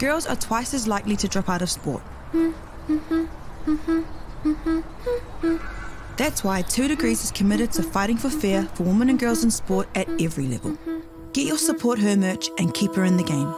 girls are twice as likely to drop out of sport. That's why 2 Degrees is committed to fighting for fair for women and girls in sport at every level. Get your Support Her merch and keep her in the game.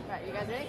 Right, you guys ready?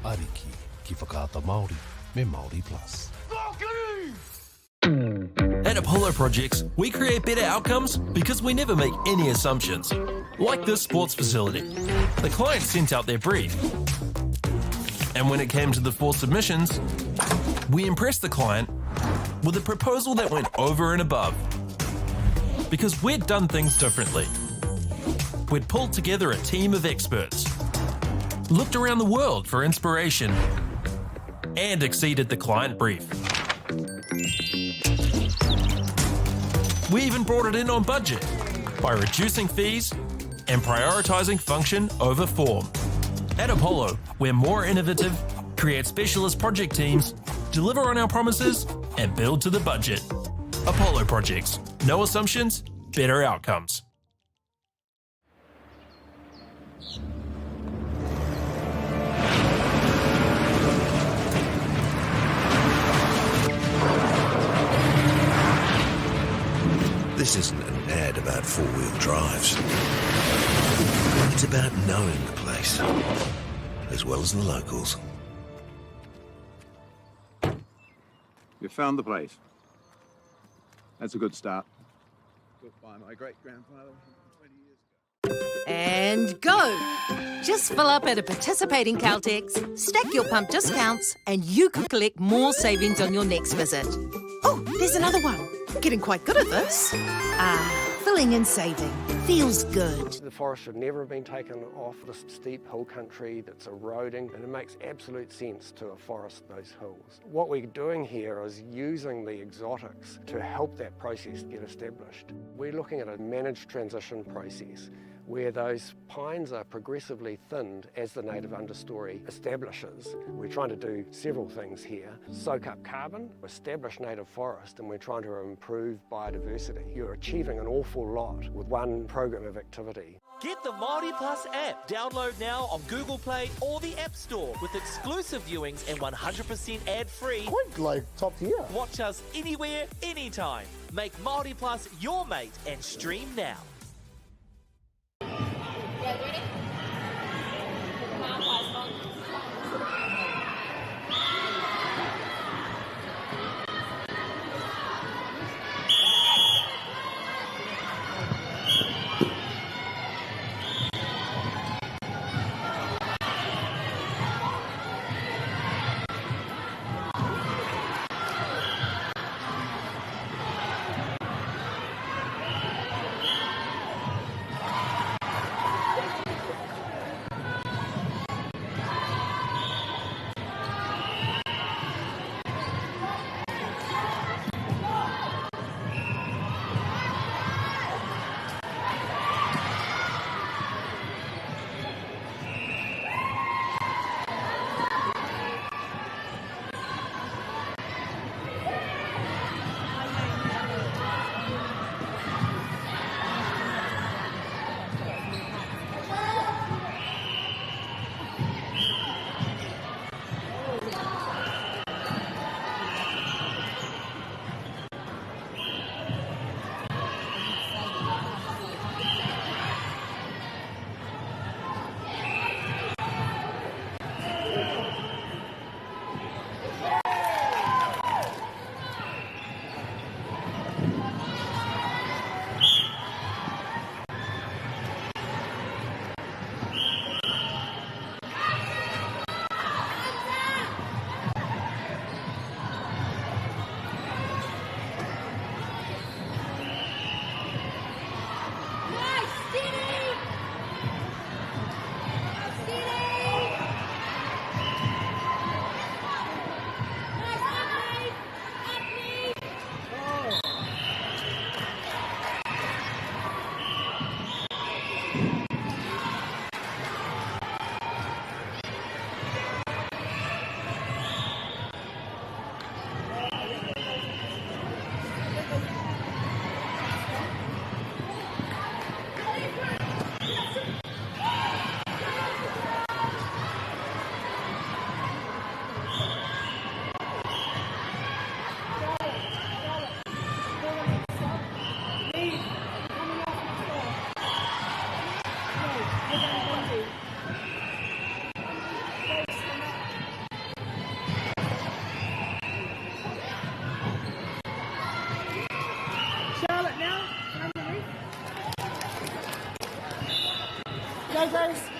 Ariki, ki whakaata Māori, me Māori Plus. At Apollo Projects, we create better outcomes because we never make any assumptions. Like this sports facility. The client sent out their brief. And when it came to the 4 submissions, we impressed the client with a proposal that went over and above. Because we'd done things differently. We'd pulled together a team of experts, looked around the world for inspiration, and exceeded the client brief. We even brought it in on budget by reducing fees and prioritising function over form. At Apollo, we're more innovative, create specialist project teams, deliver on our promises, and build to the budget. Apollo Projects. No assumptions, better outcomes. This isn't an ad about four-wheel drives. It's about knowing the place, as well as the locals. You found the place. That's a good start. Built by my great-grandfather 20 years ago. And go! Just fill up at a participating Caltex, stack your pump discounts, and you could collect more savings on your next visit. Oh, there's another one. Getting quite good at this. Filling and saving. Feels good. The forest should never have been taken off this steep hill country that's eroding, and it makes absolute sense to afforest those hills. What we're doing here is using the exotics to help that process get established. We're looking at a managed transition process where those pines are progressively thinned as the native understory establishes. We're trying to do several things here. Soak up carbon, establish native forest, and we're trying to improve biodiversity. You're achieving an awful lot with one program of activity. Get the Māori Plus app. Download now on Google Play or the App Store with exclusive viewings and 100% ad-free. Quite like top tier. Watch us anywhere, anytime. Make Māori Plus your mate and stream now. Go, guys.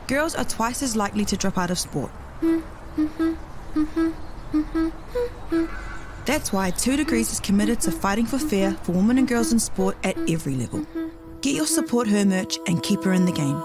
girls are twice as likely to drop out of sport. That's why 2 Degrees is committed to fighting for fair for women and girls in sport at every level. Get your Support Her merch and keep her in the game.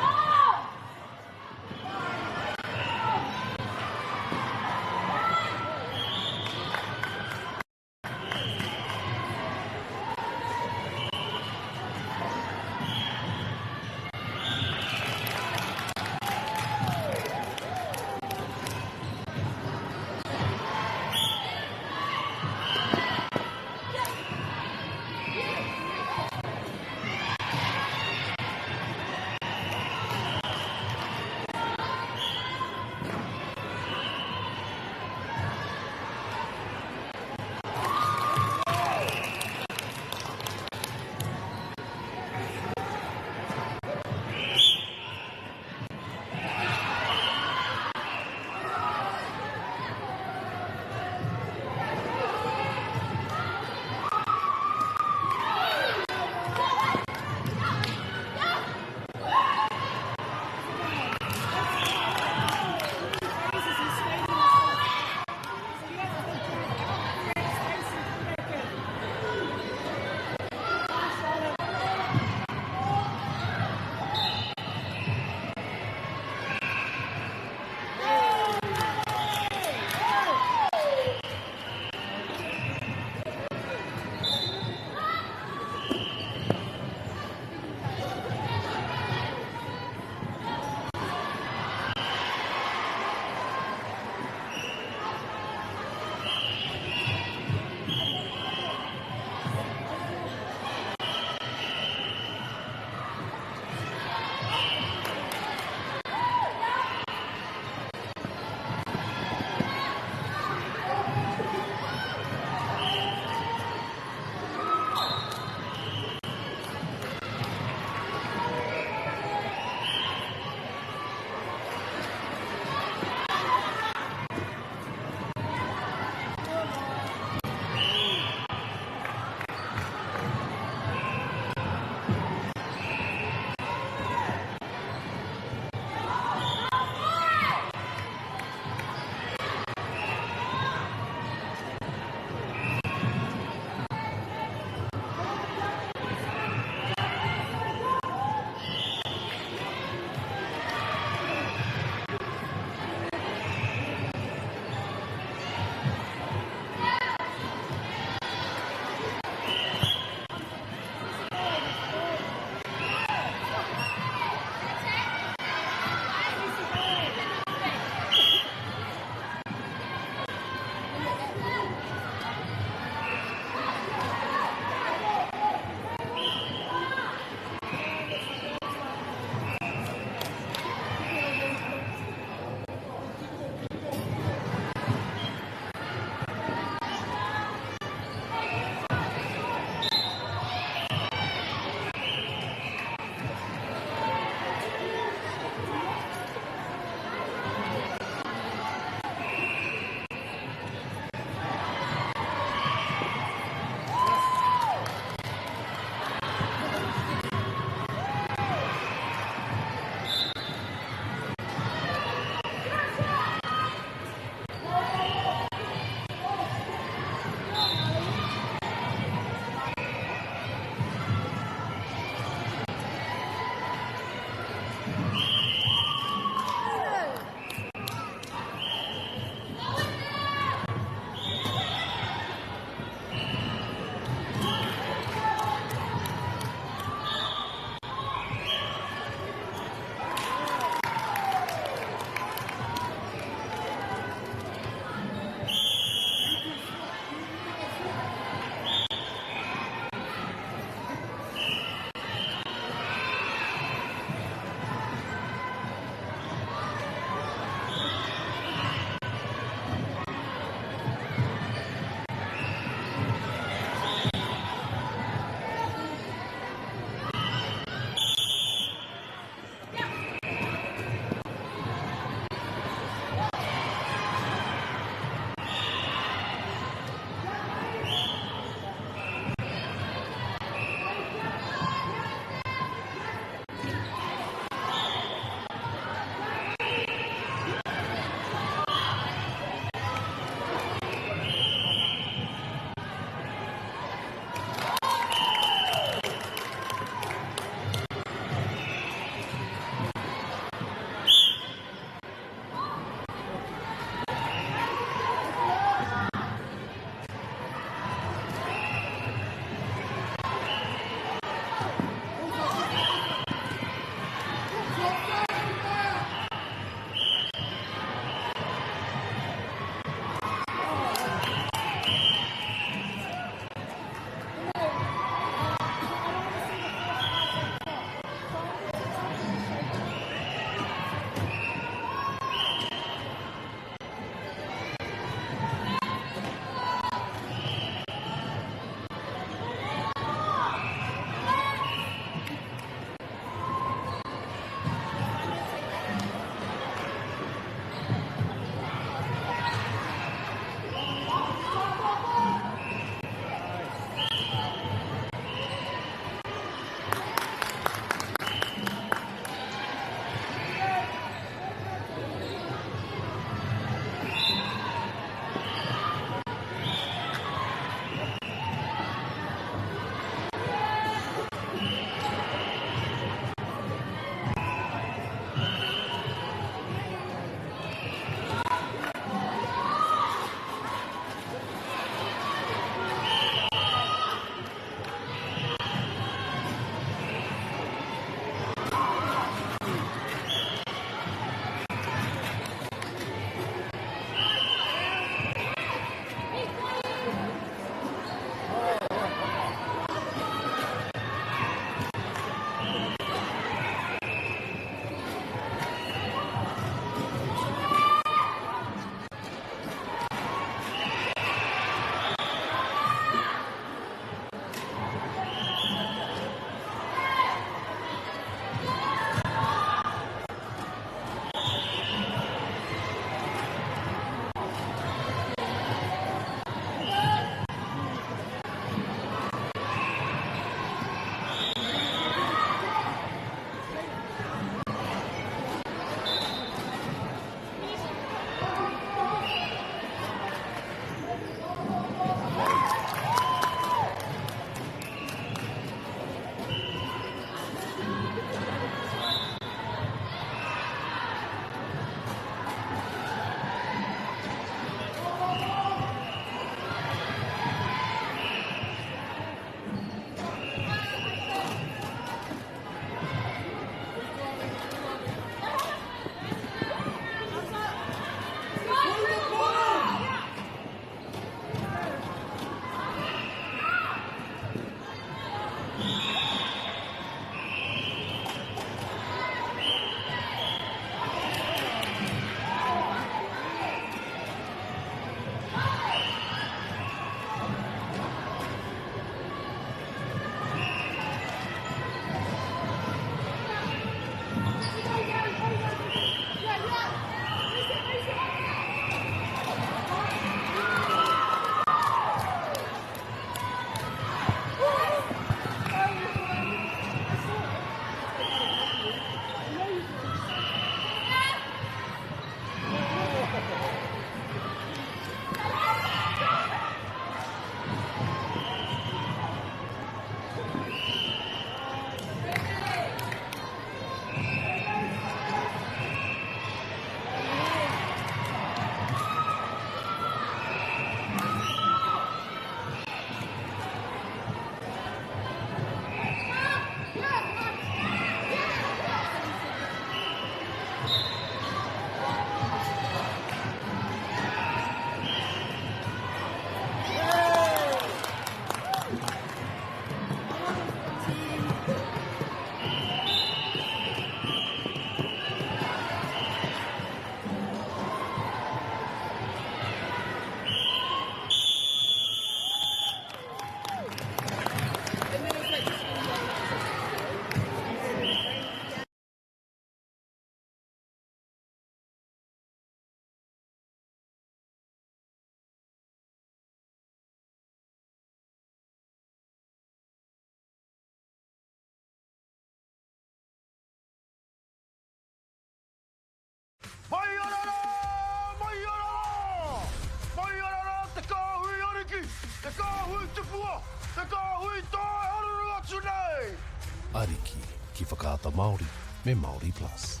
Ariki, ki whakaata Māori, me Māori Plus.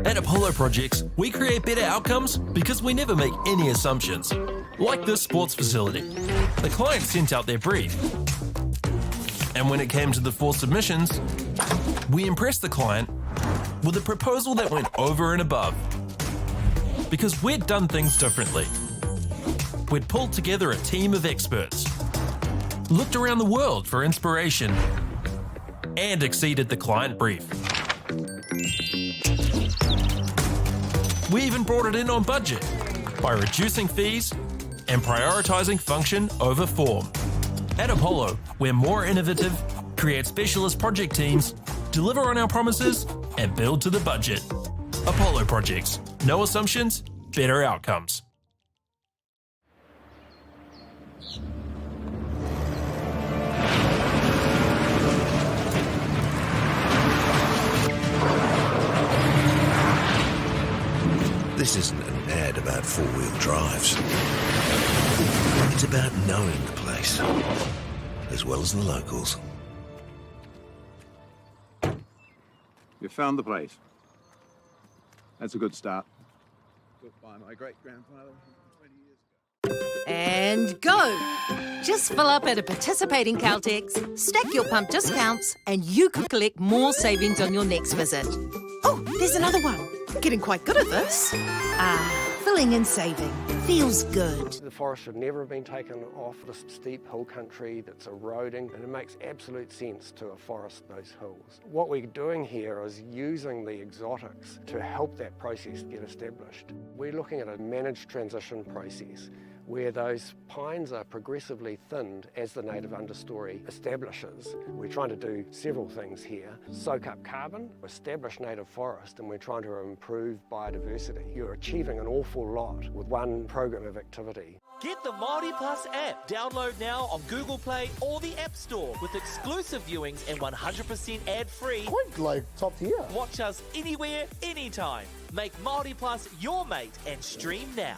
At Apollo Projects, we create better outcomes because we never make any assumptions. Like this sports facility. The client sent out their brief. And when it came to the 4 submissions, we impressed the client with a proposal that went over and above. Because we'd done things differently. We'd pulled together a team of experts, looked around the world for inspiration, and exceeded the client brief. We even brought it in on budget by reducing fees and prioritising function over form. At Apollo, we're more innovative, create specialist project teams, deliver on our promises, and build to the budget. Apollo Projects. No assumptions, better outcomes. This isn't an ad about 4-wheel drives. It's about knowing the place, as well as the locals. You found the place. That's a good start. Built by my great-grandfather 20 years ago. And go! Just fill up at a participating Caltex, stack your pump discounts, and you could collect more savings on your next visit. Oh, there's another one. Getting quite good at this. Filling and saving. Feels good. The forest should never have been taken off this steep hill country that's eroding, and it makes absolute sense to afforest those hills. What we're doing here is using the exotics to help that process get established. We're looking at a managed transition process where those pines are progressively thinned as the native understory establishes. We're trying to do several things here. Soak up carbon, establish native forest, and we're trying to improve biodiversity. You're achieving an awful lot with one program of activity. Get the Māori Plus app. Download now on Google Play or the App Store with exclusive viewings and 100% ad-free. Quite like top tier. Watch us anywhere, anytime. Make Māori Plus your mate and stream now.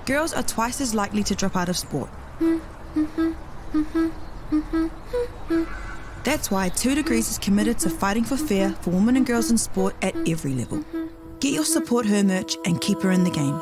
Girls are twice as likely to drop out of sport. That's why 2 Degrees is committed to fighting for fair for women and girls in sport at every level. Get your Support Her merch and keep her in the game.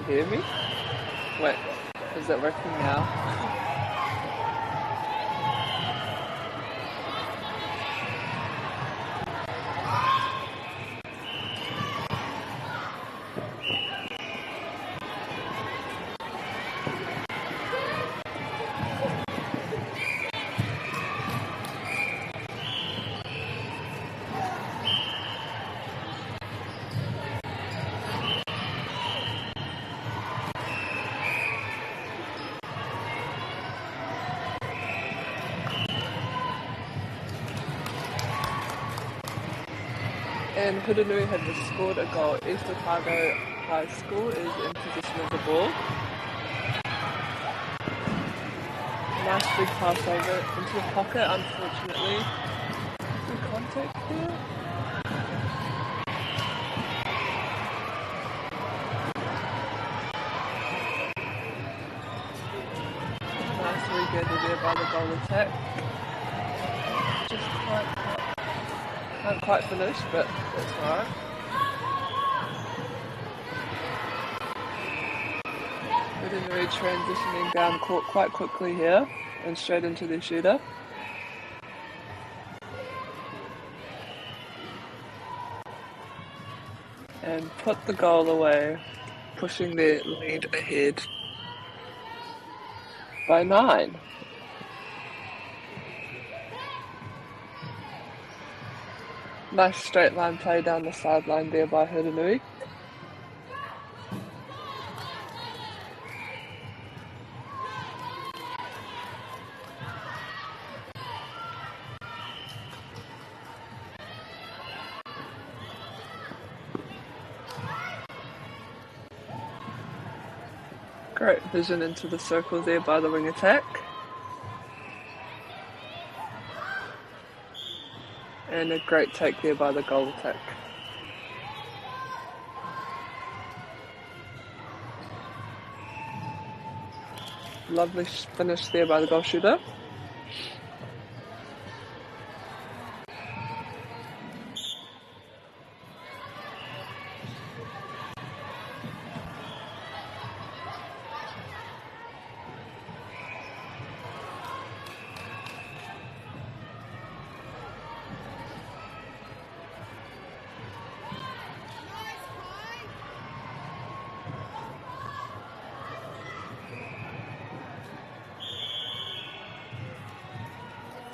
hear me? Wait, is it working now? And Hurunui have just scored a goal. East Otago High School is in possession of the ball. Nice big pass over into the pocket, unfortunately. Some contact there. Nice regathered there by the goal attack. Just can't quite finish, but that's alright. Hurunui transitioning down court quite quickly here and straight into their shooter. And put the goal away, pushing their lead ahead by 9. Nice straight line play down the sideline there by Hurunui. Great vision into the circle there by the wing attack. And a great take there by the goal attack. Lovely finish there by the goal shooter.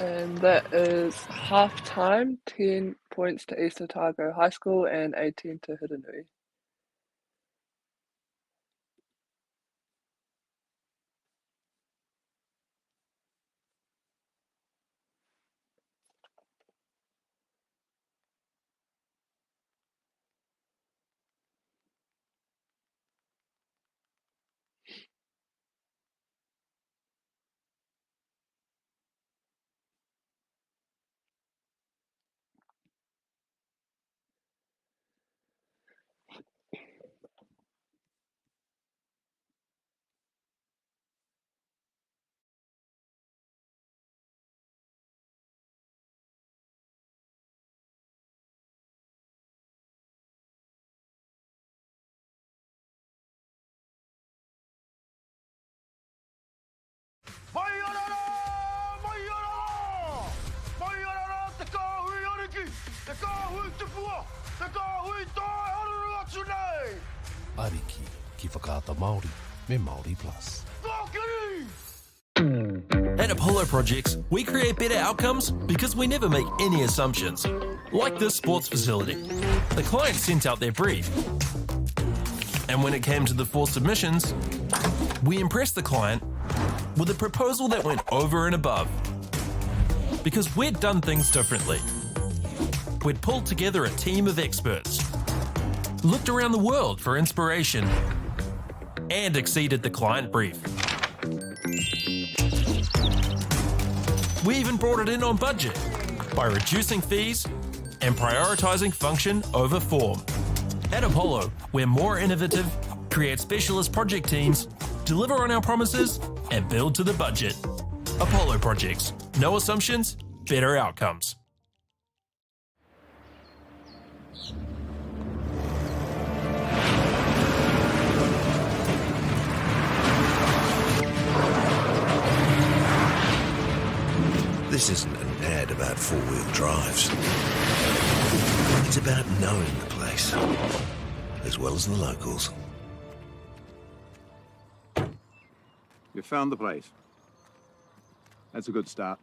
And that is half time, 10 points to East Otago High School and 18 to Hurunui. Ariki, ki whakaata Māori, me Māori Plus. At Apollo Projects, we create better outcomes because we never make any assumptions. Like this sports facility. The client sent out their brief. And when it came to the 4 submissions, we impressed the client with a proposal that went over and above. Because we'd done things differently. We'd pulled together a team of experts, looked around the world for inspiration, and exceeded the client brief. We even brought it in on budget by reducing fees and prioritizing function over form. At Apollo, we're more innovative, create specialist project teams, deliver on our promises, and build to the budget. Apollo Projects. No assumptions, better outcomes. four-wheel drives. It's about knowing the place, as well as the locals. You found the place. That's a good start.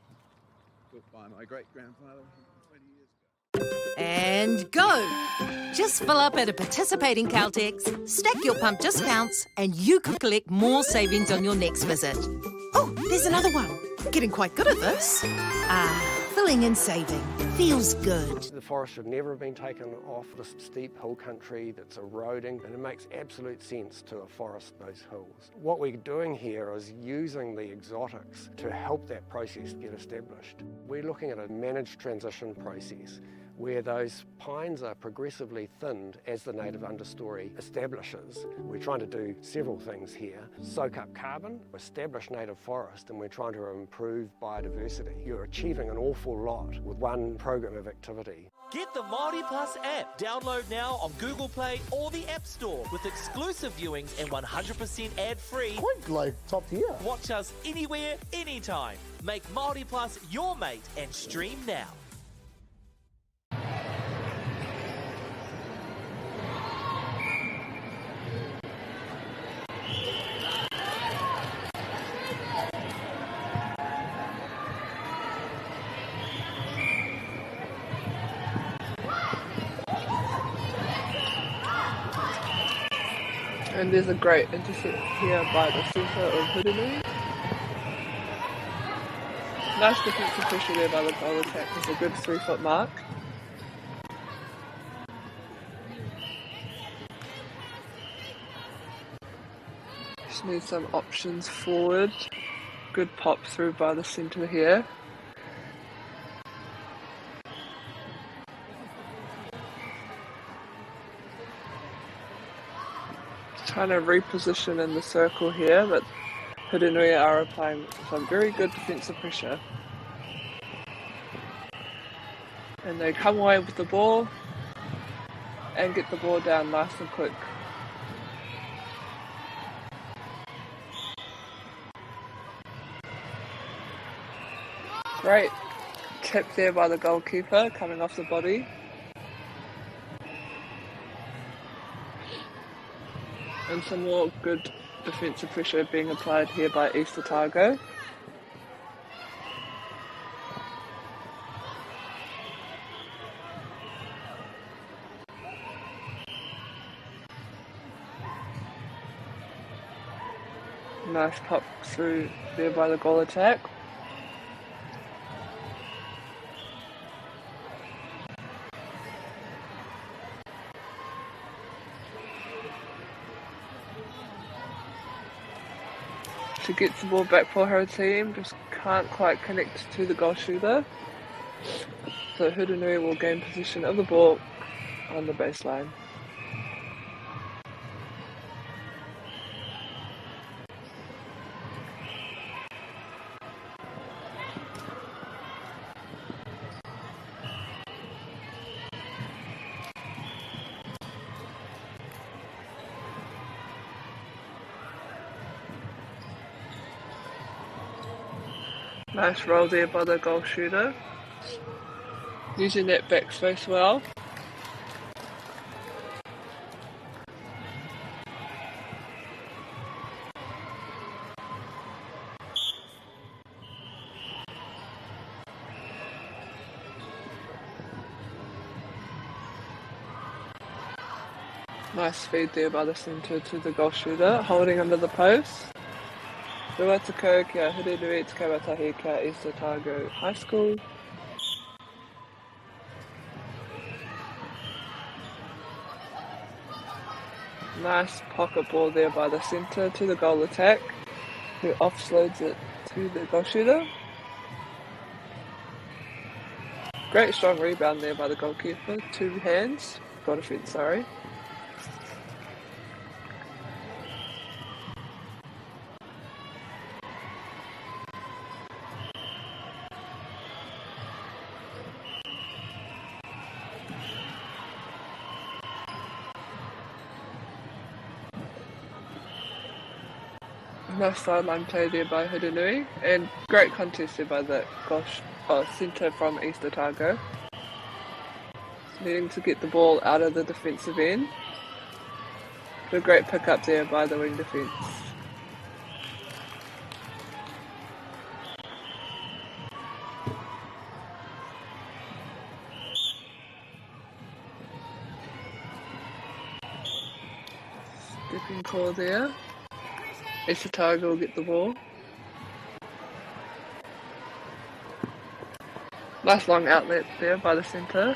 Built by my great-grandfather 20 years ago. And go! Just fill up at a participating Caltex, stack your pump discounts, and you could collect more savings on your next visit. Oh, there's another one. Getting quite good at this. Filling and saving. Feels good. The forest should never have been taken off this steep hill country that's eroding, and it makes absolute sense to afforest those hills. What we're doing here is using the exotics to help that process get established. We're looking at a managed transition process where those pines are progressively thinned as the native understory establishes. We're trying to do several things here. Soak up carbon, establish native forest, and we're trying to improve biodiversity. You're achieving an awful lot with one program of activity. Get the Māori Plus app. Download now on Google Play or the App Store with exclusive viewings and 100% ad-free. Quite like top tier. Watch us anywhere, anytime. Make Māori Plus your mate and stream now. And there's a great intercept here by the centre of Hurunui. Nice defensive pressure there by the goal attack. There's a good 3-foot mark. Just need some options forward. Good pop through by the centre here. Trying to reposition in the circle here, but Hurunui are applying some very good defensive pressure. And they come away with the ball and get the ball down nice and quick. Great tip there by the goalkeeper, coming off the body. And some more good defensive pressure being applied here by East Otago. Nice pop through there by the goal attack. She gets the ball back for her team, just can't quite connect to the goal shooter. So Hurunui will gain possession of the ball on the baseline. Nice roll there by the goal shooter. Using that back space well. Nice feed there by the centre to the goal shooter, holding under the post. Rua tako kia Hurunui te kawatahi kia East Otago High School. Nice pocket ball there by the centre to the goal attack, who offloads it to the goal shooter. Great strong rebound there by the goalkeeper, 2 hands, goal defence, sorry. Nice sideline play there by Hurunui, and great contest there by the centre from East Otago. Needing to get the ball out of the defensive end. A great pick up there by the wing defence. Stepping call there. East Otago will get the ball. Nice long outlet there by the centre.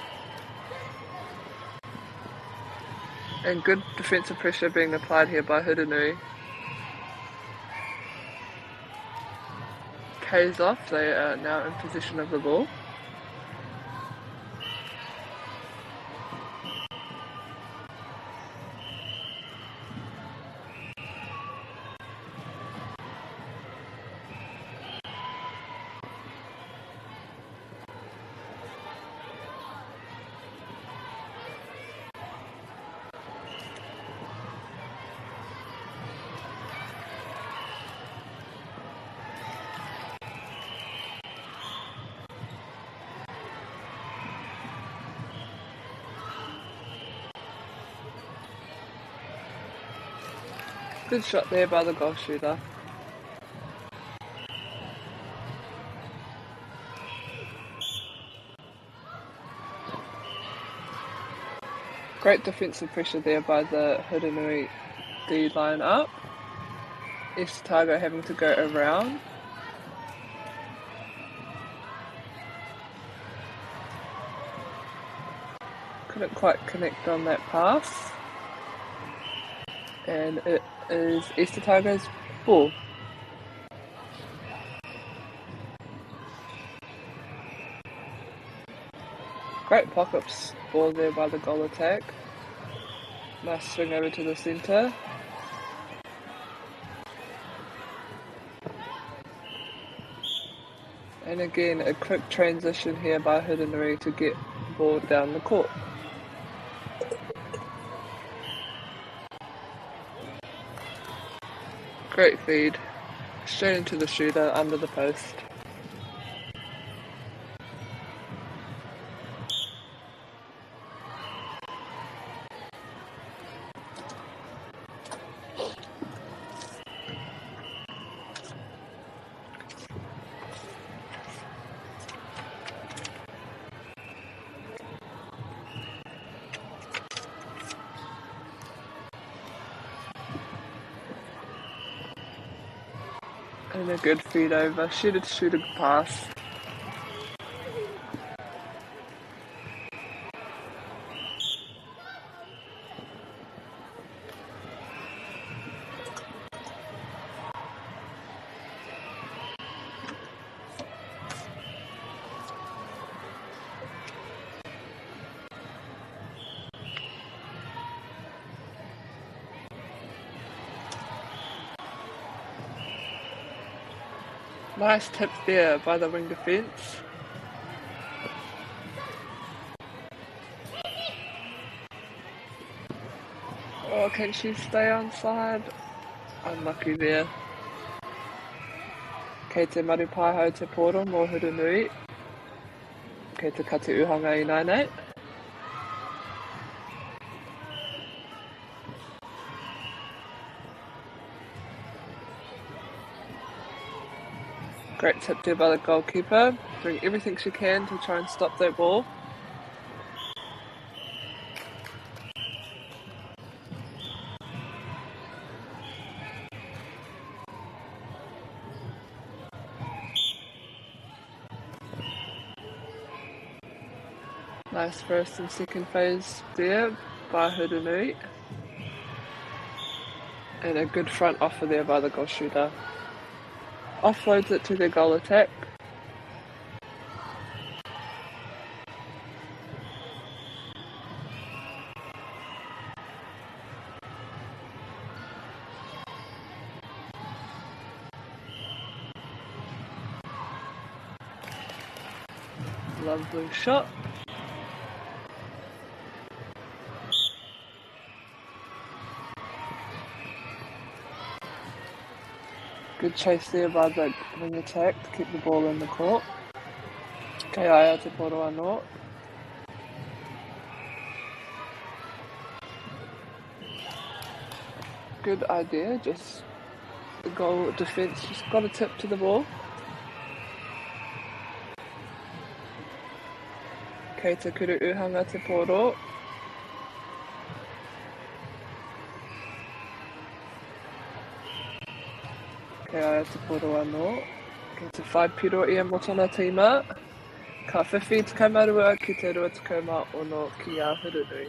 And good defensive pressure being applied here by Hurunui. K's off, they are now in possession of the ball. Good shot there by the goal shooter. Great defensive pressure there by the Hurunui D line up. East Otago having to go around. Couldn't quite connect on that pass. And it is East Otago's ball. Great pockets ball there by the goal attack. Nice swing over to the centre. And again, a quick transition here by Hurunui to get the ball down the court. Great feed, straight into the shooter under the post. And a good feed over, shooter to shooter pass. Nice tip there by the wing defence. Oh, can she stay on side? Unlucky there. Kei te marupaiho te poro mō Hurunui. Kei te kate uhanga I nainei. Great tip there by the goalkeeper, doing everything she can to try and stop that ball. Nice first and second phase there by Hurunui. And a good front offer there by the goal shooter. Offloads it to their goal attack. Lovely shot. Good chase there by the wing attack to keep the ball in the court. Kei aia te poro anō. Good idea, just the goal defence just got a tip to the ball. Kei te kuru uhanga te poro. Kei aia te poro anō. Kei te whai piro ia mo tōna tīma. Ka whiwhi te kaumarua ki te 26 ki a Hurunui.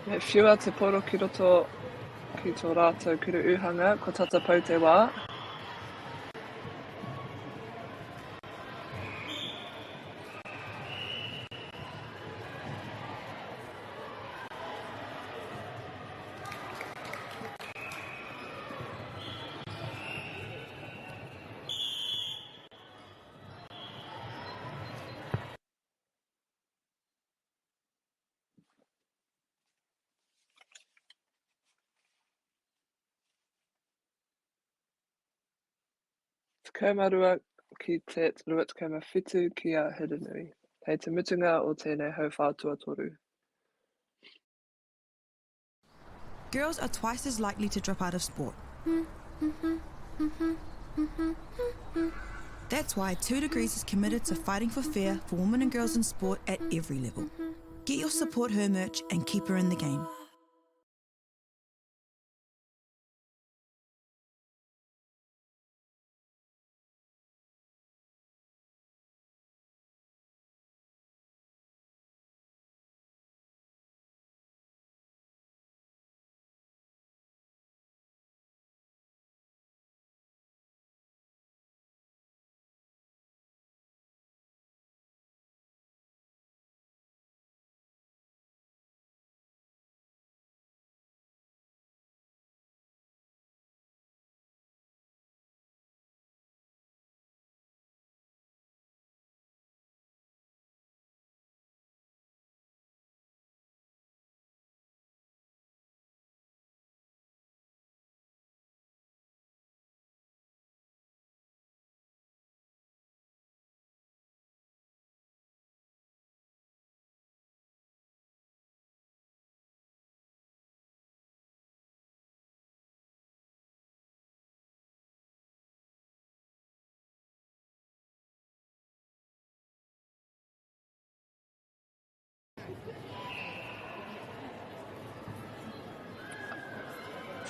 Me whiua te poro ki roto ki tō rātou kuru uhanga, ko tata pau te wā. Te kaumarua ki te 27 ki a Hurunui. Hei te mutunga o tēnei hauwhātua toru. Girls are twice as likely to drop out of sport. That's why 2 Degrees is committed to fighting for fair for women and girls in sport at every level. Get your Support Her merch and keep her in the game.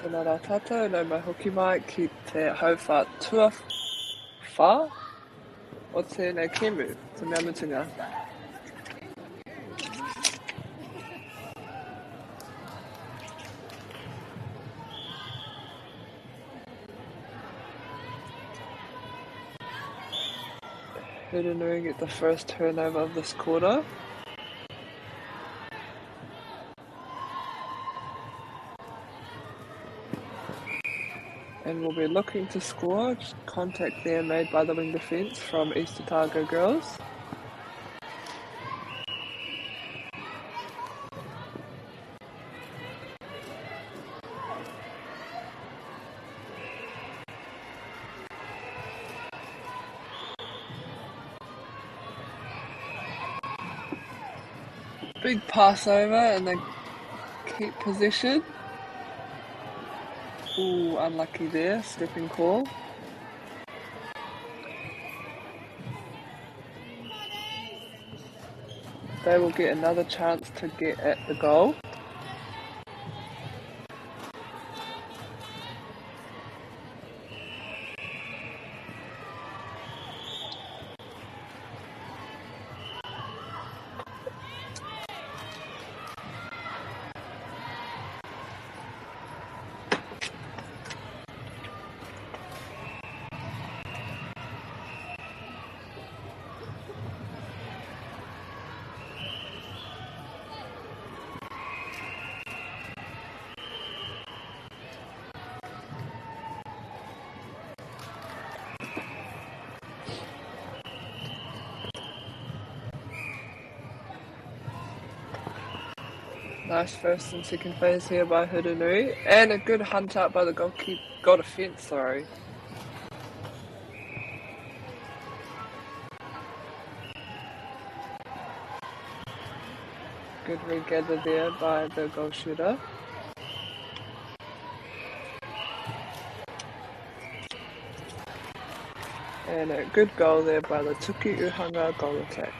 Tēnā rā tātou, nau mai hoki mai ki te hauwhātua whā o tēnei kemu, te mea mutunga. Hurunui get the first turnover of this quarter. And we'll be looking to score. Just contact there made by the wing defence from East Otago girls. Big pass over and they keep possession. Ooh, unlucky there, stepping call. They will get another chance to get at the goal. Nice first and second phase here by Hurunui. And a good hunt out by the goalkeeper. Got a fence, sorry. Good regather there by the goal shooter. And a good goal there by the Tuki Uhanga goal attack.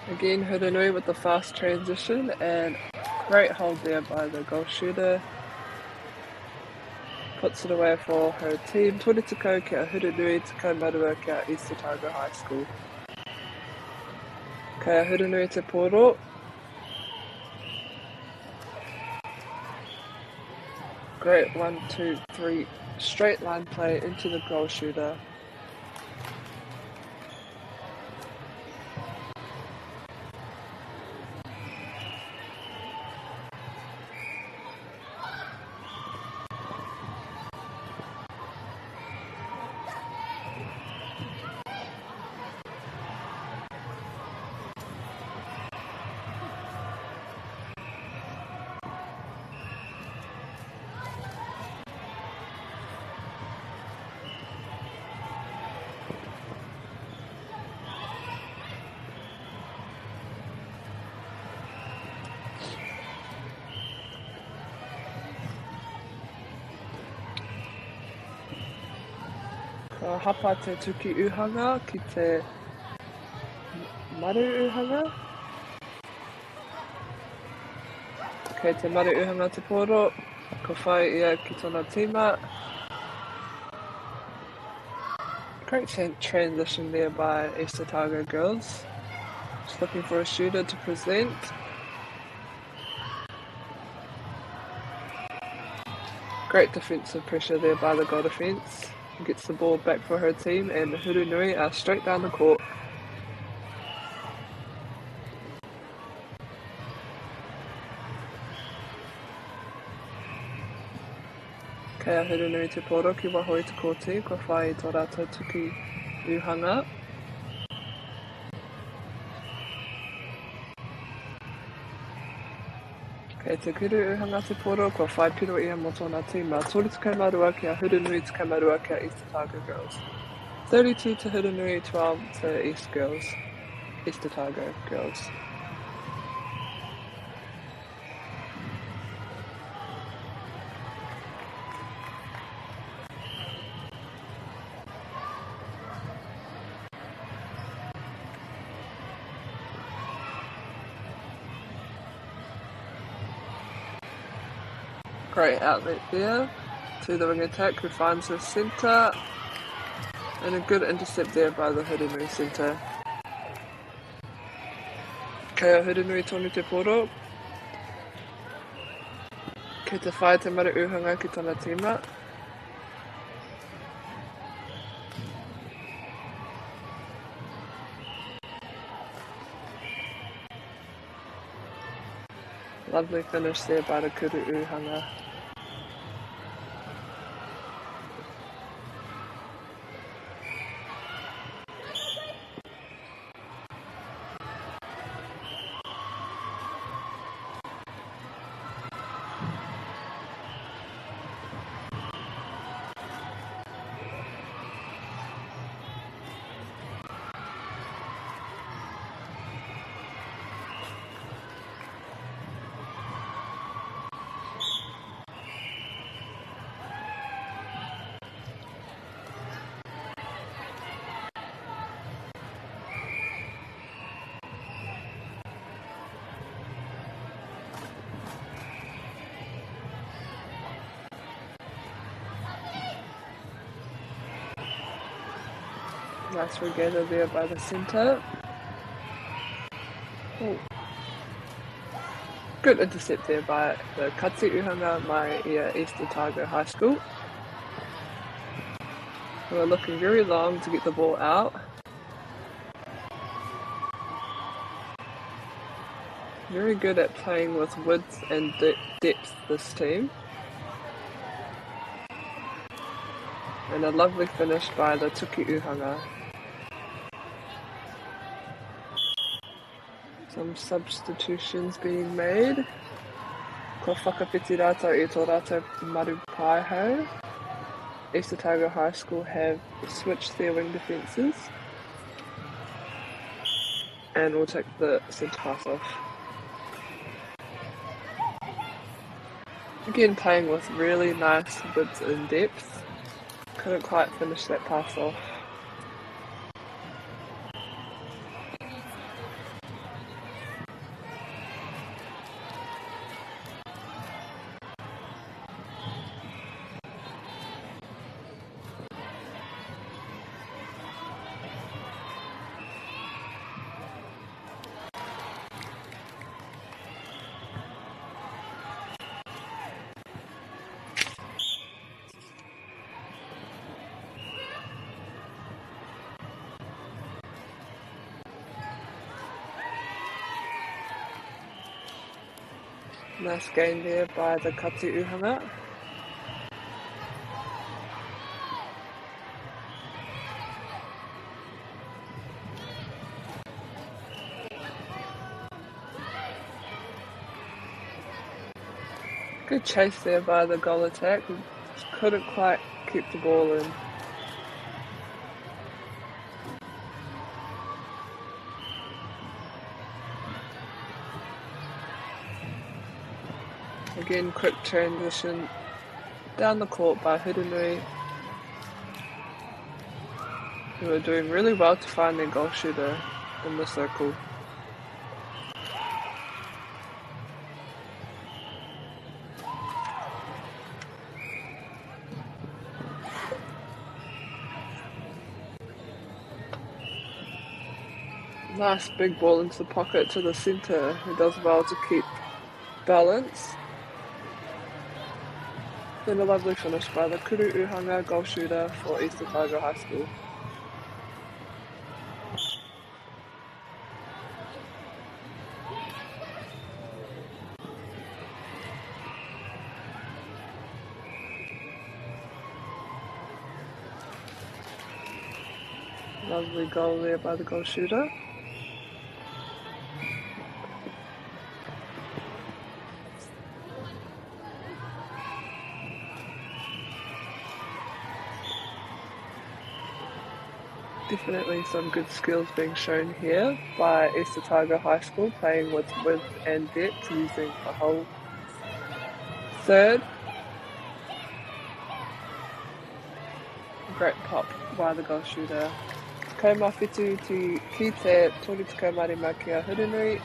Again, Hurunui with the fast transition and great hold there by the goal shooter. Puts it away for her team. Turitako kia Hurunui te kaumarua kia East Otago High School. Kia Hurunui te poro. Great 1, 2, 3 straight line play into the goal shooter. Ka hapa te tuki uhanga ki te maru uhanga. Kei te maru uhanga te poro, ko whai ia ki tōna tīma. Great transition there by East Otago girls. Just looking for a shooter to present. Great defensive pressure there by the goal defence. Gets the ball back for her team, and the Hurunui are straight down the court. Kei Hurunui te poro ki wahoi te kōti, ko whai tō rātou tuki uhanga. Kei te kuru uhanga te poro, ko whai piro ia mo tōna tīma. Tōri te kaumarua kia Hurunui te kaumarua kia East Otago girls. 32 to Hurunui, 12 to East Otago girls. Great outlet there to the wing attack, who finds the centre, and a good intercept there by the Hurunui centre. Kei Hurunui tonu te poro. Kei te whai te maru uhanga ki tōna tīma. Lovely finish there by the kuru uhanga. Nice regatta there by the centre. Oh. Good intercept there by the Katsi Uhanga Mai East Otago High School, who are looking very long to get the ball out. Very good at playing with width and depth, this team. And a lovely finish by the Tuki Uhanga. Some substitutions being made. Ko whakawhiti rātou I tō rātou maru paiho. East Otago High School have switched their wing defences. And we'll take the centre pass off. Again, playing with really nice width and depth. Couldn't quite finish that pass off. Nice gain there by the Katsi Uhanga. Good chase there by the goal attack. Just couldn't quite keep the ball in. Again, quick transition down the court by Hurunui, who are doing really well to find their goal shooter in the circle. Nice big ball into the pocket to the centre, who does well to keep balance. Then a lovely finish by the Kuru Uhanga goal shooter for East Otago High School. Lovely goal there by the goal shooter. Definitely some good skills being shown here by East Otago High School, playing with width and depth, using a whole third. Great pop by the goal shooter. Ko mawhitu ki te Toritiko Marimaki a Hurunui.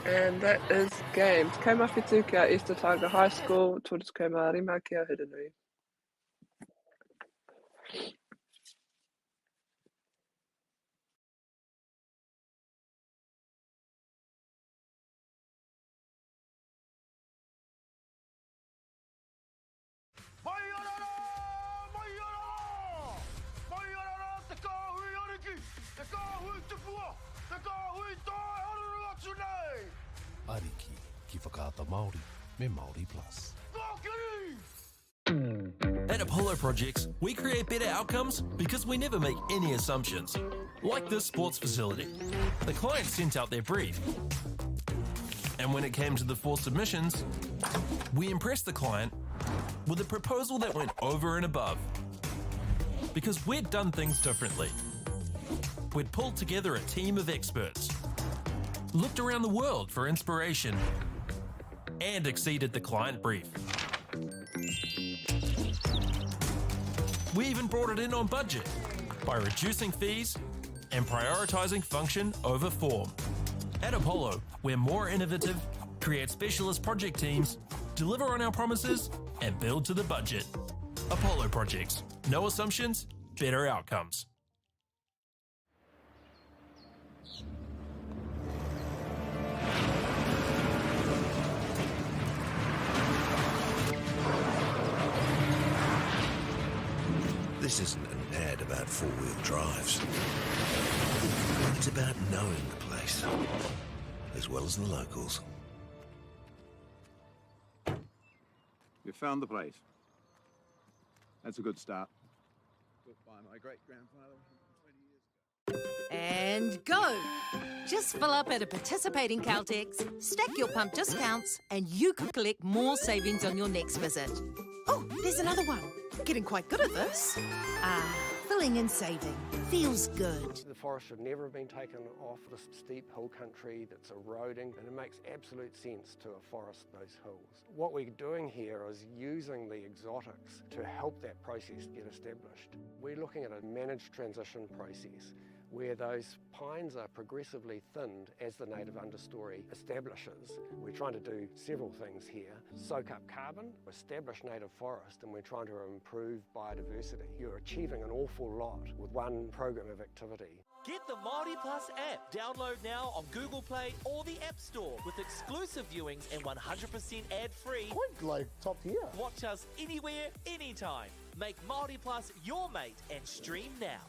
And that is games. Ko mawhitu ki a East Otago High School, Toritiko Marimaki a Hurunui. Ariki ki whakaata Māori me Māori Plus. At Apollo Projects, we create better outcomes because we never make any assumptions. Like this sports facility. The client sent out their brief. And when it came to the 4 submissions, we impressed the client with a proposal that went over and above. Because we'd done things differently. We'd pulled together a team of experts, looked around the world for inspiration, and exceeded the client brief. We even brought it in on budget by reducing fees and prioritizing function over form. At Apollo, we're more innovative, create specialist project teams, deliver on our promises, and build to the budget. Apollo Projects. No assumptions, better outcomes. This isn't an ad about four-wheel drives. It's about knowing the place, as well as the locals. You found the place. That's a good start. Built by my great-grandfather 120 years ago. And go! Just fill up at a participating Caltex, stack your pump discounts, and you could collect more savings on your next visit. Oh, there's another one. Getting quite good at this. Filling and saving. Feels good. The forest should never have been taken off the steep hill country that's eroding, and it makes absolute sense to afforest those hills. What we're doing here is using the exotics to help that process get established. We're looking at a managed transition process where those pines are progressively thinned as the native understory establishes. We're trying to do several things here. Soak up carbon, establish native forest, and we're trying to improve biodiversity. You're achieving an awful lot with one program of activity. Get the Māori Plus app. Download now on Google Play or the App Store with exclusive viewings and 100% ad-free. Quite like top tier. Watch us anywhere, anytime. Make Māori Plus your mate and stream now.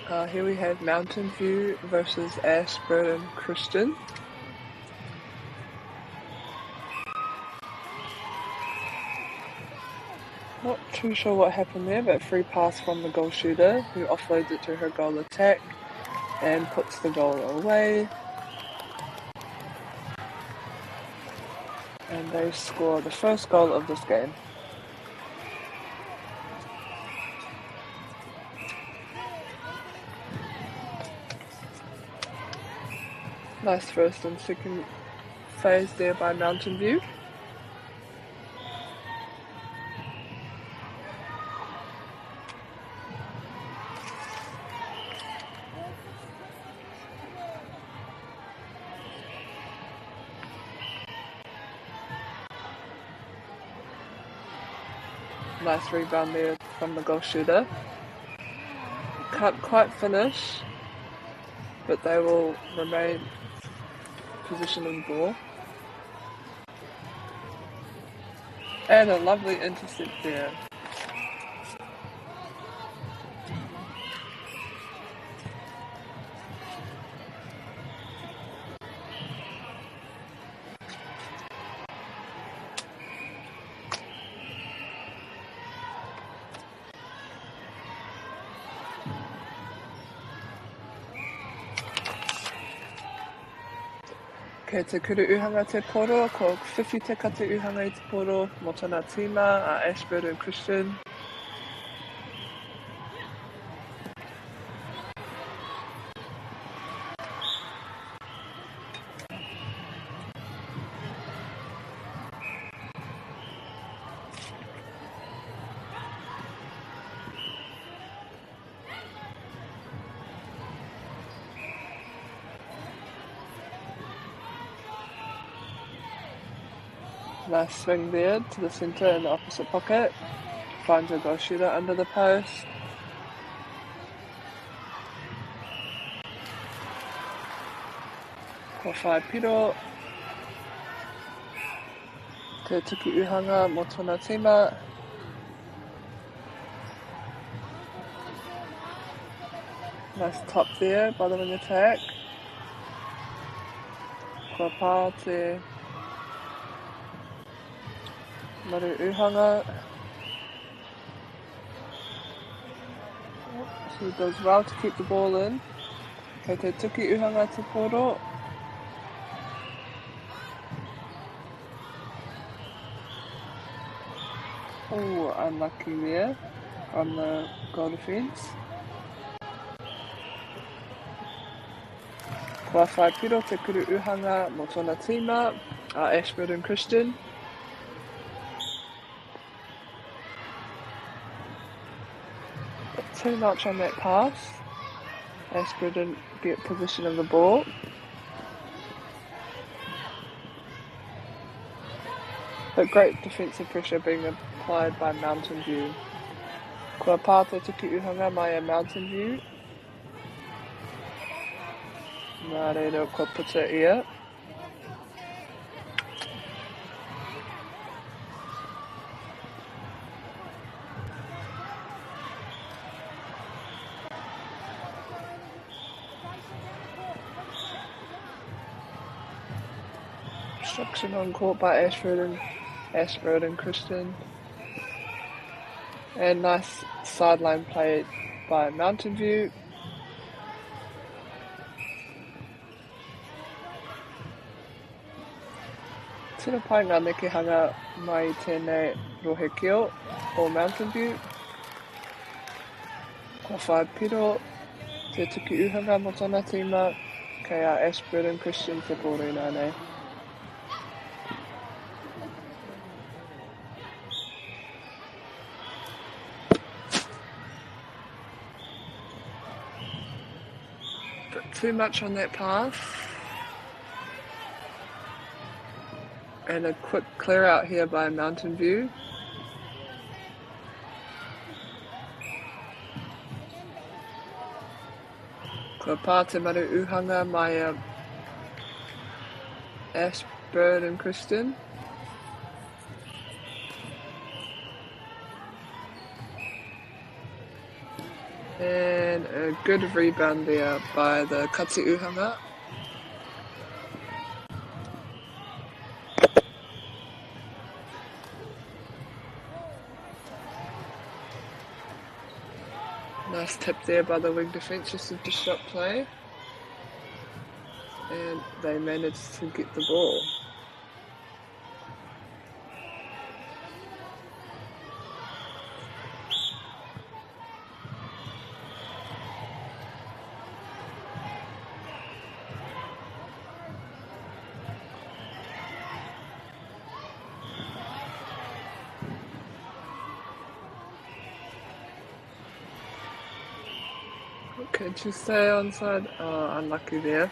Here we have Mountain View versus Ashburton Christian. Not too sure what happened there, but free pass from the goal shooter, who offloads it to her goal attack and puts the goal away. And they score the first goal of this game. Nice first and second phase there by Mountain View. Nice rebound there from the goal shooter. Can't quite finish, but they will remain position on the ball. And a lovely intercept there. Kei te kuru uhanga te poro, ko whiwhi te kate uhanga i te poro, mo tōna tīma a Ashburton Christian. Nice swing there to the centre in the opposite pocket. Finds a goal shooter under the post. Ko whai piro. Te tuki uhanga mo tōna tīma. Nice top there by the wing attack. Ko pā te Maru Uhanga. So he does well to keep the ball in. Kei te tuki Uhanga te poro. Oh, unlucky there on the goal defence. Kua whai piro te kuru Uhanga mo tōna tīma a Ashburton Christian. Too much on that pass. Ashburton get possession of the ball. But great defensive pressure being applied by Mountain View. Kua pā te tuki uhanga mai a Mountain View. Nā reira kua puta ia. Obstruction on court by Ashburton Christian. And nice sideline play by Mountain View. Tino pai ngā nekehanga mai tēnei rohekio o Mountain View. Kua whai piro te tuki uhanga mo tōna tīma kei a Ashburton Christian te pōrei nānei. Too much on that pass. And a quick clear out here by Mountain View. Kua pā te maru uhanga mai a Ashburton Christian. And a good rebound there by the Katsuuhanga. Nice tip there by the wing defence, just with the shot play. And they managed to get the ball. Okay, to stay onside, unlucky there.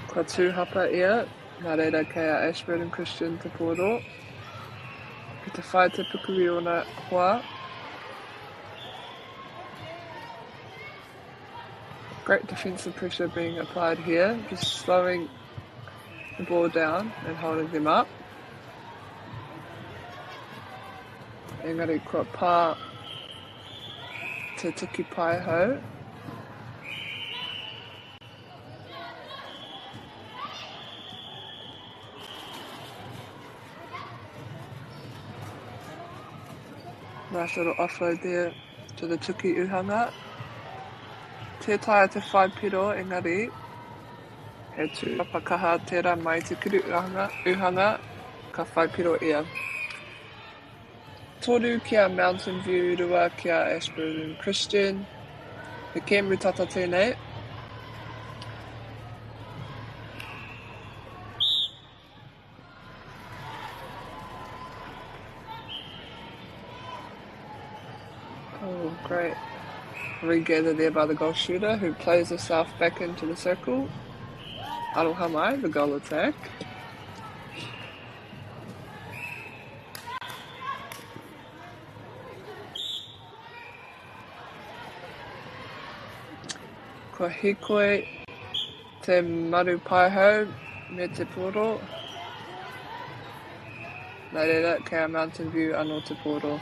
Kua tūhapa ia, nā reira kei a Ashburn Christian te pōro. Ki te whai te pukui ona hoa. Great defensive pressure being applied here, just slowing the ball down and holding them up. Engari kua pā te Tiki Paiho. Nice little offload there to the Tuki Uhanga. Te taia te whai piro engari. He tū apakaha tērā mai te kuru uhanga ka whai piro ia. Toru kia Mountain View, rua kia Ashburn Christian. He kēmu tata tēnei. Oh, great. Regather there by the goal shooter, who plays herself back into the circle. Aroha mai, the goal attack. Kua hikoi te maru paiho me te poro. Nā reira, kei a Mountain View anō te poro.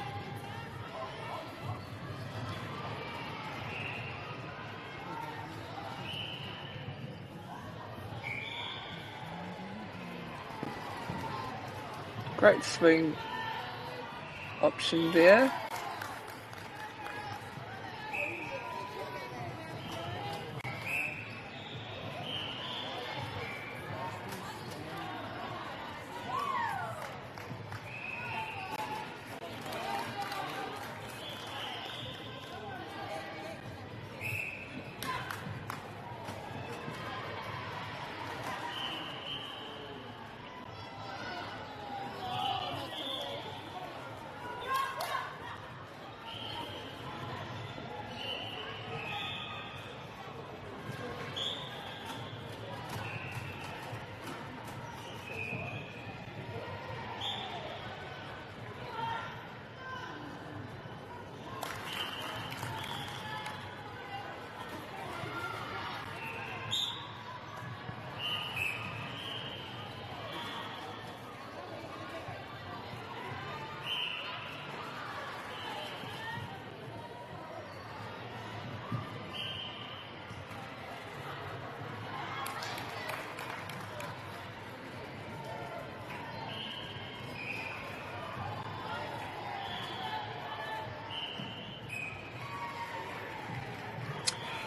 Great swing option there.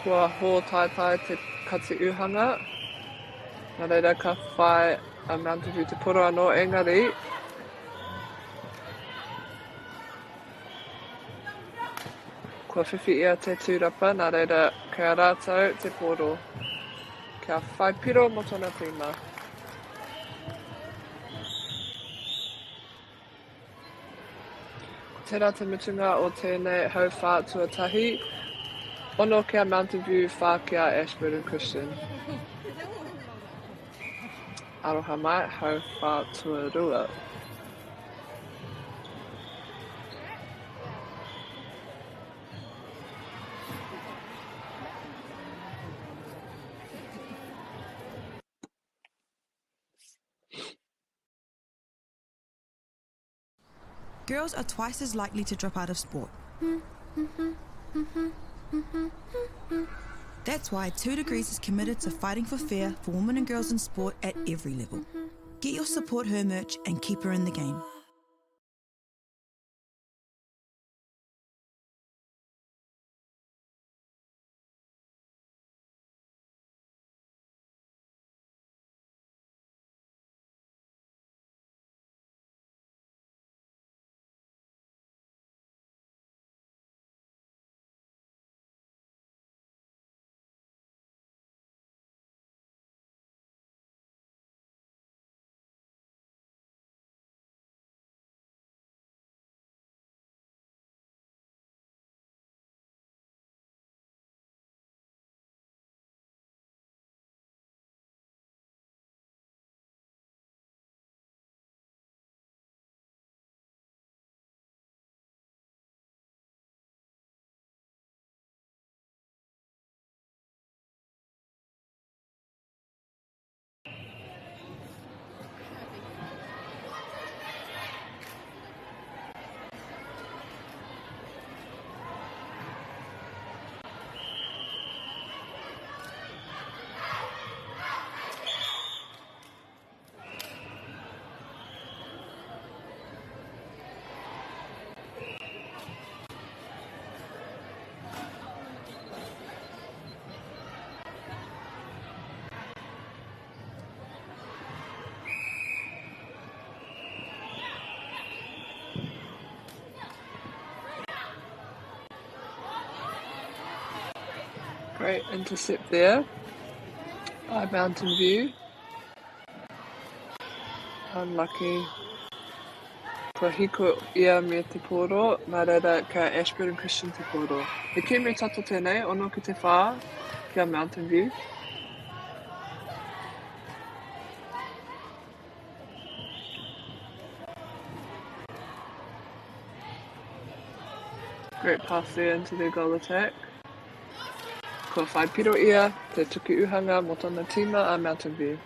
Kua hōtaitai te Katsuuhanga. Nā reira ka whai a Mountain View te poro anō engari. Kua whiwhi ia te tūrapa, nā reira kia rātau te poro. Kia whai piro mo tōna tīma. Tērā te mutunga o tēnei hau whā tuatahi. Ono kia Mountain View, whā kia Ashburn Christian. Aroha mai, hau whā tuarua. Girls are twice as likely to drop out of sport. That's why 2 Degrees is committed to fighting for fair for women and girls in sport at every level. Get your Support Her merch and keep her in the game. Great intercept there by Mountain View. Unlucky. Ko hiko ia me te poro, nā reira ka Ashburn Christian te poro. He ke me tato tēnei, ono ki te whā, kia Mountain View. Great pass there into their goal attack. Ko whai piro ia, te tuki uhanga mo tōna tīma a Mountain View.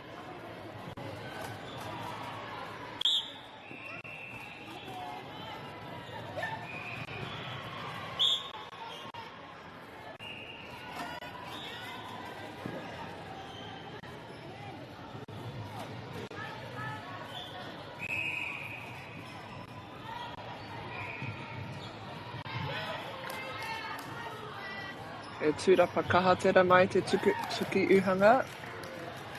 E tūrapa kaha tērā mai te tuki uhanga.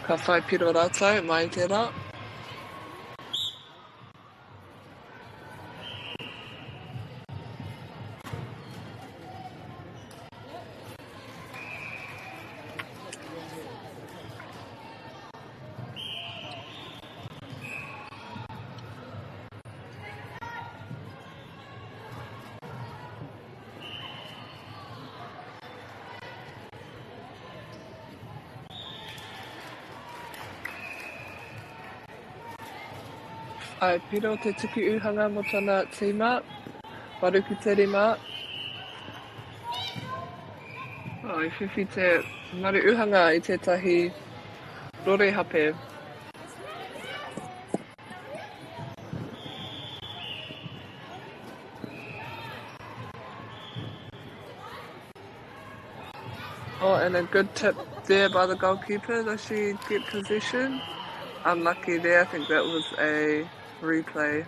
Ka whai piro rātou mai tērā. Ai piro te tuki uhanga mo tōna tīma, waruku te rima. I whiwhi te maru uhanga i tētahi rore hape. Oh, and a good tip there by the goalkeeper. Does she get possession? Unlucky there. I think that was a replay.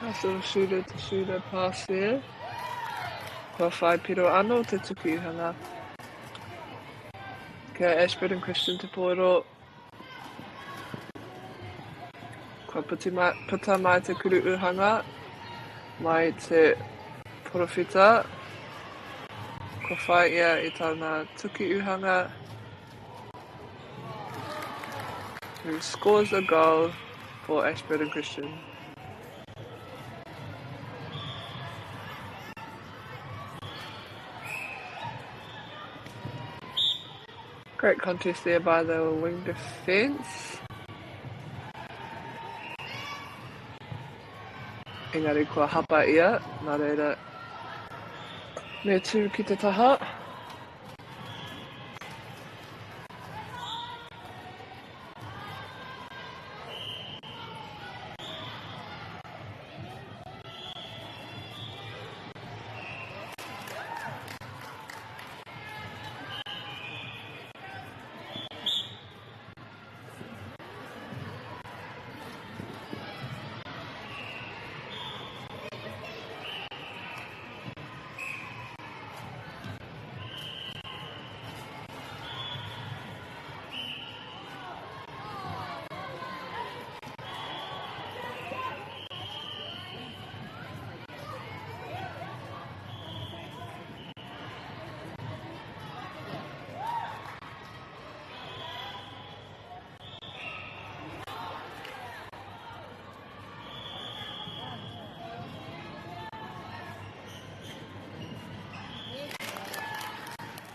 Nice little shooter pass there. Kua whai piro anō te tuki uhanga. Kia Ashburn Christian te pōro. Kua puta mai te kuru uhanga. Mai te porowhita. Kua whai ia i tāna tuki uhanga. Who scores a goal for Ashburn Christian. Great contest there by the wing defence. Engari kua hapa ia, nā reira me tū ki te taha.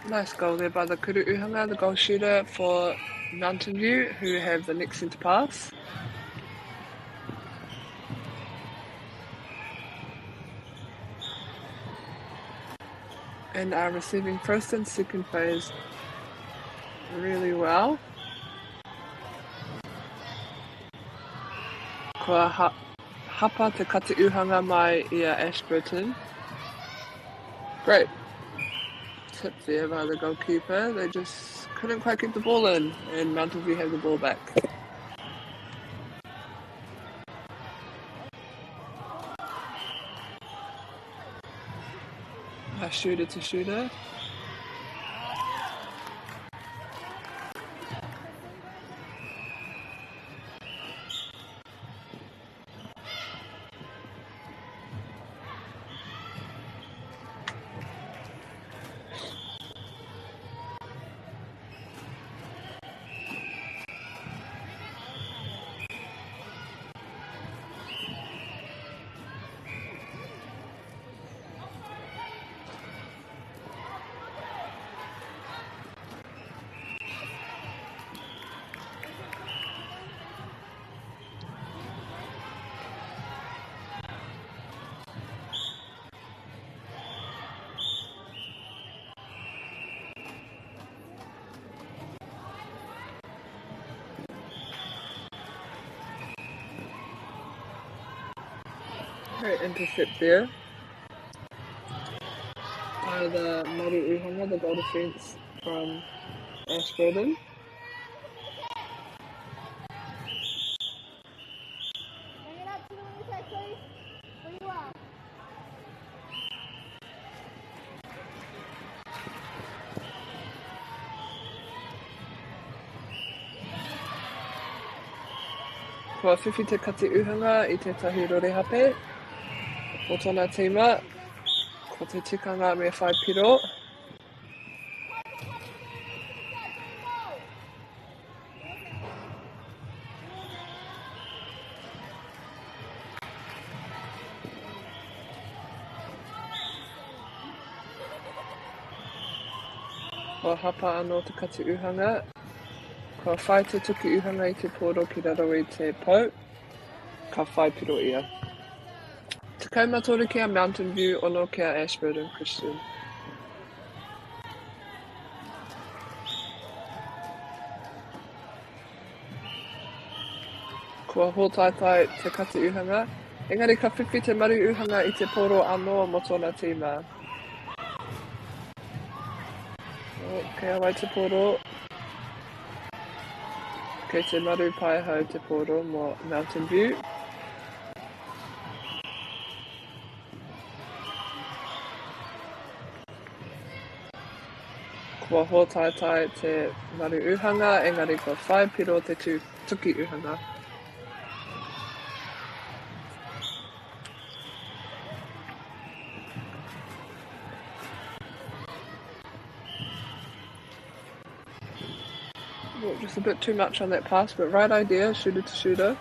Nice goal there by the Kuru Uhanga, the goal shooter for Mountain View, who have the next centre pass. And are receiving first and second phase really well. Kua hapa te kati uhanga mai ia Ashburton. Great. Tip there by the goalkeeper. They just couldn't quite get the ball in, and Mountain View have the ball back. A shooter to shooter. Great intercept there by the Maru Uhanga, the goal defence from Ashburton. Bring it up to the inside, please. Where you are. Kua whiwhi te kati uhanga I te tahi rorehape. O tōna tīma, ko te tikanga me whai piro. Kua hapa anō te kati uhanga. Kua whai te tuki uhanga I te pōro ki raro I te pau. Ka whai piro ia. Te kaumatoru kia Mountain View, ono kia Ashburton Christian. Kua hōtaitai te kati uhanga. Engari ka whiwhi te maru uhanga I te poro anō mo tōna tīma. Kei awai te poro. Kei te maru pai hau te poro mo Mountain View. Kua hōtaitai te maru uhanga, engari kua whai piro te tuki uhanga. Well, just a bit too much on that pass, but right idea, shooter to shooter.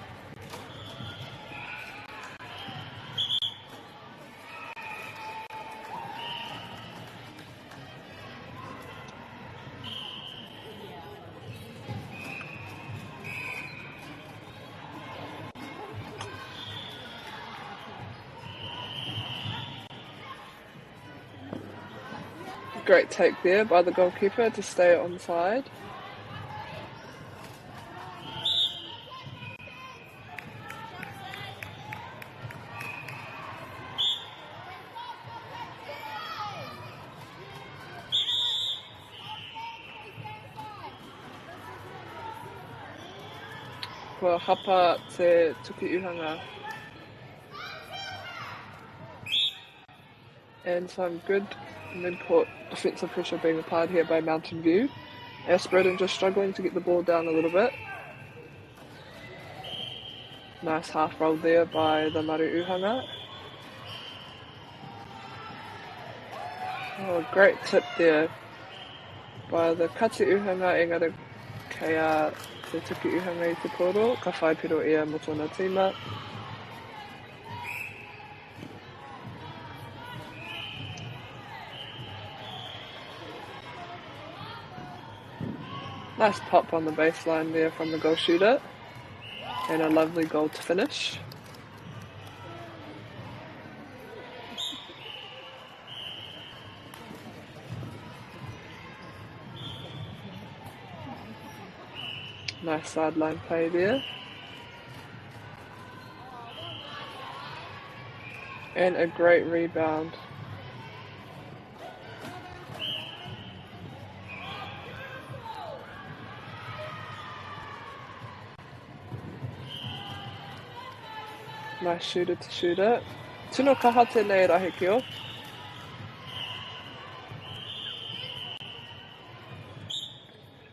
Great take there by the goalkeeper to stay onside. Kua hapa te tukiuhanga. And some good mid-court defensive pressure being applied here by Mountain View. Espredin just struggling to get the ball down a little bit. Nice half roll there by the Maruuhanga. Oh, great tip there by the Katiuhanga, engari kea te tukiuhanga I te koro, ka whaipiro ea mo tōna tīma. Nice pop on the baseline there from the goal shooter. And a lovely goal to finish. Nice sideline play there. And a great rebound. Nice shooter to shooter. Tino kahate nei Rahikio.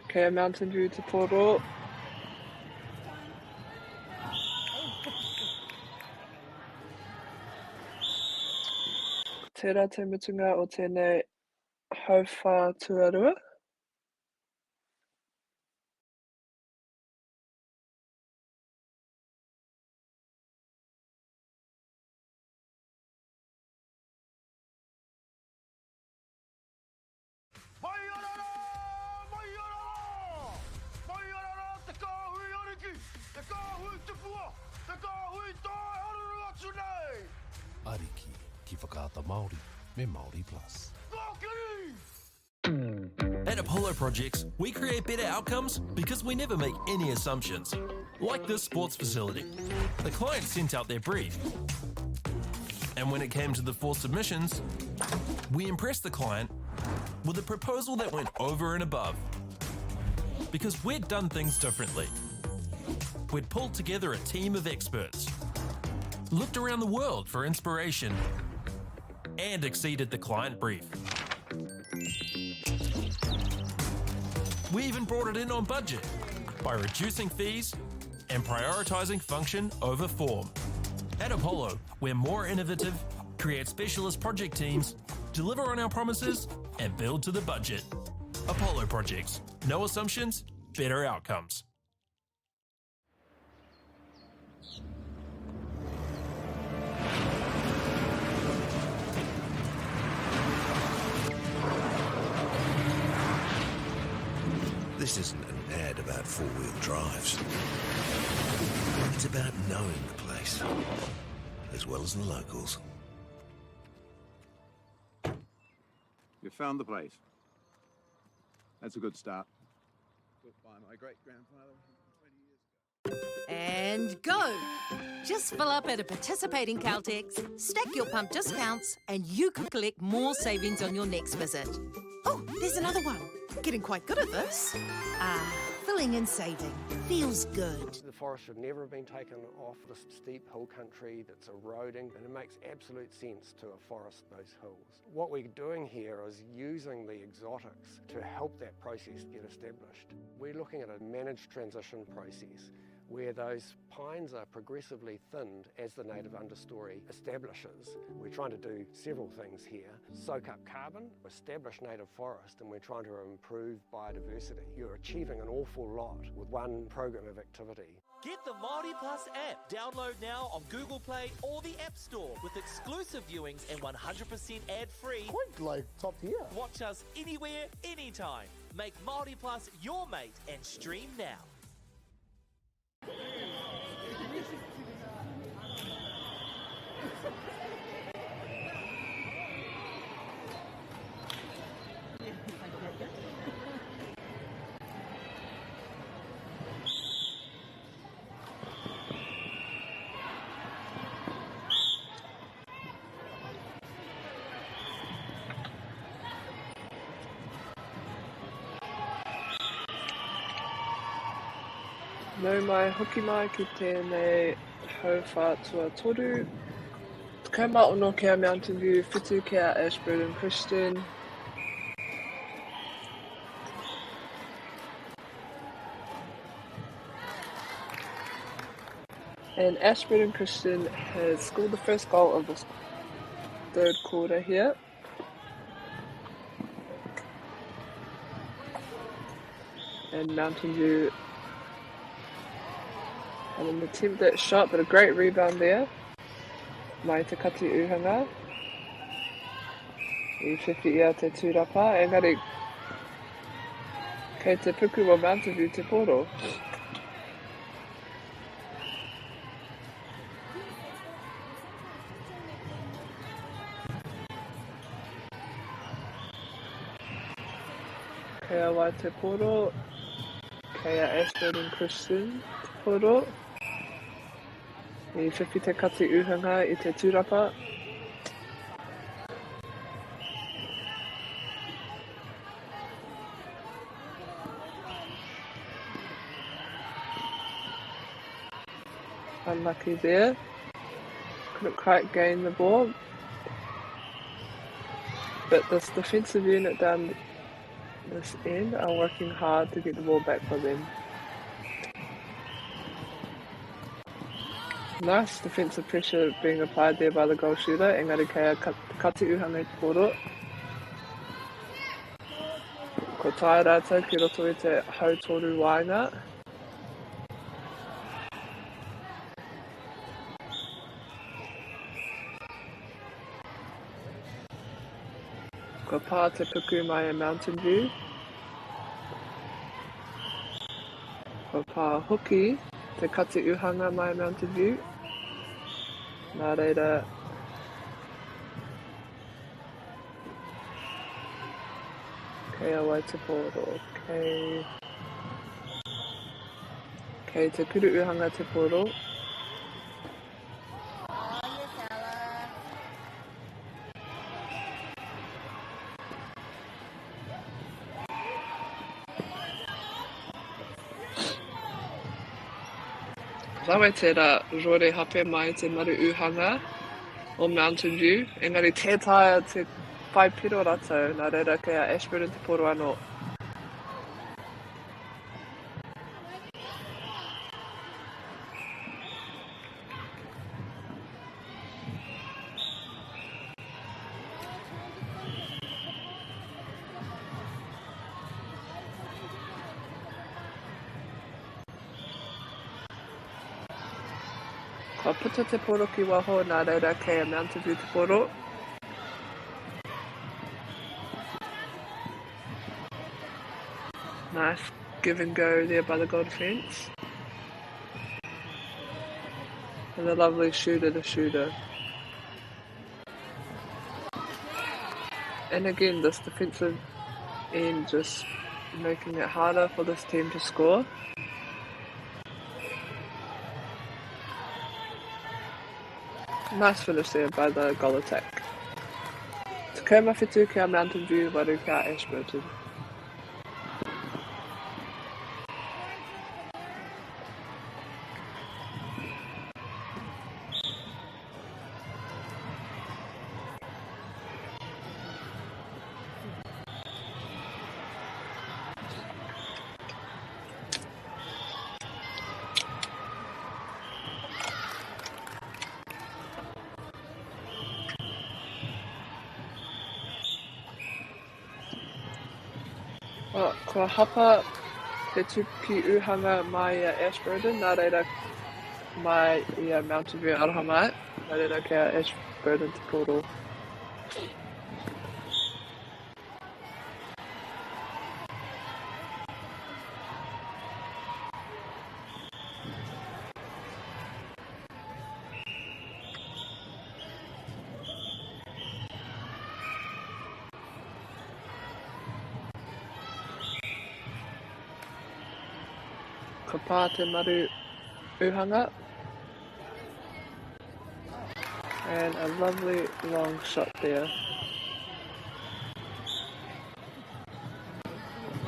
Okay, a Mountain View to Poro. Tērā te mutunga o tēnei hauwha tuarua. Ariki, ki whakaata Māori, me Māori Plus. At Apollo Projects, we create better outcomes because we never make any assumptions. Like this sports facility. The client sent out their brief. And when it came to the 4 submissions, we impressed the client with a proposal that went over and above. Because we'd done things differently. We'd pulled together a team of experts, looked around the world for inspiration, and exceeded the client brief. We even brought it in on budget by reducing fees and prioritizing function over form. At Apollo, we're more innovative, create specialist project teams, deliver on our promises, and build to the budget. Apollo Projects. No assumptions, better outcomes. This isn't an ad about four-wheel drives. It's about knowing the place, as well as the locals. You found the place. That's a good start. Built by my great-grandfather 20 years ago. And go! Just fill up at a participating Caltex, stack your pump discounts, and you could collect more savings on your next visit. Oh, there's another one. Getting quite good at this. Filling and saving. Feels good. The forest should never have been taken off this steep hill country that's eroding, and it makes absolute sense to afforest those hills. What we're doing here is using the exotics to help that process get established. We're looking at a managed transition process where those pines are progressively thinned as the native understory establishes. We're trying to do several things here. Soak up carbon, establish native forest, and we're trying to improve biodiversity. You're achieving an awful lot with one program of activity. Get the Māori Plus app. Download now on Google Play or the App Store with exclusive viewings and 100% ad-free. Quite like top tier. Watch us anywhere, anytime. Make Māori Plus your mate and stream now. Nau mai hoki mai ki tēnei hauwhātua toru. Tekau maono kia Mountain View, whitu kia Ashburton Christian. And Ashburton Christian has scored the first goal of the third quarter here. And Mountain View had an attempt at shot, but a great rebound there. Mai te kati uhanga. I whiwhi ia te tūrapa. Engari, kei te puku o Mountain View te poro. Kei a wai te poro. Kei a Ashburton Christian te poro. I whiwhi te kati uhanga I te tūrapa. Unlucky there. Couldn't quite gain the ball. But this defensive unit down this end are working hard to get the ball back for them. Nice defensive pressure being applied there by the goal shooter. Engari kei kati uhanga I te poro. Ko tae rātou ki roto I te hautoru wainga. Ko pā te puku mai a Mountain View. Ko pā hoki te kati uhanga mai a Mountain View. Nā reira, kei a wai te poro, kei te kuru uhanga te poro. Rawe tērā rore hape mai te maru uhanga o Mountain View. Engari tētaia te whai piro rātou, nā reira kei a Ashburton te poro anō. Ka puta te poro ki waho, nā reira kei a Mountain View te poro. Nice give and go there by the goal defence. And a lovely shooter to shooter. And again, this defensive end just making it harder for this team to score. Nice finish there by the goal attack. Te kaumawhitu kia Mountain View, waru kia Ashburton. Kua hapa te tuki uhanga mai a Ashburton, nā reira mai I a Mountain View aroha mai, nā reira kei a Ashburton te poro. Ka pā te maru uhanga. And a lovely long shot there.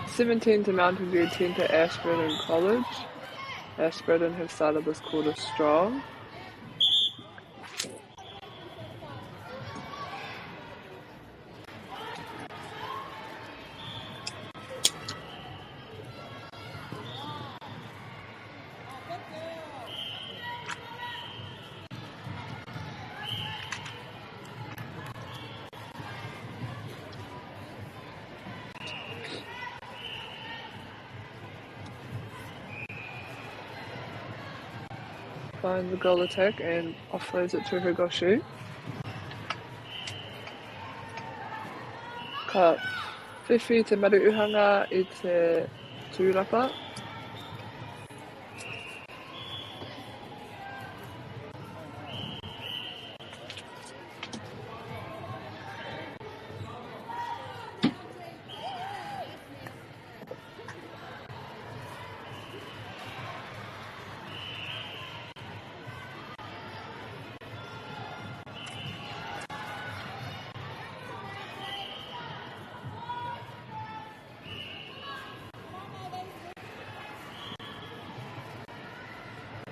17 to Mountain View, 10 to Ashburton College. Ashburton have started this quarter strong. Finds the goal attack and offloads it to Higoshu. Ka whiwhi te maruuhanga I te tūrapa.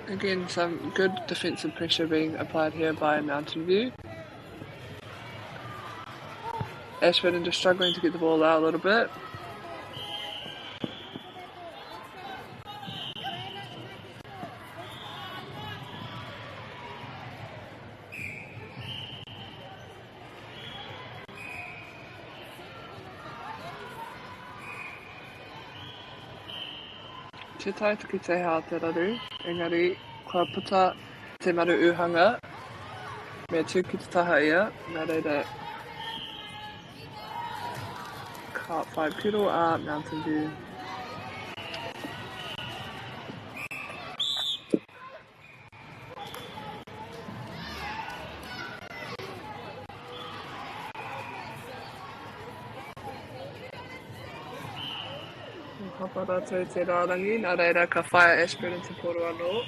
Again, some good defensive pressure being applied here by Mountain View. Ashburton just struggling to get the ball out a little bit. Te taita ki te hao te raru, engari, kua puta te maruuhanga, mea tū ki te taha ia, nā reira ka whai piro a Mountain View. Hapa rātou te rārangi, nā reira ka whaia Ashburton te poro anō.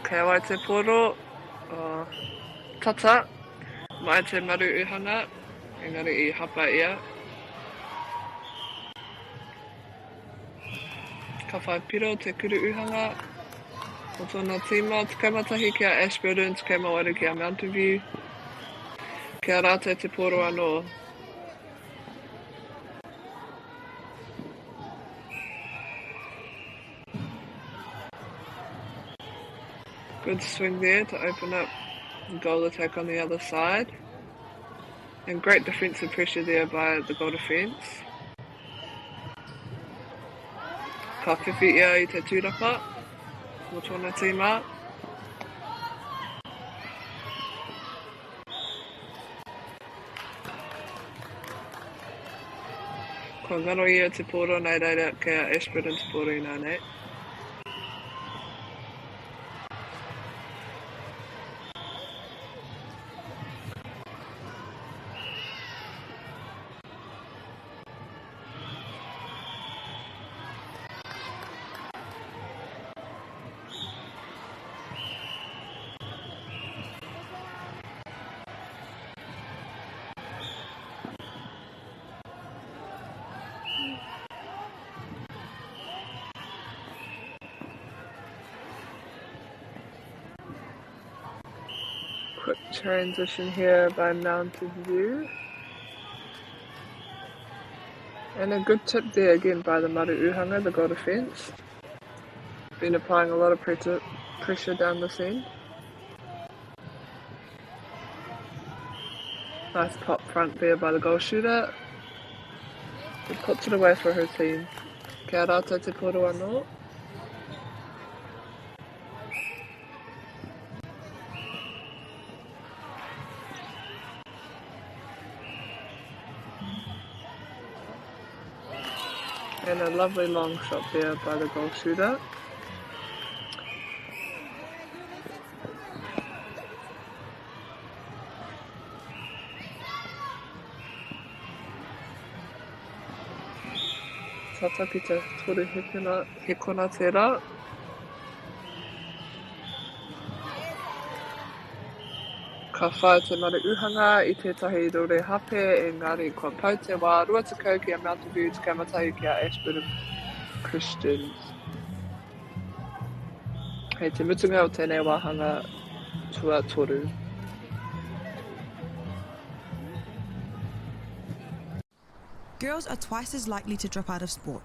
Kei wai te poro, tata, mai te maruuhanga, engari I hapa ia. Ka whai piro te kuruuhanga, o tōna tīma, te kaimatahi kia Ashburton, te kaimawaru kia Mountain View, kia rātou te poro anō. Good swing there to open up the goal attack on the other side. And great defensive pressure there by the goal defence. Ka whiwhi ia I te tūrapa, o tōna tīma. Kua ngaro ia te poro, nei reira kia Ashburton te poro I nā nei. Quick transition here by Mountain View. And a good tip there again by the maruuhanga, the goal defence. Been applying a lot of pressure down this end. Nice pop front there by the goal shooter. It puts it away for her team. Kia rātou te poro anō. And a lovely long shot there by the goal shooter. tata ki te toru hekona tērā. Ka whae te mana uhanga I tētahi rore hape, engari kua pau te wā rua tekau ki a Mountain View te kaimatahi ki a Ashburton Christians. Hei te mutunga o tēnei wāhanga tua toru. Girls are twice as likely to drop out of sport.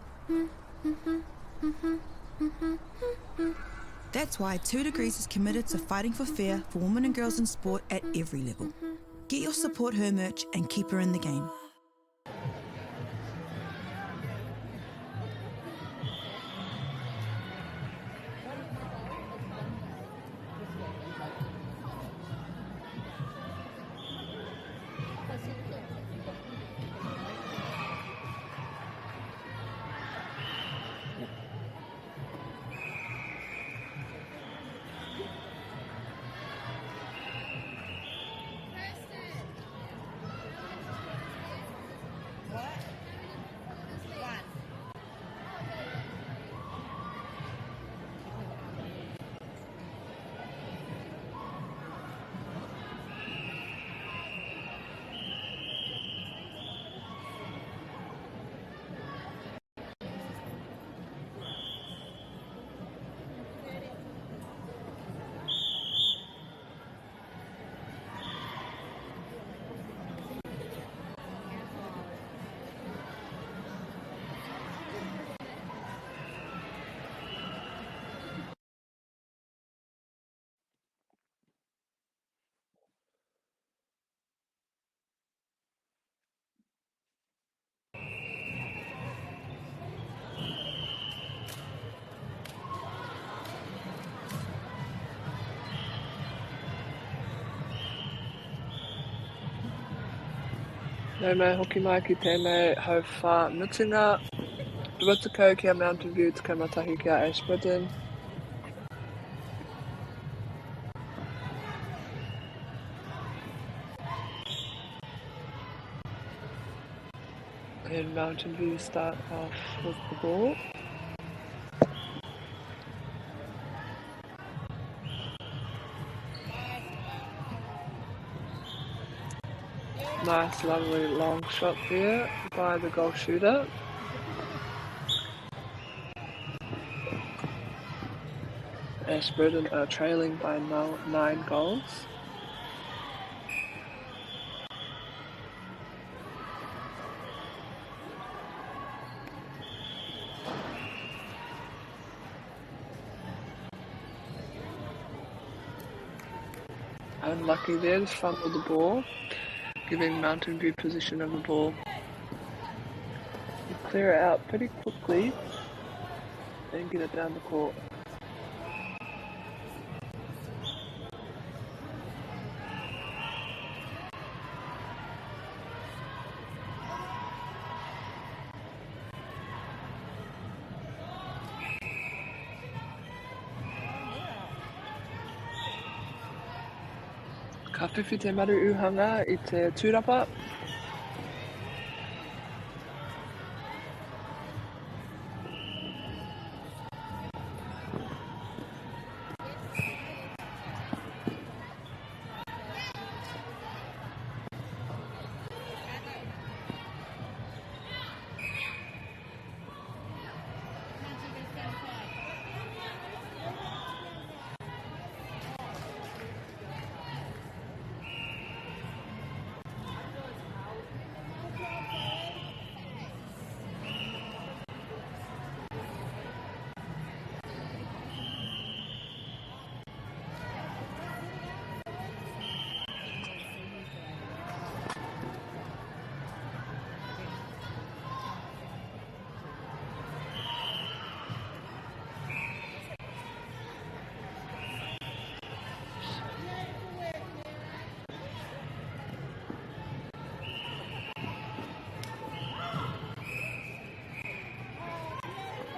That's why 2 Degrees is committed to fighting for fair for women and girls in sport at every level. Get your Support Her merch and keep her in the game. Nau mai hoki mai ki tēnei hau whā mutunga. Rua tekau ki a Mountain View te kaimatahi ki a Ashburton. And Mountain View start off with the ball. Nice, lovely long shot there by the goal shooter. Ashburton are trailing by 9 goals. Unlucky there, just fumbled the ball, giving Mountain View position of the ball. You clear it out pretty quickly and get it down the court. Ka whiwhi te maru uhanga I te tūrapa.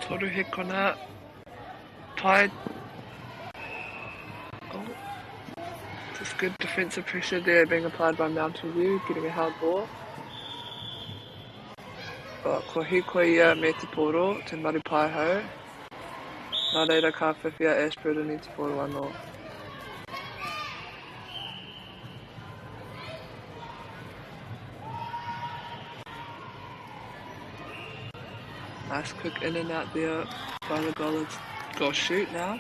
Toru hekona. Tied. Oh. Just good defensive pressure there being applied by Mountain View, getting a hard ball. Ko hiko ia me te poro, te marupaiho. Nā reira ka whiwhia Ashburton i te poro anō. Nice quick in and out there by the goal shoot now.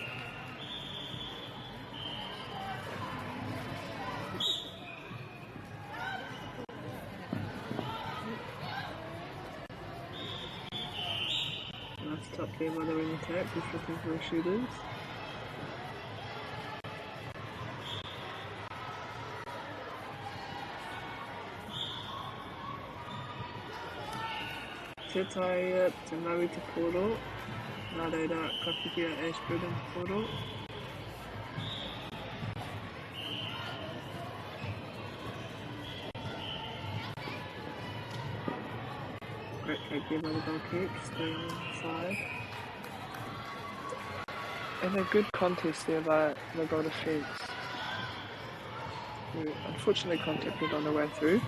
Nice top there by the wing attack, just looking for shooters. Te taia te maui te poro, nā reira ka whiwhia Ashburton te poro. Great take there by the goal kick, staying on the side. And a good contest there by the goal defence, who unfortunately contacted on the way through.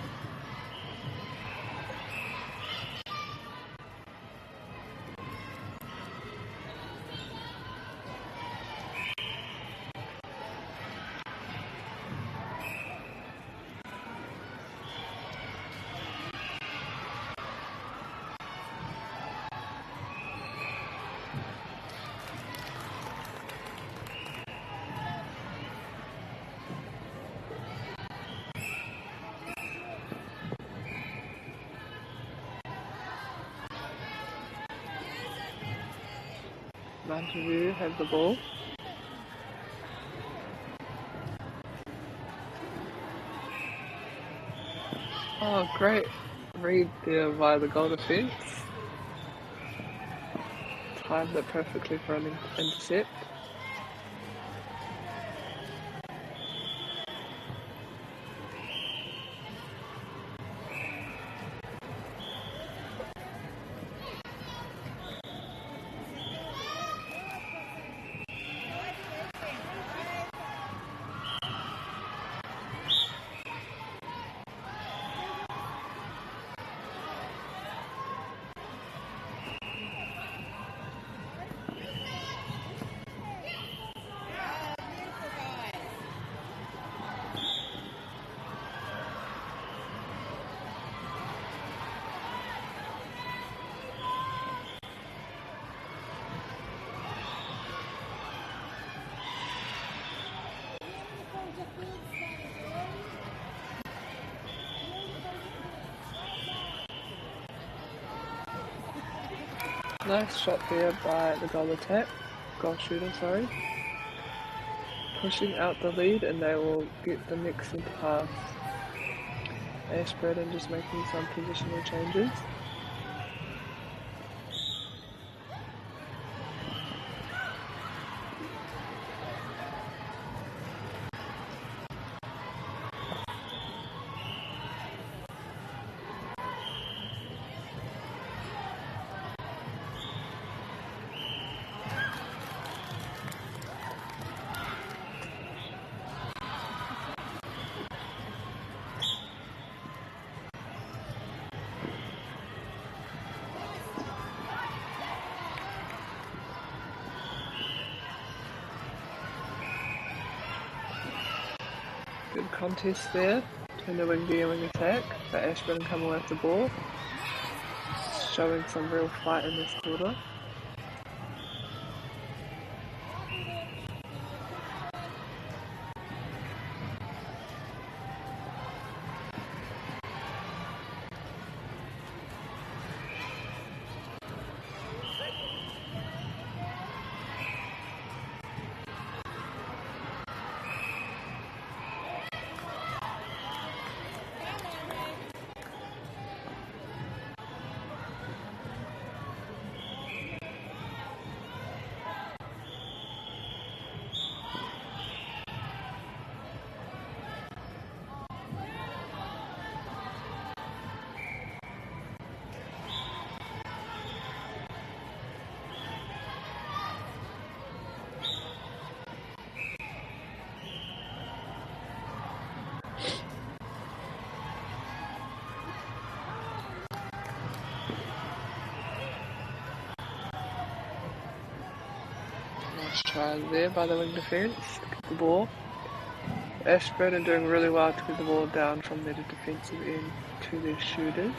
Mountain View have the ball. Oh, great read there by the goal defence. Timed it perfectly for an intercept. Nice shot there by the goal shooter, sorry. Pushing out the lead and they will get the next centre pass. Ashburton just making some positional changes. Good contest there between the wing D and wing attack, but Ashburton come away with the ball, showing some real fight in this quarter. Nice try there by the wing defence to get the ball. Ashburton doing really well to get the ball down from their defensive end to their shooters.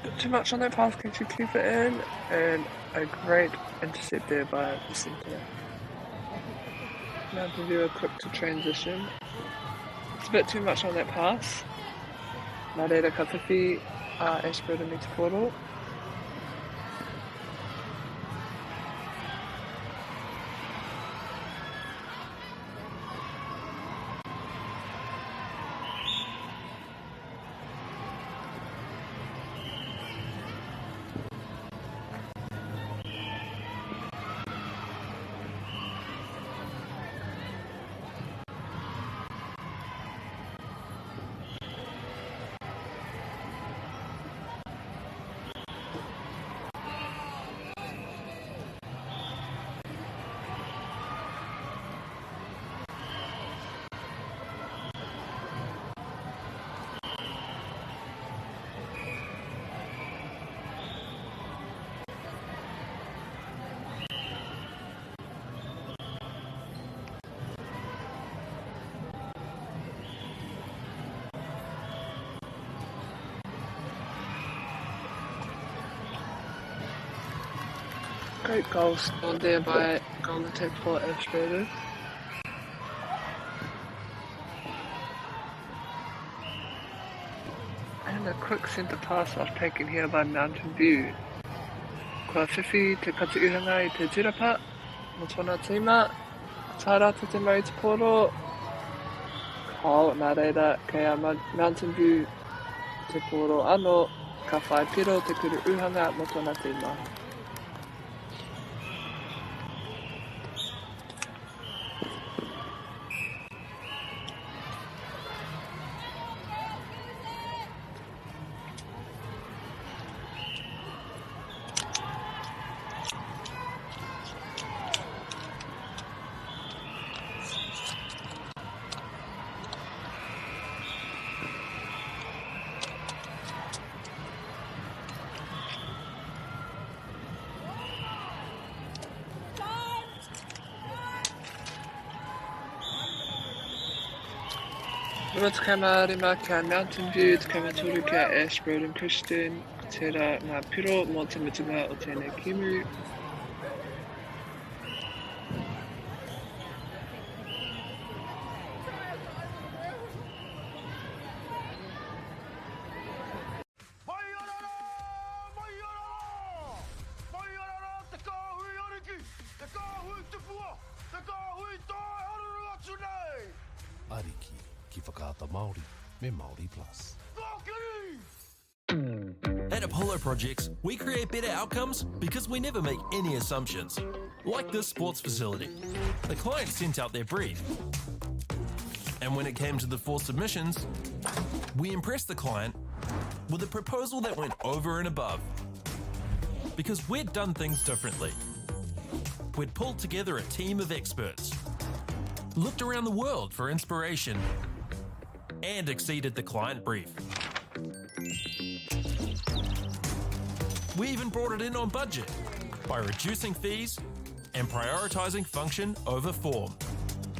Not too much on that pass, can she keep it in? And a great intercept there by the centre. Mountain View are quick to transition. It's a bit too much on that pass. Nā reira ka whiwhi Ashburton i te koro. Great goal scored there by goal attack for Ashburton. And a quick centre pass off taken here by Mountain View. Kua whiwhi te katiuhanga I te tirapa, mo tōna tīma, tārata te mai te poro. Ko nā reira kei a Mountain View te poro anō, ka whai piro te kuru uhanga mo tōna tīma. Rua te kamarima kia Mountain View, te kamaturu kia Ashburton Christian, tērā ngā piro mō te mitunga o tēnei kimu. Ariki ki whakaata Māori me Māori Plus. At Apollo Projects, we create better outcomes because we never make any assumptions. Like this sports facility. The client sent out their brief. And when it came to the 4 submissions, we impressed the client with a proposal that went over and above. Because we'd done things differently. We'd pulled together a team of experts, looked around the world for inspiration, and exceeded the client brief. We even brought it in on budget by reducing fees and prioritising function over form.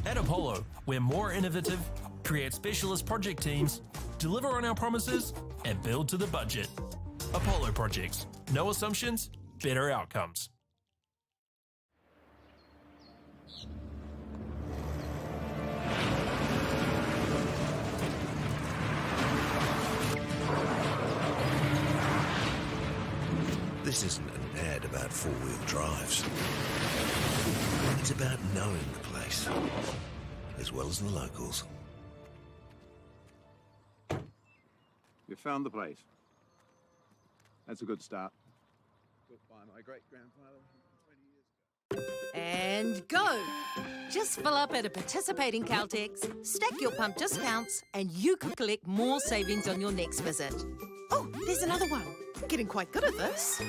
At Apollo, we're more innovative, create specialist project teams, deliver on our promises, and build to the budget. Apollo Projects. No assumptions, better outcomes. This isn't an ad about 4-wheel drives. It's about knowing the place, as well as the locals. You found the place. That's a good start. Built by my great-grandfather 20 years ago. And go! Just fill up at a participating Caltex, stack your pump discounts, and you could collect more savings on your next visit. Oh, there's another one. Getting quite good at this.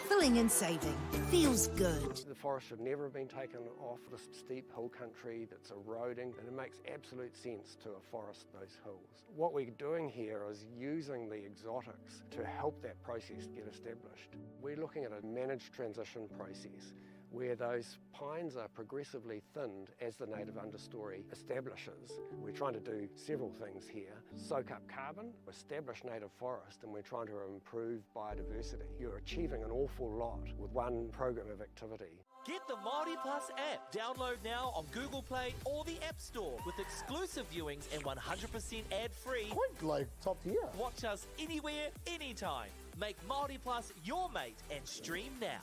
fulfilling and saving. Feels good. The forest should never have been taken off this steep hill country that's eroding, and it makes absolute sense to afforest those hills. What we're doing here is using the exotics to help that process get established. We're looking at a managed transition process where those pines are progressively thinned as the native understory establishes. We're trying to do several things here. Soak up carbon, establish native forest, and we're trying to improve biodiversity. You're achieving an awful lot with one program of activity. Get the Māori Plus app. Download now on Google Play or the App Store with exclusive viewings and 100% ad-free. Quite like top tier. Watch us anywhere, anytime. Make Māori Plus your mate and stream now.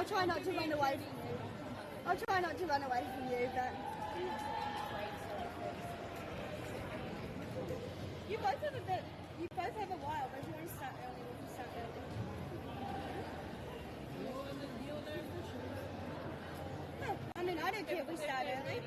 I'll try not to run away from you. I'll try not to run away from you, but... You both have a while, but if you want to start early, we can start early. No, I mean, I don't care if we start early.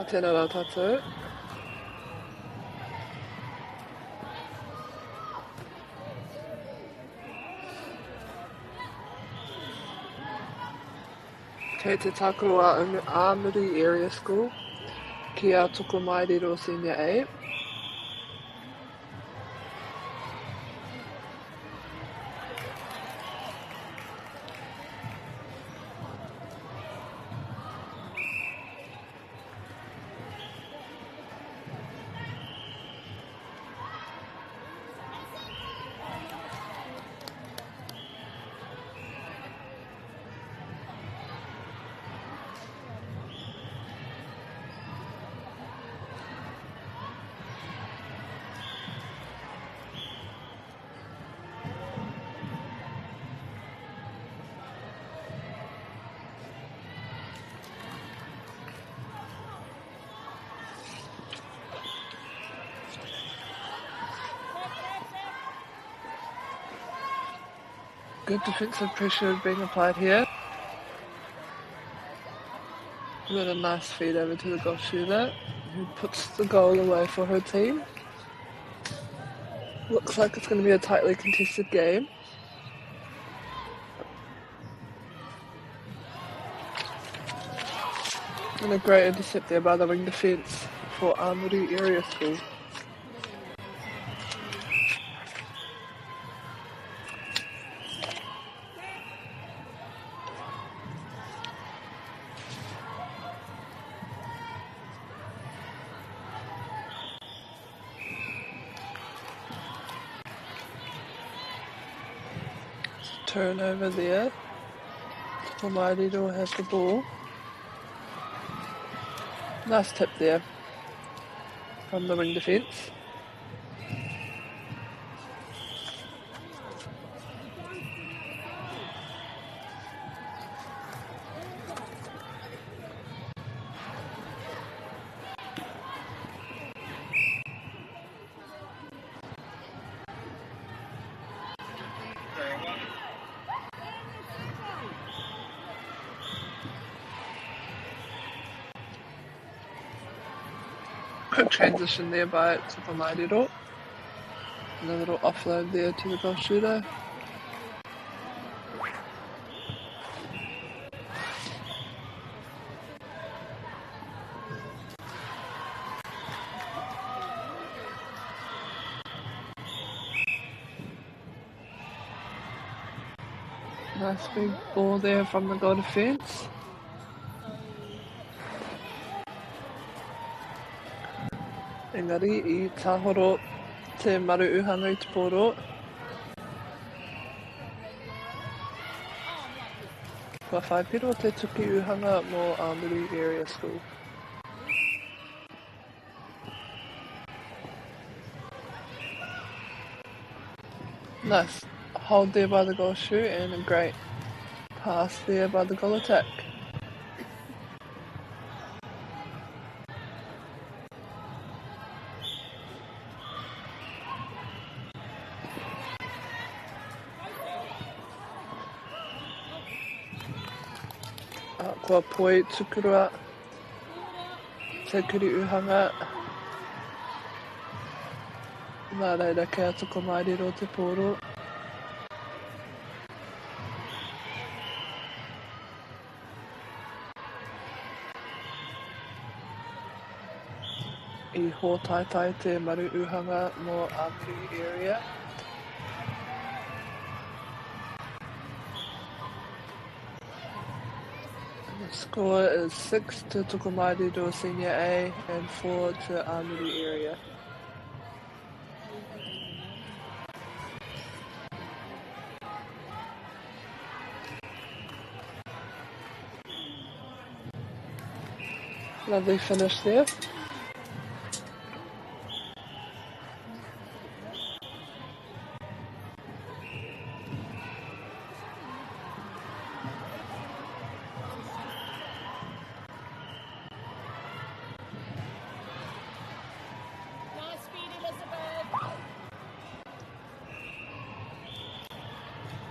Tēnā rā tātou. Kei te tākua Āmuri Area School, ki a Tokomairiro Senior A. Good defensive pressure being applied here. Got a nice feed over to the goal shooter, who puts the goal away for her team. Looks like it's going to be a tightly contested game. And a great intercept there by the wing defence for Āmuri Area School. Turnover there. Tokomairiro has the ball. Nice tip there from the wing defence. Quick transition there by Tokomairiro. And a little offload there to the goal shooter. Nice big ball there from the goal defence. Engari I tāhoro te maru uhanga I te pōro. Kua whaipiro te tuki uhanga mō Āmuri Area School. Nice hold there by the goal shoot and a great pass there by the goal attack. Kua poi tukurua te kuri uhanga. Nā reira kei atu ko mairiro te pōro. I hōtaitai te maru uhanga mō Amiri area. The score is 6 to Tokomairiro Senior A and 4 to Amiri area. Lovely finish there.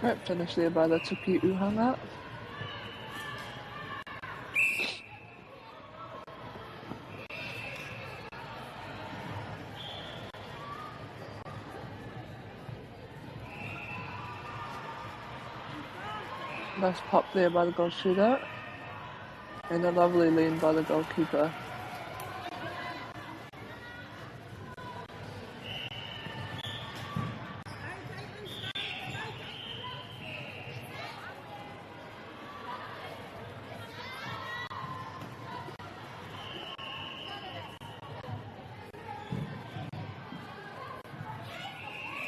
Right, finish there by the Tuki Uhanga. Nice pop there by the goal shooter. And a lovely lean by the goalkeeper.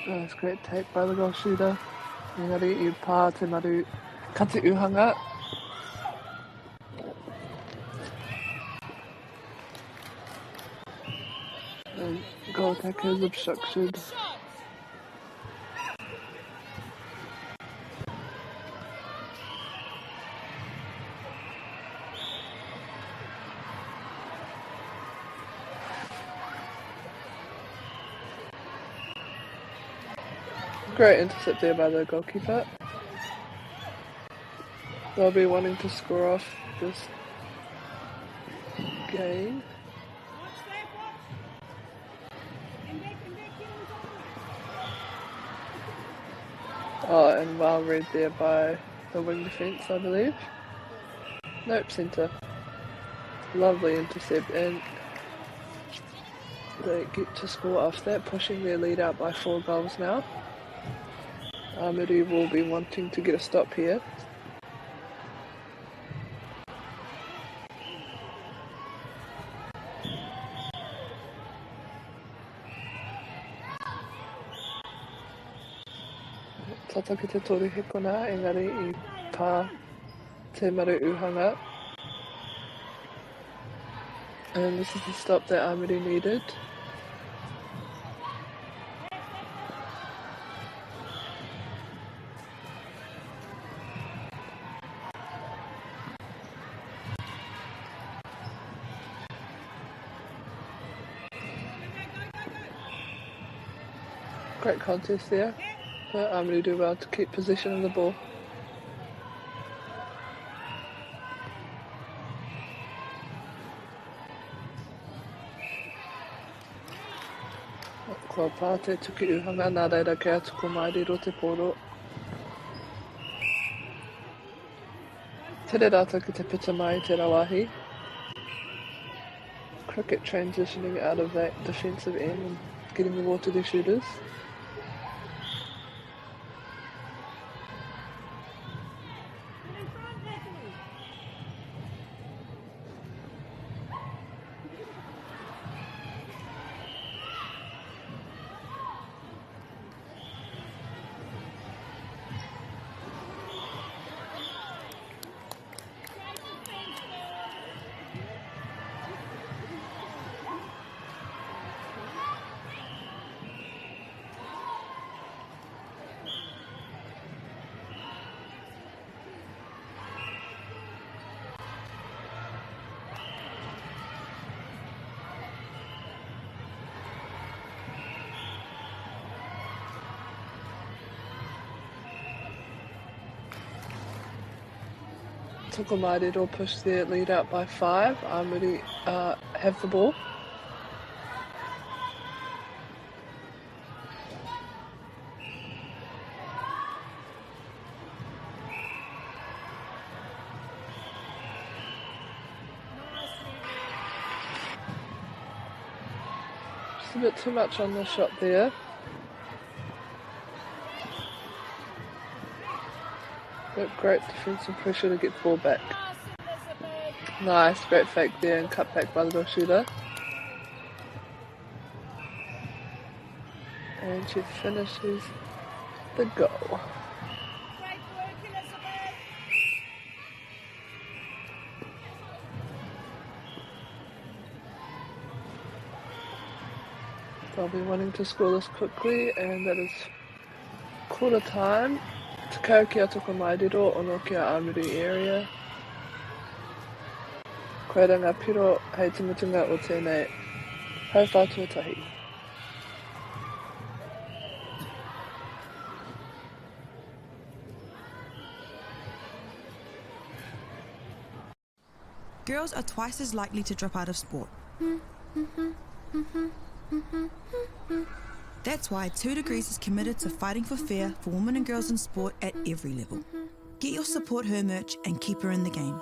That's great take by the goal shooter. Engari I pā te maru kati uhanga. And goal takers obstructed. Great intercept there by the goalkeeper. They'll be wanting to score off this game. Oh, and well read there by the wing defence, I believe. Nope, centre. Lovely intercept, and they get to score off that, pushing their lead out by 4 goals now. Amiri will be wanting to get a stop here. Tata ki te toru he kona, engari I pā te maru uhanga. And this is the stop that Amiri needed. Great contest there, but Amiri do well to keep possession of the ball. Kua pā te tuki uhanga, nā reira kei atu ko mairiro te pōro. Tere rata ki te pita mai te rawahi. Cricket transitioning out of that defensive end and getting the ball to the shooters. Tokomaidiro push their lead out by 5. Amuri have the ball. Just a bit too much on the shot there. But great defensive pressure to get the ball back. Nice, great fake there and cut back by the goal shooter. And she finishes the goal. They'll be wanting to score this quickly, and that is quarter time. Te kau kia Tokomaidiro, ono kia Amuri area. Koe rā ngā piro hei tumutunga o tēnei hau whātuatahi. Girls are twice as likely to drop out of sport. That's why 2 Degrees is committed to fighting for fair for women and girls in sport at every level. Get your Support Her merch and keep her in the game.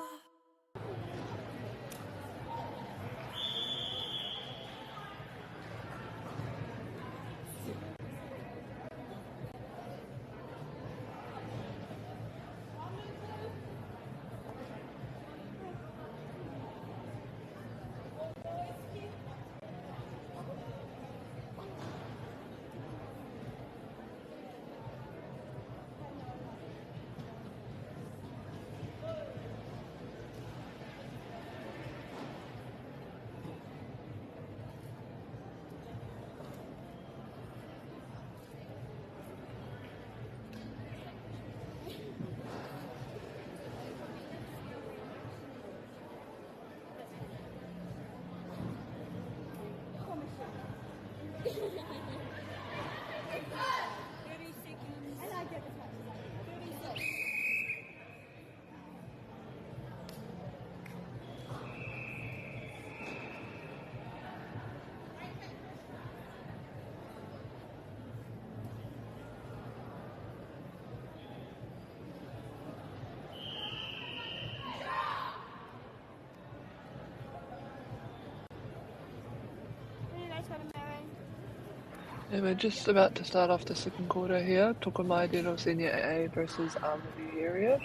And we're just about to start off the second quarter here. Tokomaidiro Senior AA versus Amuri area.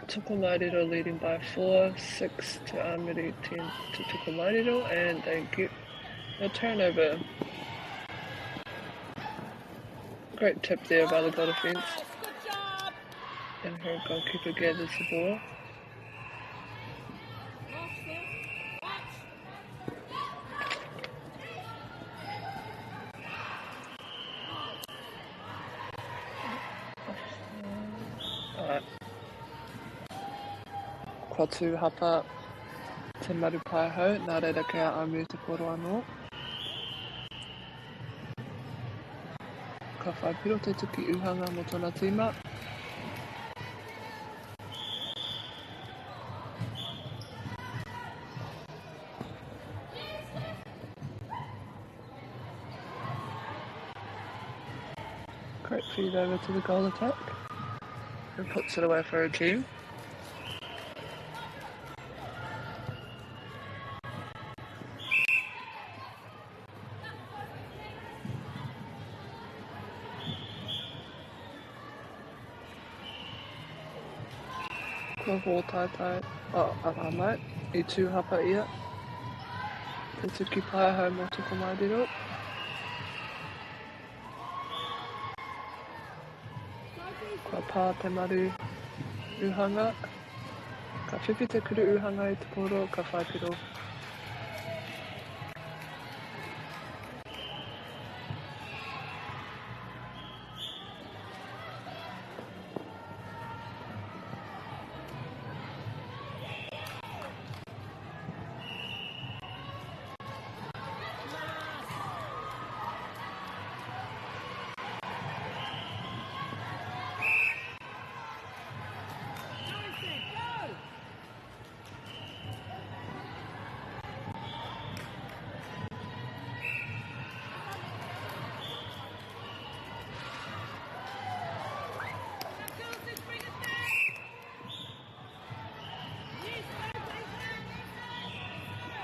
Tokomaidiro leading by 4, 6 to Amuri, 10 to Tokomaidiro, and they get a turnover. Great tip there by the goal defense. And her goalkeeper gathers the ball. Kua tū hapa te maru paihau, nā reira kia Amuri te koro anō. Ka whaipiro te tuki uhanga mo tōna tīma. Great feed over to the goal attack. And puts it away for her team. Kua hōtātai aramai, I tūhapa ia. Te tuki paihau mo Tokomaidiro. Kua pā te maru uhanga. Ka whiwhi te kuru uhanga I te koro, ka whaipiro.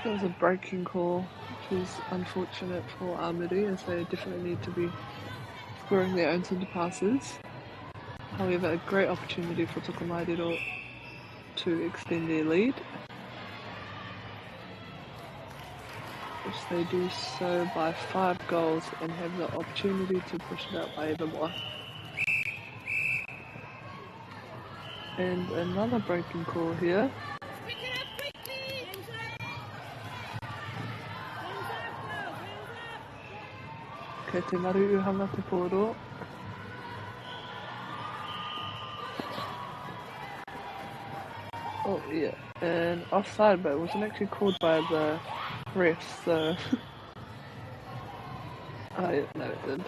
That was a breaking call, which is unfortunate for Armidi, as they definitely need to be scoring their own centre passes. However, a great opportunity for Tokomairero to extend their lead, which they do so by 5 goals and have the opportunity to push it out by even more. And another breaking call here. Kei te maru uhanga te pōro. Oh yeah, and offside, but it wasn't actually called by the refs, so... Oh yeah, no it did.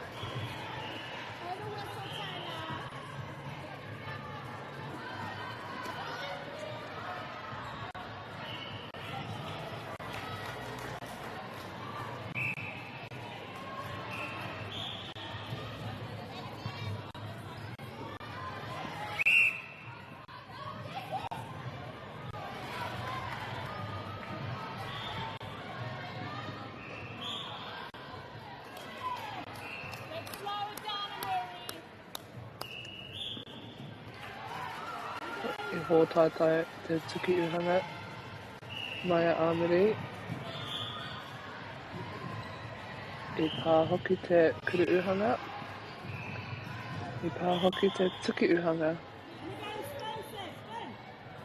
I hōtātai te tuki uhanga mai a Armidi. I pā hoki te kuru uhanga. I pā hoki te tuki uhanga.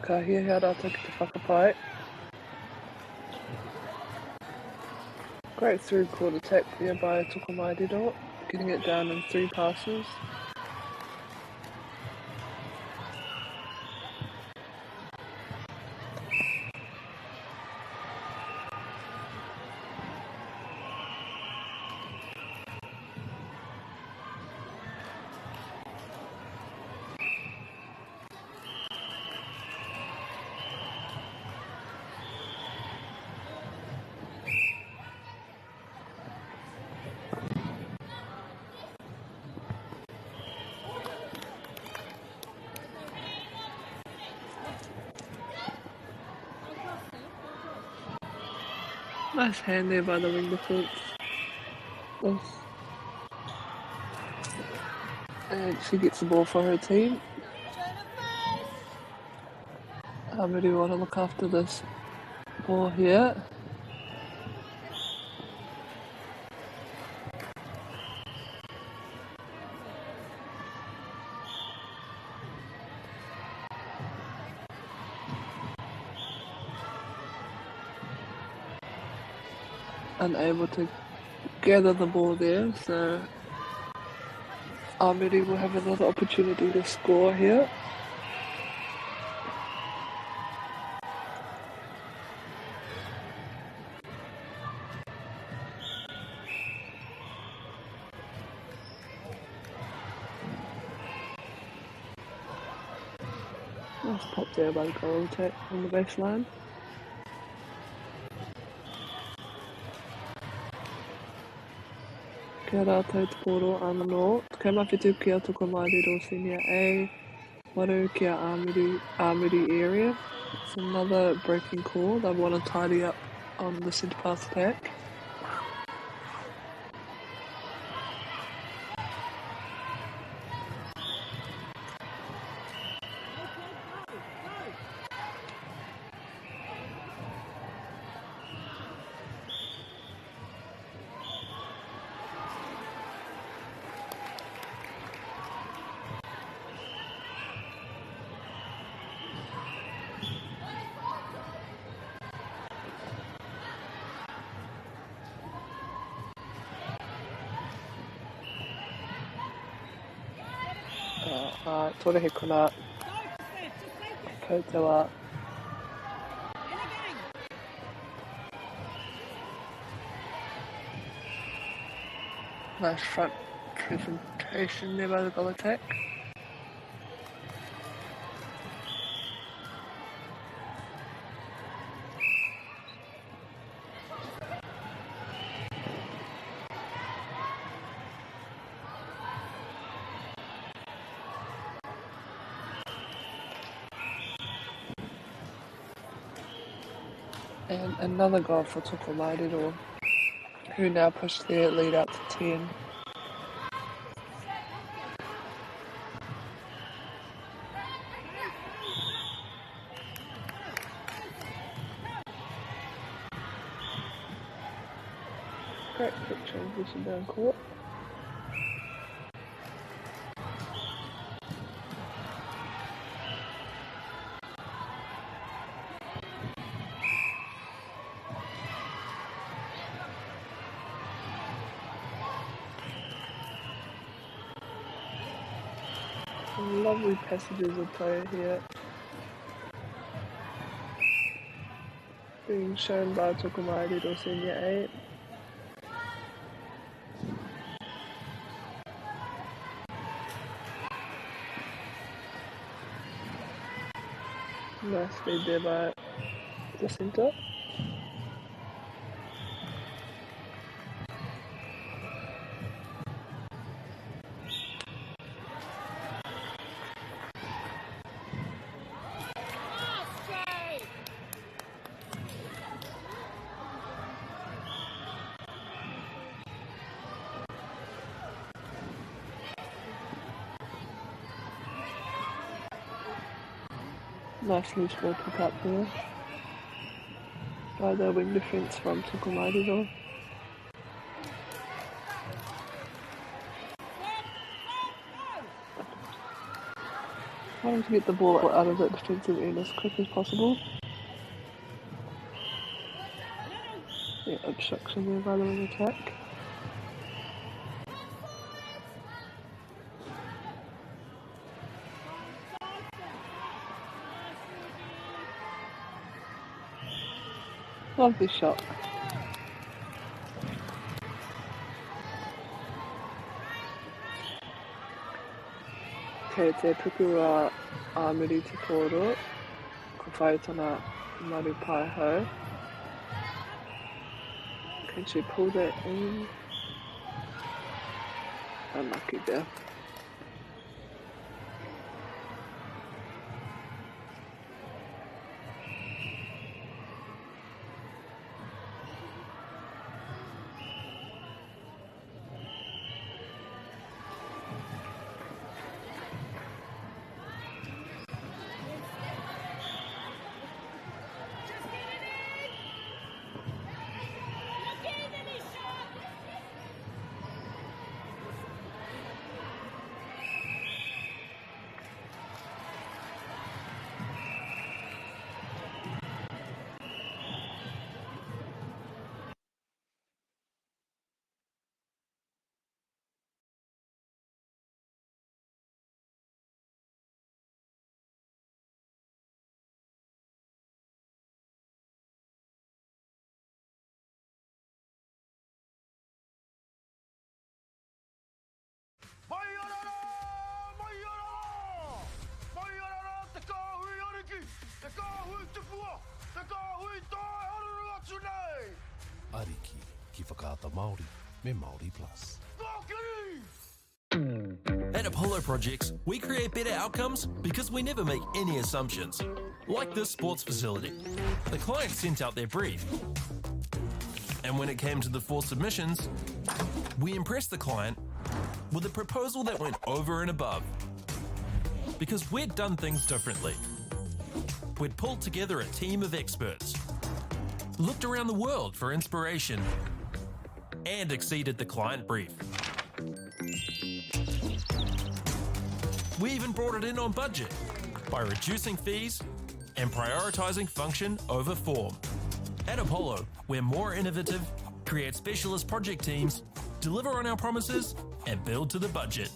Ka hiahia rātou ki te whakapai. Great through court attack there by Tokomairero, getting it down in 3 passes. Nice hand there by the wing defence. And she gets the ball for her team. I really want to look after this ball here. Unable to gather the ball there, so Armidi will have another opportunity to score here. Nice pop there by the goal attack on the baseline. Kia rātou te pōro anō. Kei mawhitu kia Tokomairero Senior A, waru kia Armidi area. It's another breaking call. They want to tidy up on the centre pass attack. Tore he kona koutua. Nice front presentation there by the goal attack. And another goal for Tokomairero, who now push their lead out to 10. Great quick transition down court. Lovely passages of play here, being shown by Tokomairero Senior 8. Nice lead there by the centre. Nice loose ball pick up there by the wing defence from Tokomairero. Trying to get the ball out of that defensive end as quick as possible. Yeah, obstruction there by the wing attack. Lovely shot. Kei te pukua āmuri te kōro, ko whai tōna maru pai hau. Can she pull that in? Unlucky there. Ariki ki whakaata Māori me Māori Plus. At Apollo Projects, we create better outcomes because we never make any assumptions. Like this sports facility. The client sent out their brief. And when it came to the 4 submissions, we impressed the client with a proposal that went over and above. Because we'd done things differently. We'd pulled together a team of experts, looked around the world for inspiration, and exceeded the client brief. We even brought it in on budget by reducing fees and prioritizing function over form. At Apollo, we're more innovative, create specialist project teams, deliver on our promises, and build to the budget.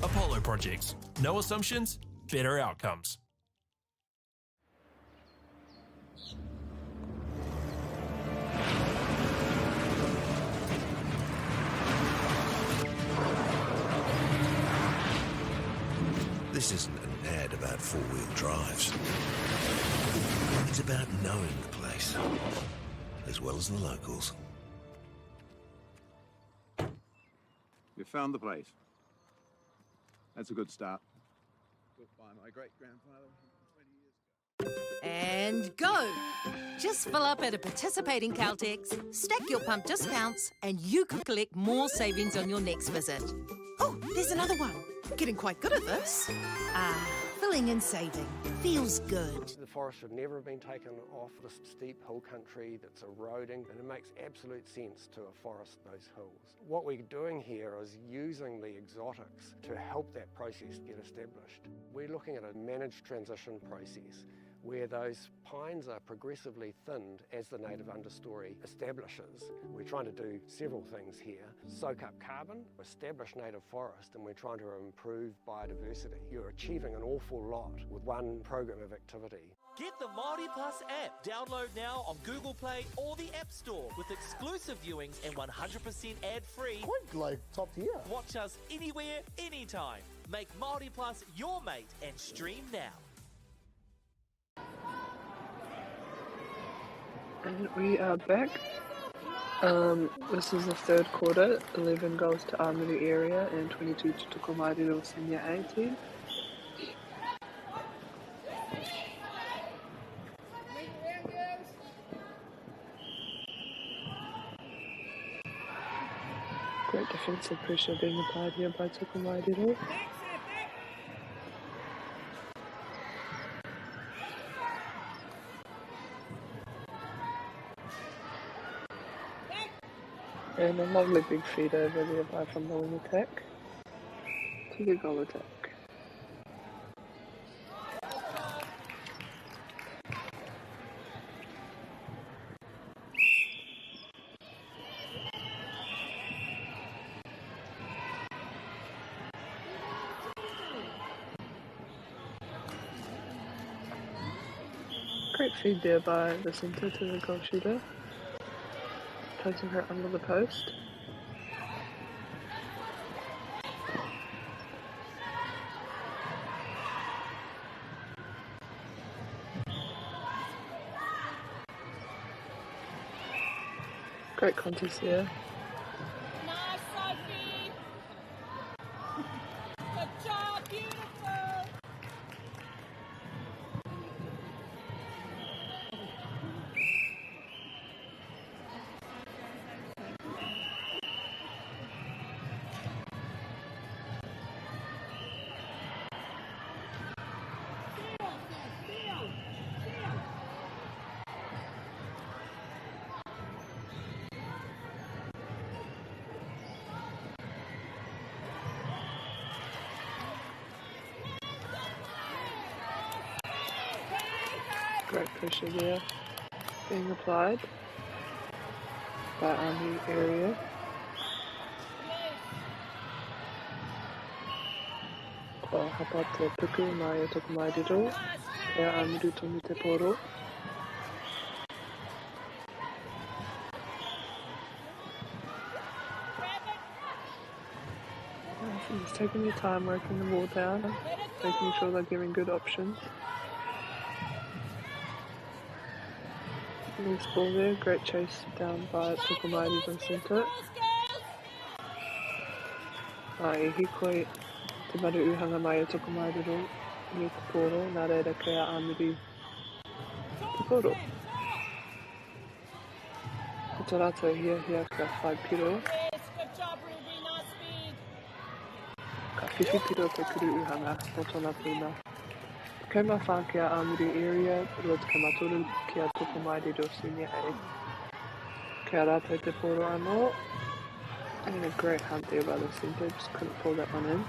Apollo Projects. No assumptions, better outcomes. This isn't an ad about four-wheel drives. It's about knowing the place, as well as the locals. You found the place. That's a good start. Built by my great-grandfather 20 years ago. And go! Just fill up at a participating Caltex, stack your pump discounts, and you could collect more savings on your next visit. Oh, there's another one. Getting quite good at this. Filling and saving. Feels good. The forest should never have been taken off this steep hill country that's eroding, and it makes absolute sense to afforest those hills. What we're doing here is using the exotics to help that process get established. We're looking at a managed transition process where those pines are progressively thinned as the native understory establishes. We're trying to do several things here. Soak up carbon, establish native forest, and we're trying to improve biodiversity. You're achieving an awful lot with one program of activity. Get the Māori Plus app. Download now on Google Play or the App Store with exclusive viewings and 100% ad-free. Quite like top tier. Watch us anywhere, anytime. Make Māori Plus your mate and stream now. And we are back. This is the third quarter. 11 goals to Armidi area and 22 to Tukumairiro Senior 18. Great defensive pressure being applied here by Tukumairiro. And a lovely big feed over there by from the wing attack to the goal attack. Great feed there by the centre to the goal shooter. Placing her under the post. Great contest here. Nice, Sophie. Good job, beautiful. Great pressure there being applied by Army area. Ko hapa te puku mai o Tukumairiro, e Amiru tonu te poro. Just taking your time working the ball down, making sure they're giving good options. Loose ball there, great chase down by Tukumairiro centre. E hikoi te maru uhanga mai o Tukumairiro ni te poro, nā reira kei a Amiri te poro. Ko tō rātou hia ka whai piro. Good job, Ruby. Nice speed. Ka whiwhi piro te kuru uhanga o tōna puna. Kei mā whā ki a Amiri area, rua te kamatoru ki a Tukumairiro Senior A. Kia rātou te poro anō. And a great hunt there by the centre, just couldn't pull that one in.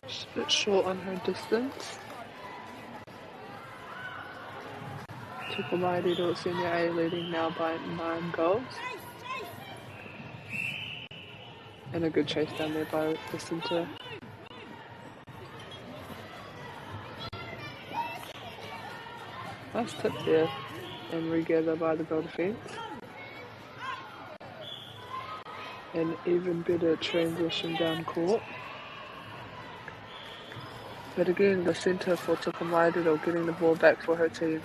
Just a bit short on her distance. Tukumairiro Senior A leading now by 9 goals. And a good chase down there by the centre. Nice tip there and regather by the goal defence. An even better transition down court. But again, the centre for Tukumairiro getting the ball back for her team.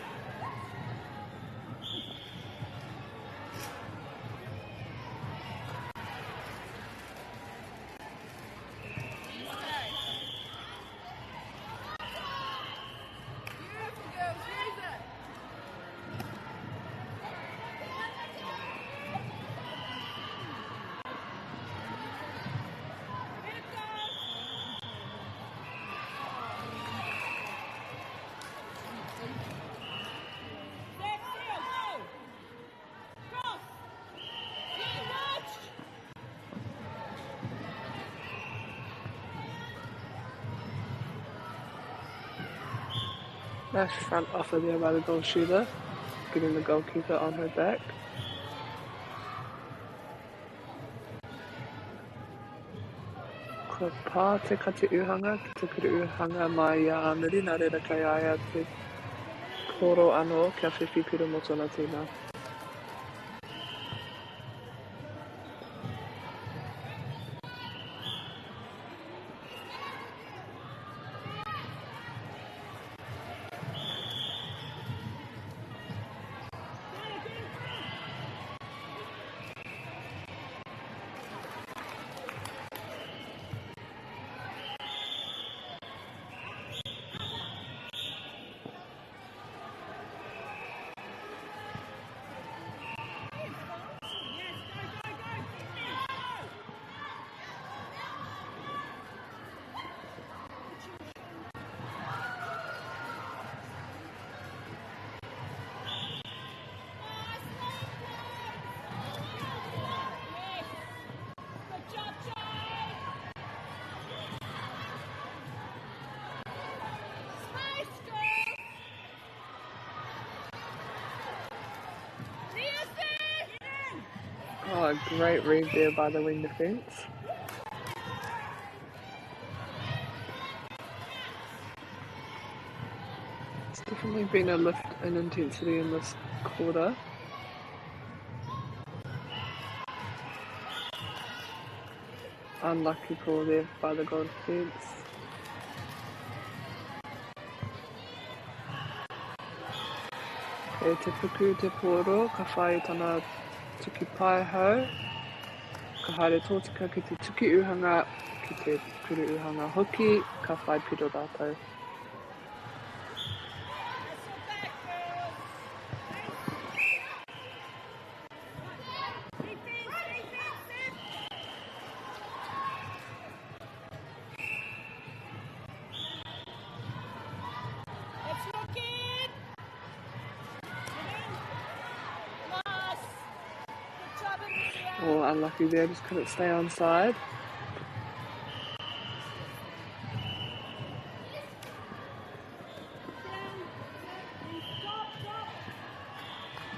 Nice front offer there by the goal shooter, getting the goalkeeper on her back. Ko pā te kate uhanga, ki te kuru uhanga mai a Amiri, nā reira kai aia te koro anō kia whiwhi piro mo tōna tēnā. Oh, a great read there by the wing defence. It's definitely been a lift in intensity in this quarter. Unlucky call there by the goal defence. E te puku te poro, ka whai tana tuki pai hau. Ka haere tōtika ki te tuki uhanga, ki te kuru uhanga hoki, ka whai piro rātou. Oh, unlucky there, just couldn't stay on side.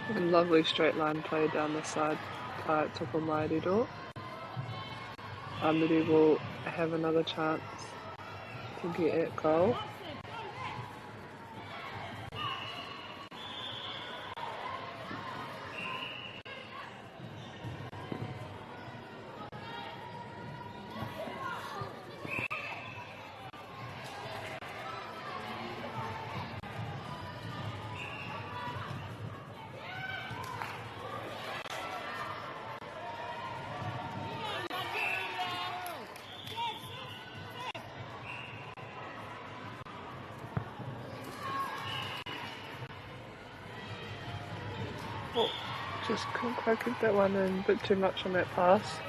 And lovely straight line play down the side by Tukumairiro. Amiri will have another chance to get at goal. Oh, just couldn't quite get that one in, a bit too much on that pass.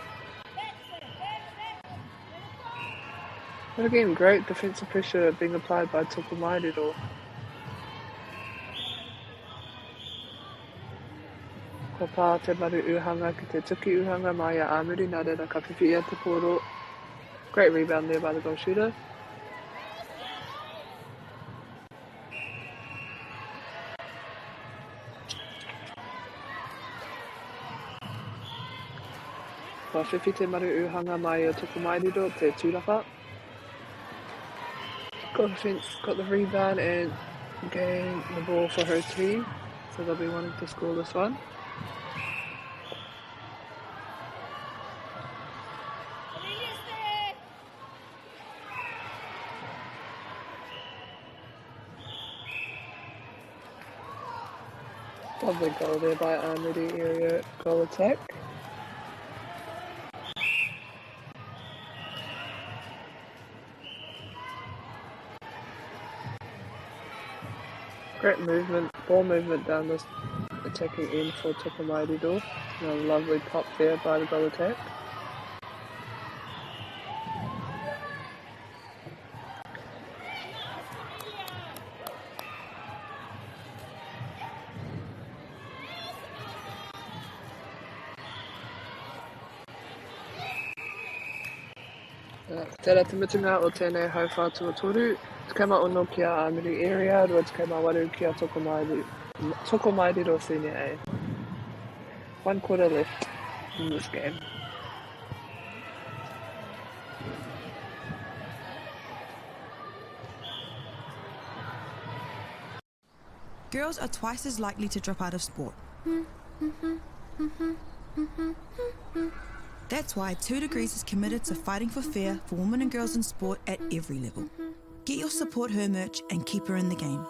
But again, great defensive pressure being applied by Tukumairiro. Ko pā te maru uhanga ki te tuki uhanga mai a Amiri, nā reira ka whiwhi ia te poro. Great rebound there by the goal shooter. Kua whiwhi te maru uhanga mai o Tokomaidiro, te tūrapa. Got the fence, got the rebound and gained the ball for her team. So they'll be wanting to score this one. Lovely goal there by Armidi area goal attack. Great movement, ball movement down this attacking end for Tokomaidiro. A lovely pop there by the goal attack. Tērā te mutunga o tēnei hau whātua toru. Tukama ono ki a Armidi area, rua tukama waru ki a Tokomaidiro Senior A. 1 quarter left in this game. Girls are twice as likely to drop out of sport. That's why 2 Degrees is committed to fighting for fair for women and girls in sport at every level. Get your Support Her merch and keep her in the game.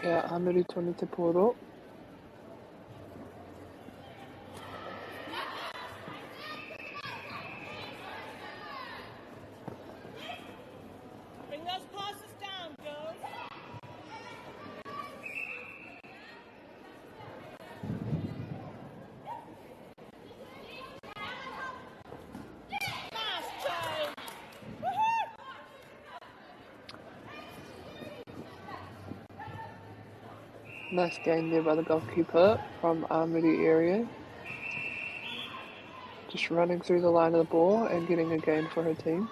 Yeah, Armidi tonu te poro. Bring those passes down, girls. Nice try. Nice gain there by the goalkeeper from Armidi area. Just running through the line of the ball and getting a gain for her team.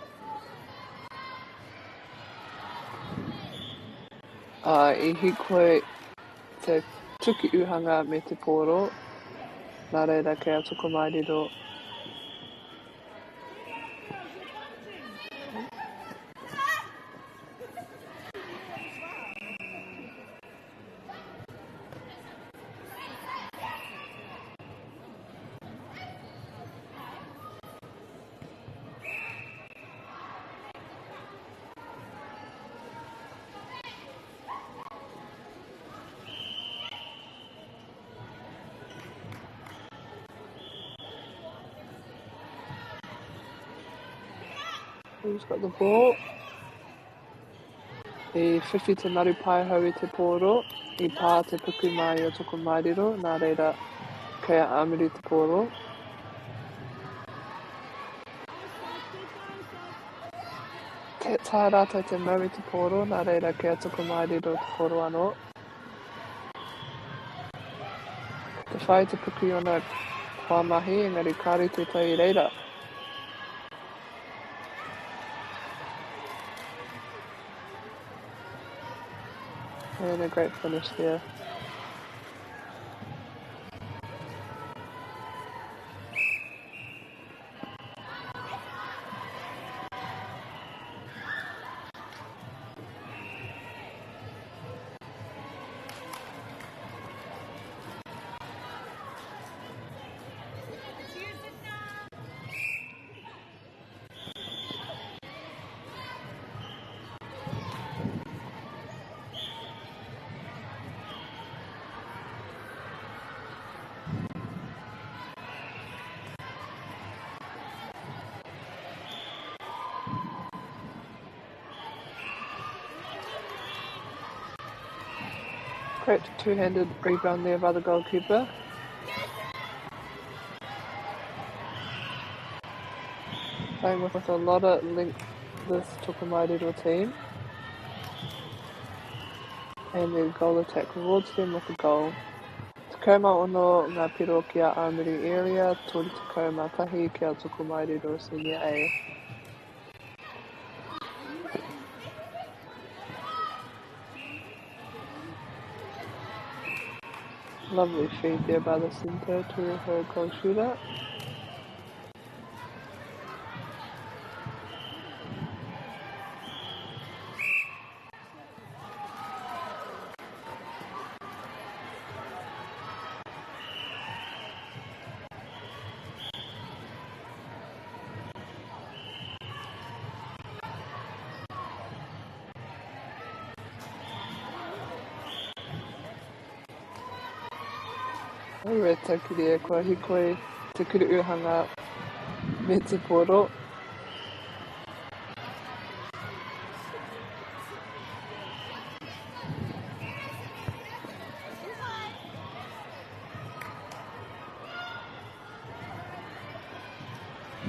I hikoi te tuki uhanga me te poro. Nā reira kei a Tokomaidiro. Who's got the ball? I whiwhi te maru pai hau I te poro. I pā te puku mai o Tokomaidiro. Nā reira kei a Armidi te poro. Te tā rata te mau I te poro. Nā reira kei a Tokomaidiro te poro anō. The whai te puku o na kua mahi, engari kāre te tai reira. And a great finish there. Great two-handed rebound there by the goalkeeper. Playing with a lot of length, this Tokomairero team. And their goal attack rewards them with a goal. Te kauma ono ngā piro ki a Armory area, tori te kauma tahi ki a Tokomairero Senior A. Lovely feed there by the centre to her goal shooter. Oi taki rea kua hikoi te kuruuhanga me te poro.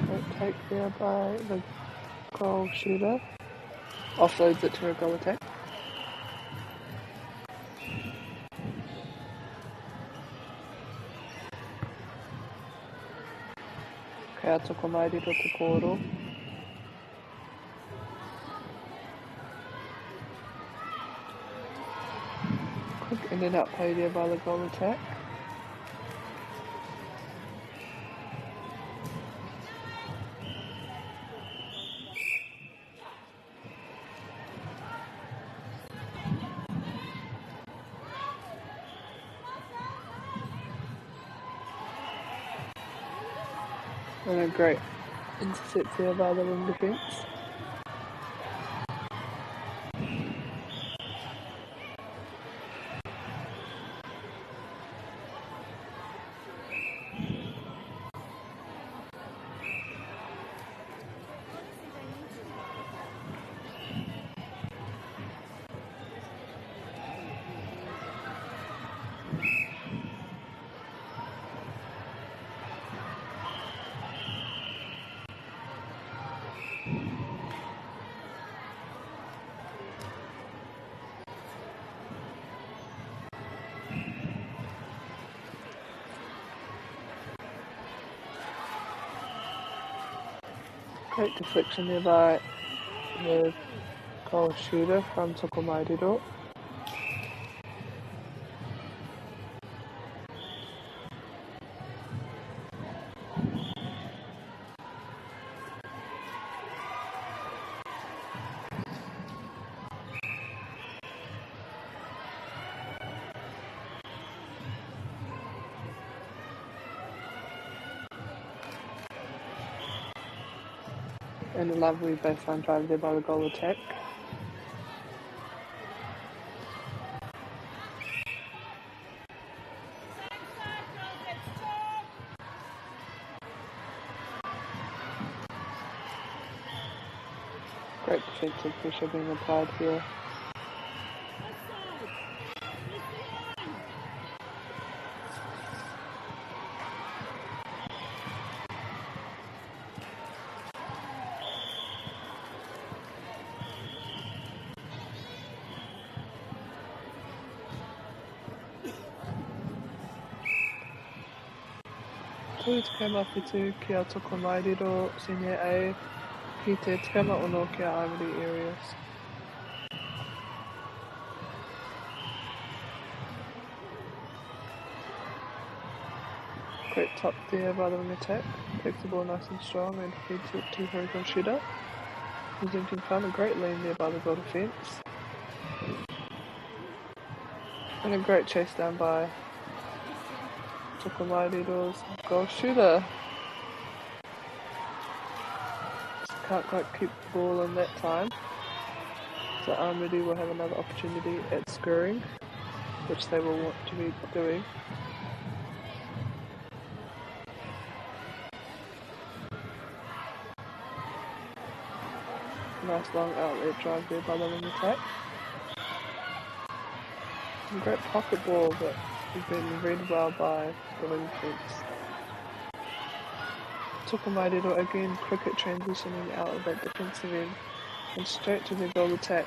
Great take there by the goal shooter. Offloads it to a goal attack. Kea Tokomairero te koro. Quick in and out play there by the goal attack. And a great intercept there by the wing defence. Great deflection there by the goal shooter from Tokomairero. And a lovely baseline drive there by the goal attack. Great defensive pressure being applied here. Tui Tukama Whitu kia Tokomairiro Senior A ki te Tukama Ono kia Armory areas. Great top there by the wing attack. Takes the ball nice and strong and feeds it to Hurricane Shooter. Presenting fun, a great lane there by the goal defence. And a great chase down by Tokomairiro's goal shooter. Just can't quite keep the ball in that time. So Armory will have another opportunity at scoring, which they will want to be doing. Nice long outlet drive there by the wing attack. Some great pocket ball, but he's been read well by the wing defence. Tokomairiro again, cricket transitioning out of that defensive end and straight to the goal attack,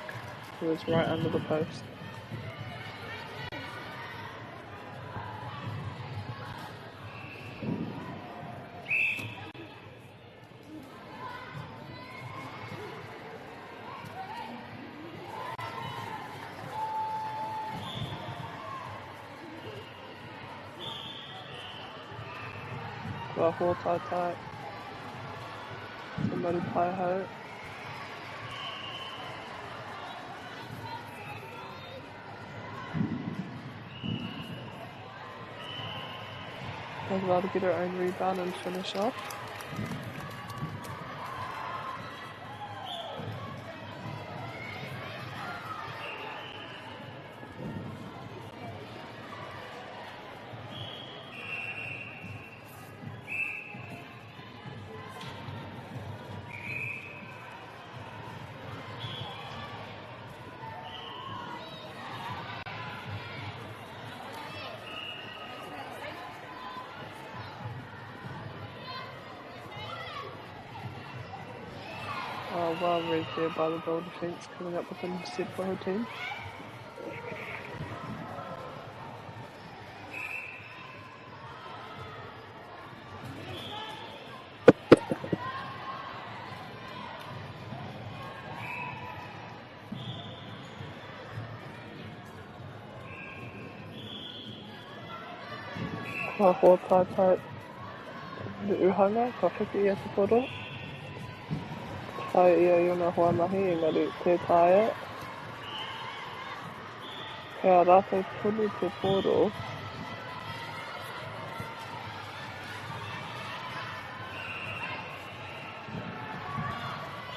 who is right under the post. Waho tai tai. Somebody pai ho. Does well to get her own rebound and finish off. Well read there by the goal defence, coming up with an intercept for her team. Waho tai tai the uhanga, ka whiti ia te poro. Tai ia i ona hoa mahi, engari te taia. Kia rātou puni te poro.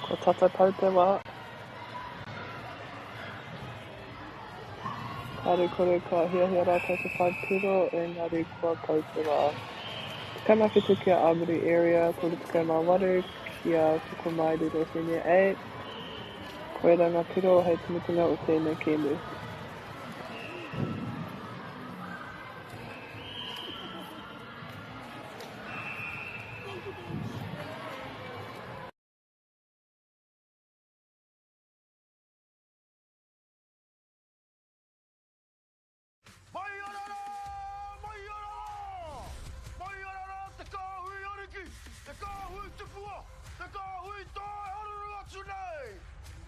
Ko tata pau te wā. Kāre kore ka hiahia rātou te whai piro, engari kua pau te wā. Tukama whitu kia Armory area, kore tukama waru, kia Tokomairiro Senior A. Koeranga piro hei tumutunga o tēnei kēmu.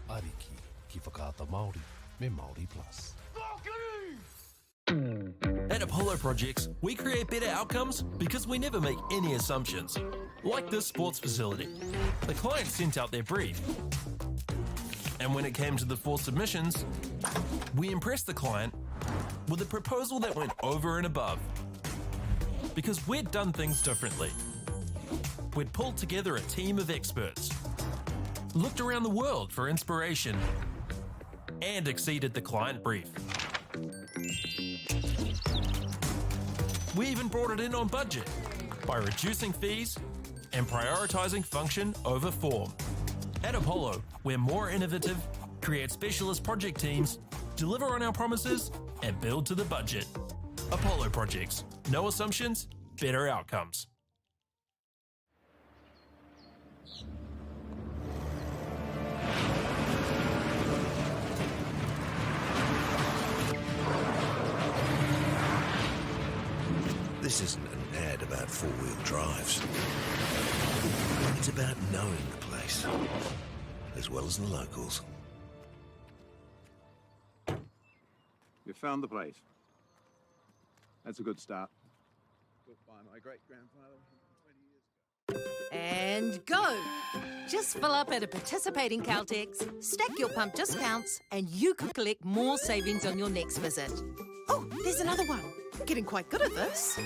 Ariki ki whakaata Māori me Māori Plus. At Apollo Projects, we create better outcomes because we never make any assumptions. Like this sports facility. The client sent out their brief. And when it came to the 4 submissions, we impressed the client with a proposal that went over and above. Because we'd done things differently. We'd pulled together a team of experts, looked around the world for inspiration, and exceeded the client brief. We even brought it in on budget by reducing fees and prioritizing function over form. At Apollo, we're more innovative, create specialist project teams, deliver on our promises, and build to the budget. Apollo Projects. No assumptions, better outcomes. This isn't an mad about four-wheel drives. It's about knowing the place, as well as the locals. You found the place. That's a good start. Built by my great-grandfather 120 years ago. And go! Just fill up at a participating Caltex, stack your pump discounts, and you could collect more savings on your next visit. Oh, there's another one. Getting quite good at this.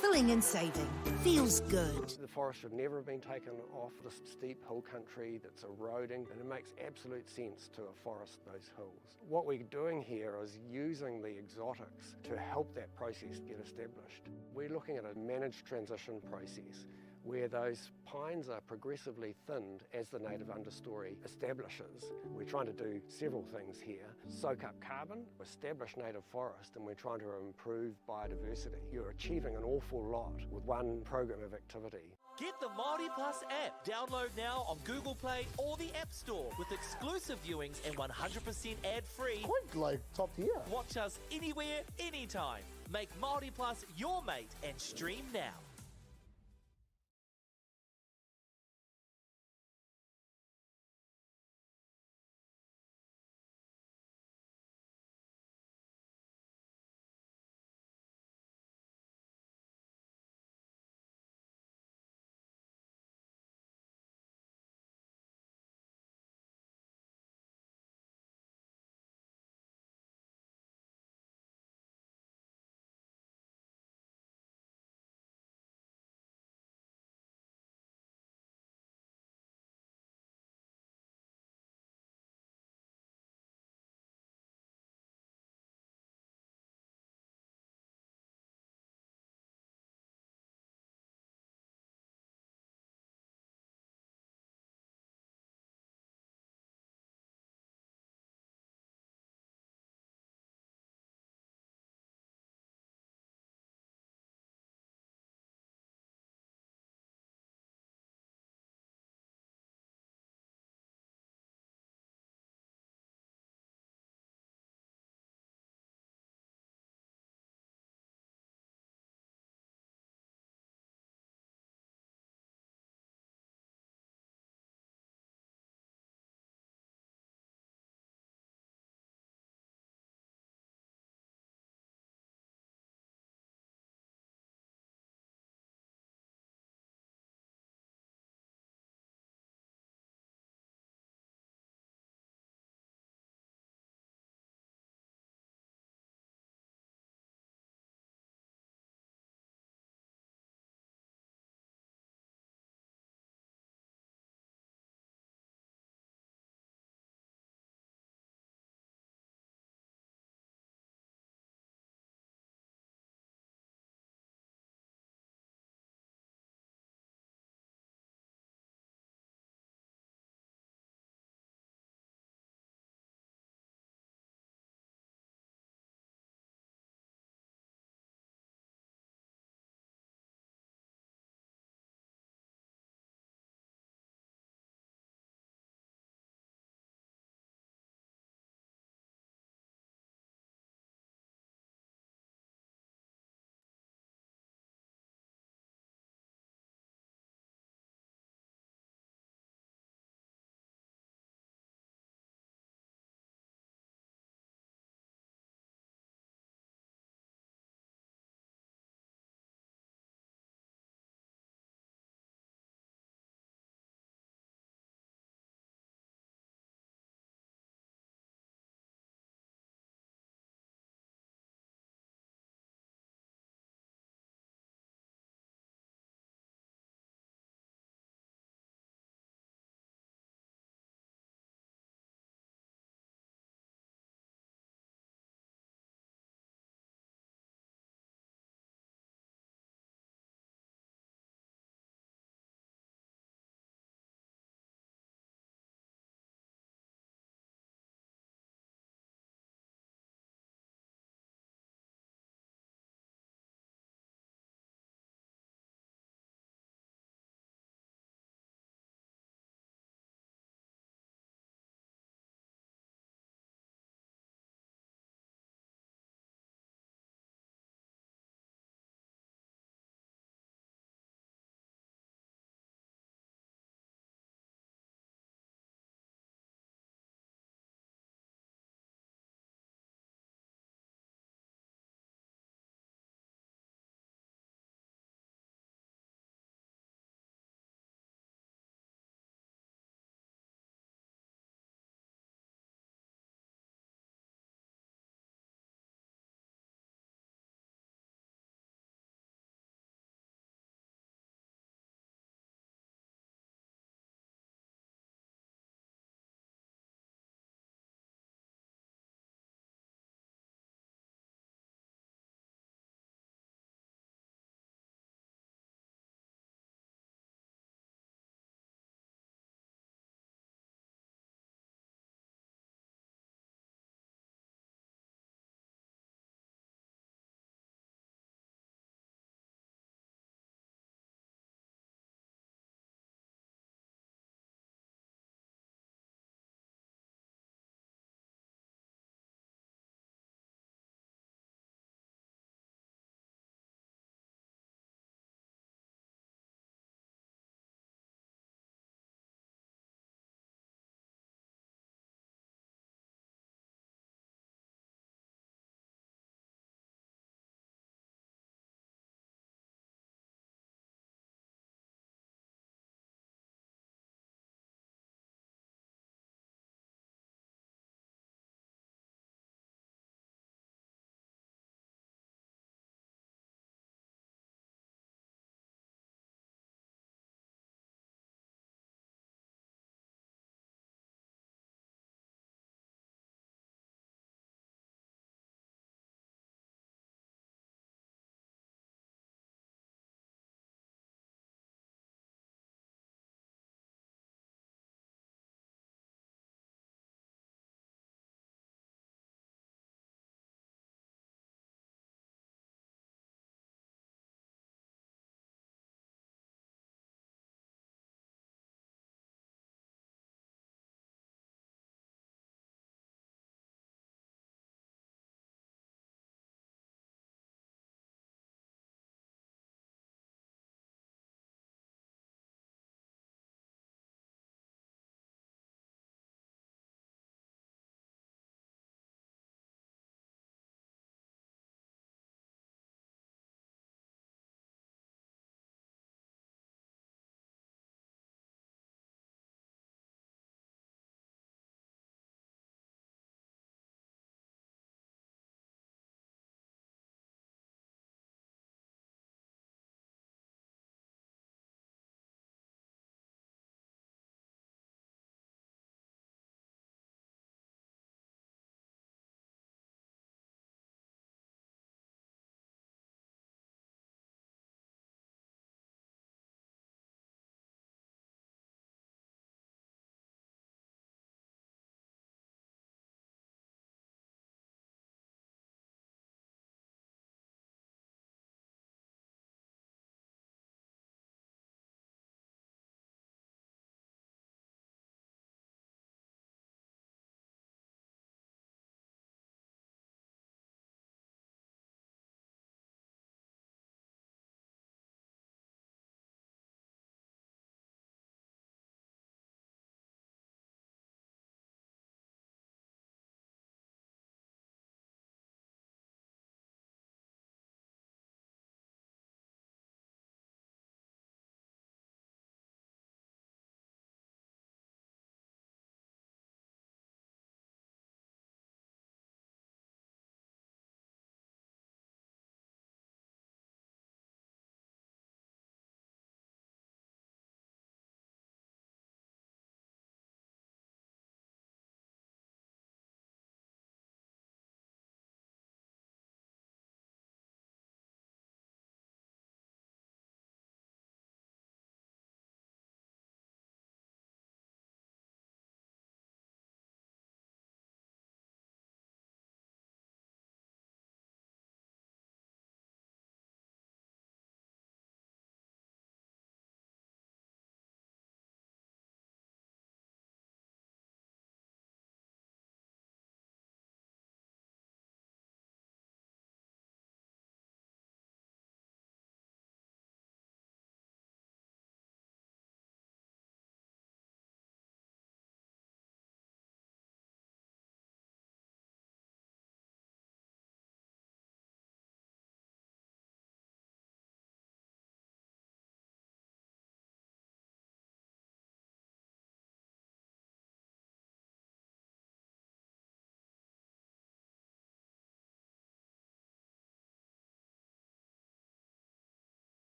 Filling and saving. Feels good. The forest should never have been taken off this steep hill country that's eroding, and it makes absolute sense to afforest those hills. What we're doing here is using the exotics to help that process get established. We're looking at a managed transition process where those pines are progressively thinned as the native understory establishes. We're trying to do several things here. Soak up carbon, establish native forest, and we're trying to improve biodiversity. You're achieving an awful lot with one program of activity. Get the Māori Plus app. Download now on Google Play or the App Store with exclusive viewings and 100% ad-free. Quite like top tier. Watch us anywhere, anytime. Make Māori Plus your mate and stream now.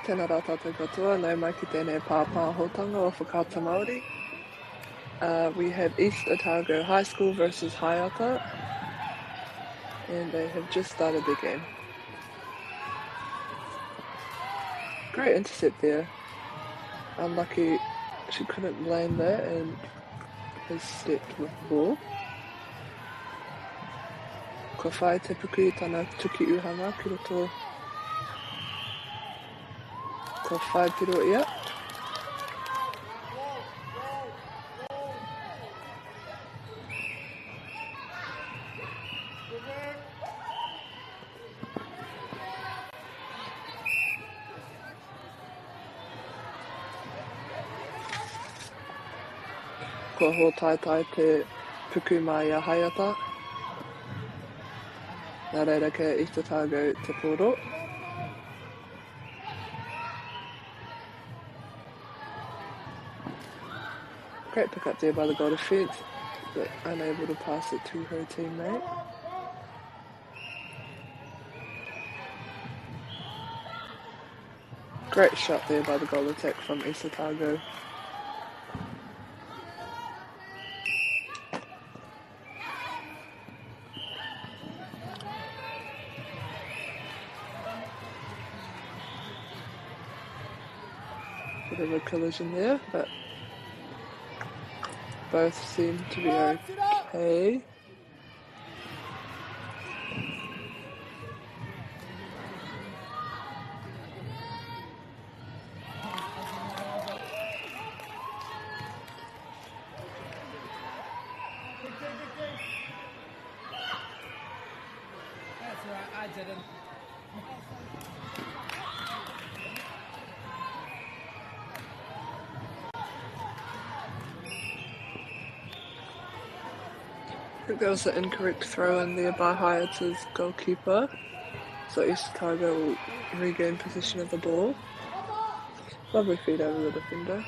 Tēnā rā tātou katoa, nau mai ki tēnei pāpāhotanga o Whakaata Māori. We have East Otago High School versus Hayata, and they have just started their game. Great intercept there. Unlucky she couldn't land that and has stepped with the ball. Ko whai te puku i tana tuki uhanga ki roto ko whai piro ia. Ko ho tai te puku mai a Hayata. Nā reira ke East Otago te poro. Great pick up there by the goal defence, but unable to pass it to her teammate. Great shot there by the goal attack from East Otago. Bit of a collision there, but both seem to be okay. I think there was an incorrect throw in there by Hayata's goalkeeper, so East Otago will regain possession of the ball. Lovely feed over the defender.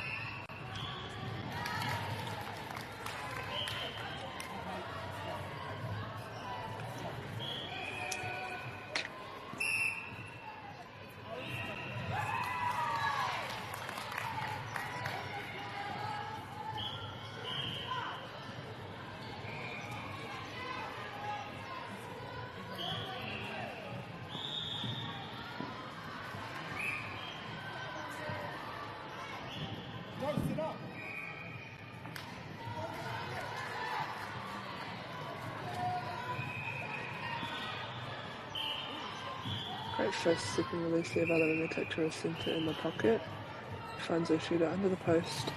Great first second release there by the winger, take to a centre in the pocket. Finds her shooter under the post.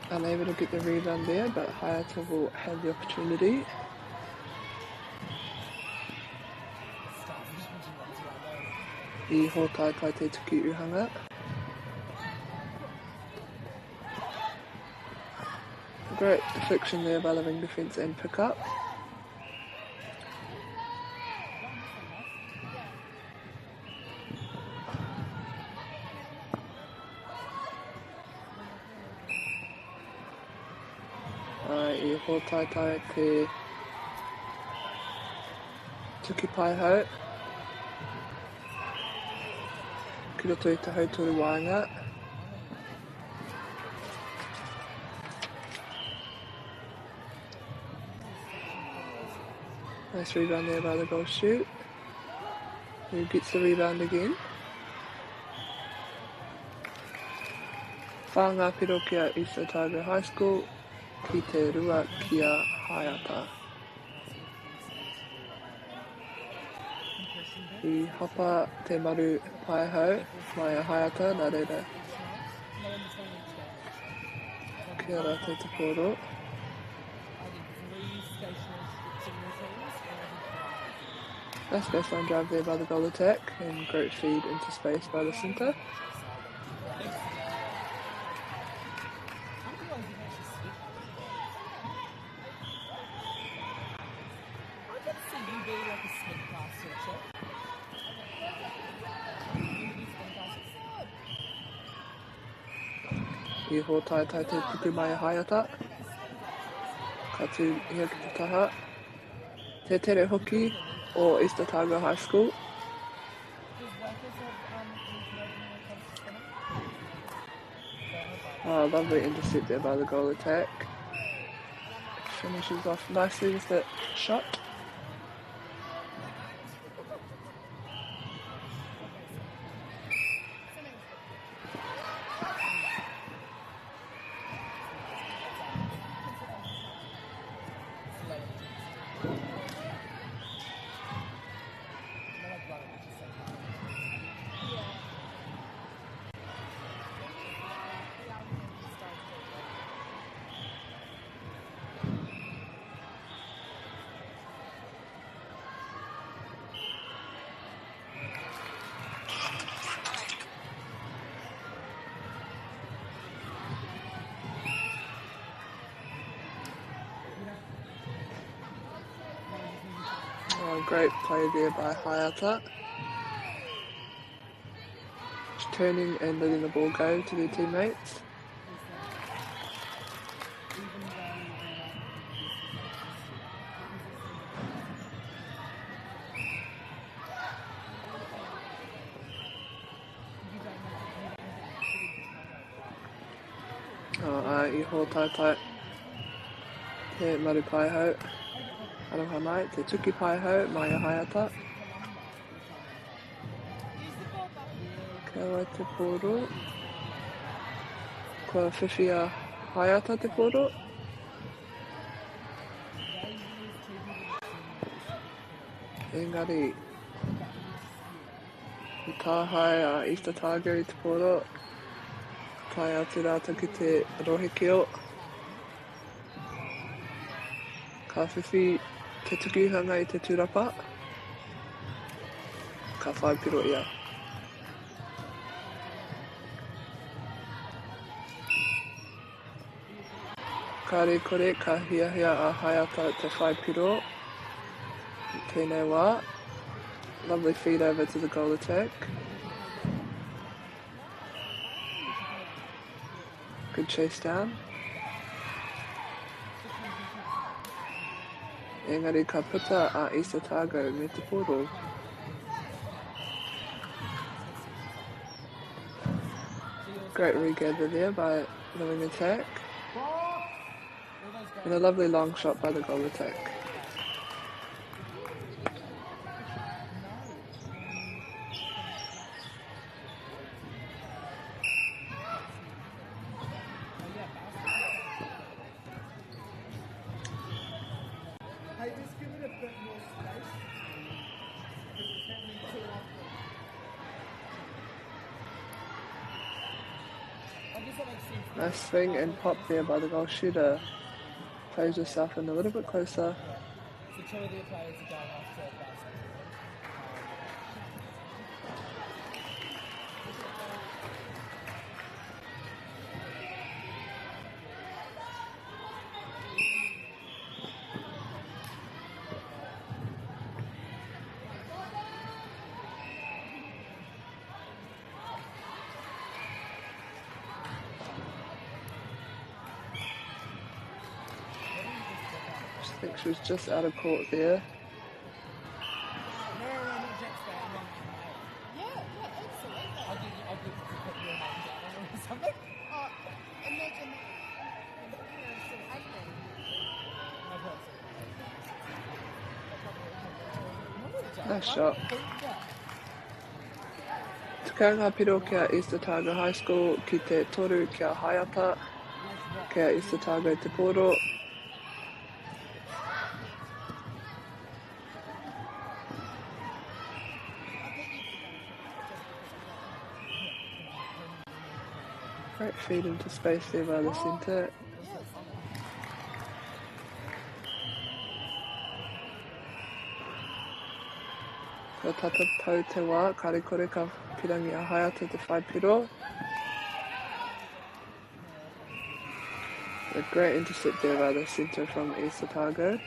Unable to get the rebound there, but Hayata will have the opportunity. I hotai kai te tuki uhanga. Great deflection there by the wing defence and pick up. I hotai tai te tuki pai hau. Kia toi te hauturu wānga. Nice rebound there by the goal shoot. Who gets the rebound again. Whānga piro kia East Otago High School. Ki te rua kia Hayata. I hopa te maru pai hau, mai a Hayata, nā reira. Kia ora te tekoro. Nice baseline drive there by the goal attack, and great feed into space by the centre. I hotai tai te tuku mai a Hayata. Ka tū ia ki te taha. Te tere hoki o East Otago High School. Oh, lovely intercept there by the goal attack. Finishes off nicely with that shot. Oh, great play there by Hayata. Just turning and letting the ball go to their teammates. Iho taitai te maru paihau aroha mai te tuki paihau mai a Hayata. Kaua te poro. Kua whiwhia Hayata te poro. Engari i tāhai a Easter Tiger i te poro. Tai atu rātou ki te rohekeo. Ka whiwhi te tukihanga i te tūrapa. Ka whaipiro ia. Ka re kore ka hiahia a Hayata te whaipiro. Tēnei wā. Lovely feed over to the goal attack. Good chase down. Engari ka puta a Easter Tiger me te poro. Great regather there by the wing attack. And a lovely long shot by the goal attack. Nice swing and pop there by the goal shooter. Plays yourself in a little bit closer. I think she was just out of court there. Nice shot. Te kaunga piro kia Easter Tiger High School ki te toru kia Hayata, kia Easter Tiger te poro. Great feed into space there by the centre. Ka tata tau te wā, kare kore ka pirangi a Hayata te whaipiro. A great intercept there by the centre from Easter Tiger.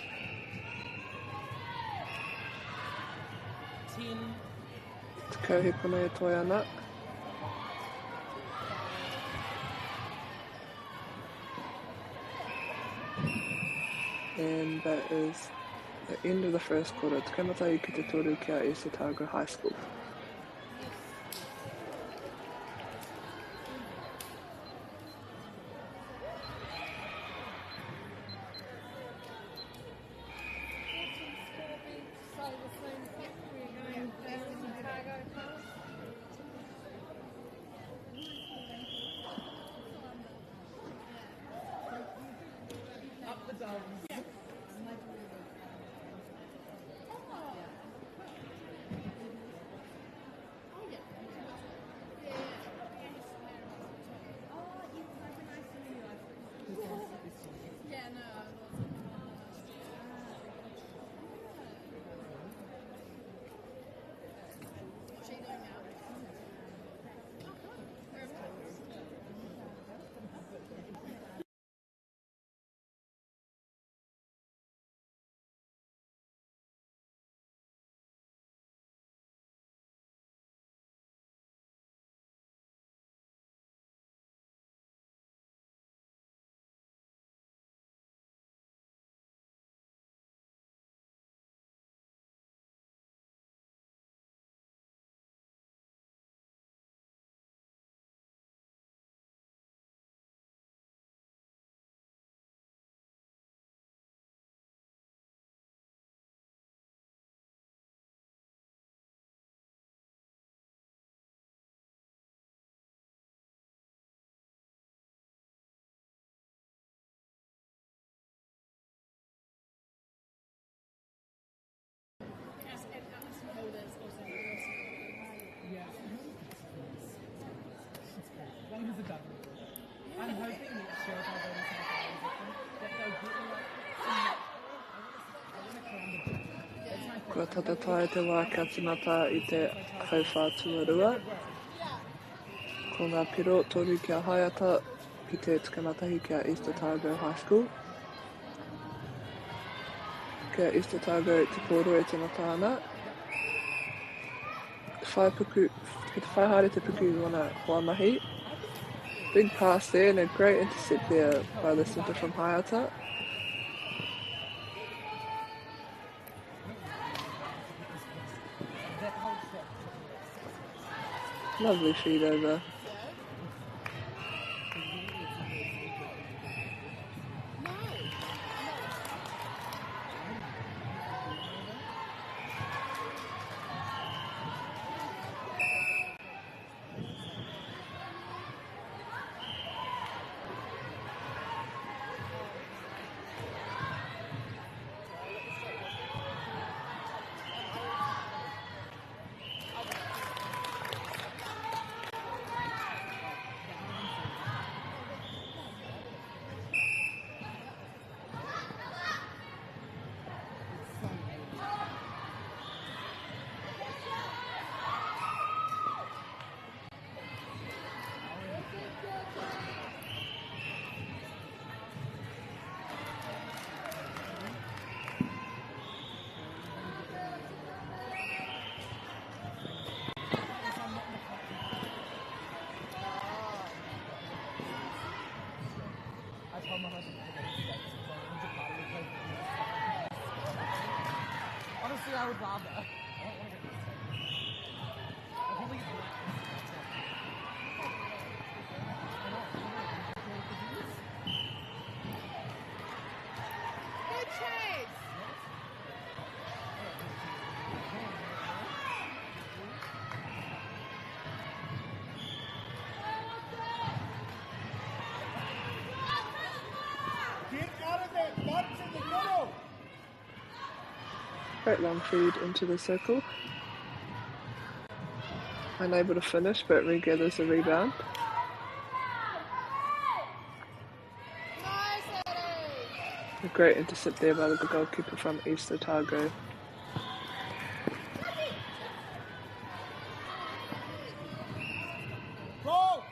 Te kauhepuna e toi ana. And that is the end of the first quarter. Te kamatai ki te toru kia Easter Tiger High School. Kua tatatai te wā kia tīmata I te hauwha tuarua. Ko ngā piro toru kia haiata ki te tukamatahi kia East Otago High School. Kia East Otago te pōro e te mata ana. Ki te whaihare te puku wana Huamahi. Big pass there and a great intercept there by the centre from Haiata. Lovely feed over. Honestly, I would rather. Good chase. Get out of there! Butts in the middle! Great long feed into the circle. Unable to finish, but regathers the rebound. A great intercept there by the goalkeeper from East Otago. Go!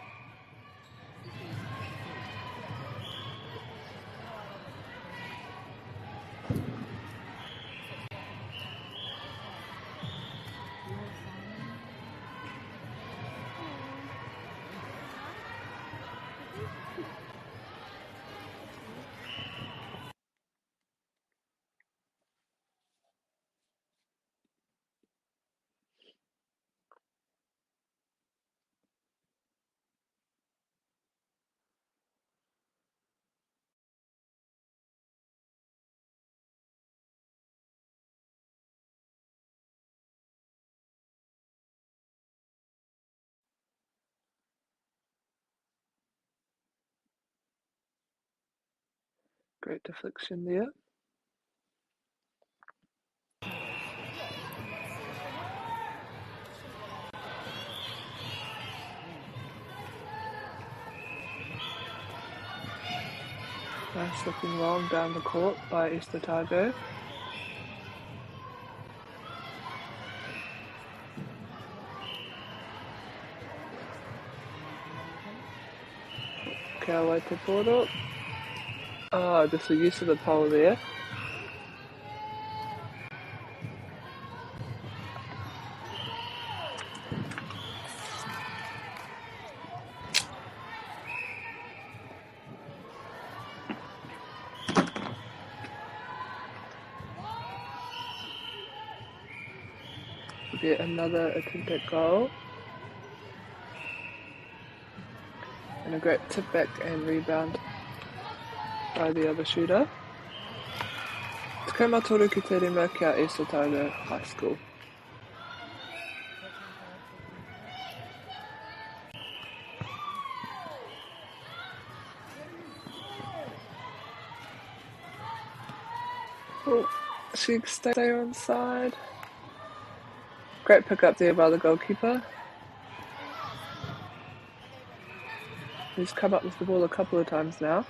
Great deflection there. Nice looking long down the court by East Otago. Kia wai te poro. Ah, just the use of the pole there. Get another attempt at goal. And a great tip back and rebound by the other shooter. Te kaumatoru ki te rima kia East Otago High School. Oh, she stay on side. Great pick up there by the goalkeeper. He's come up with the ball a couple of times now.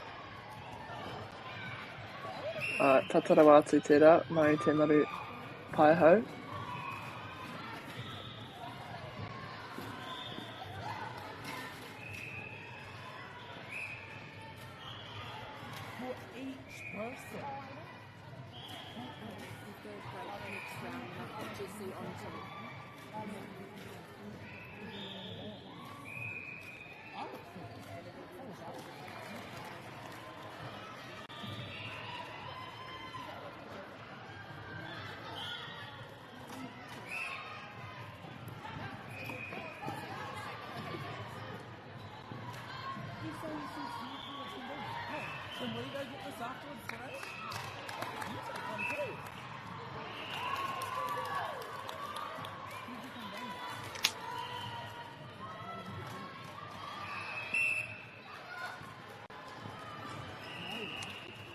Tatara wā atu tērā, mai te maru Paiho. For each person. Can we go get this afterwards today? You take one too.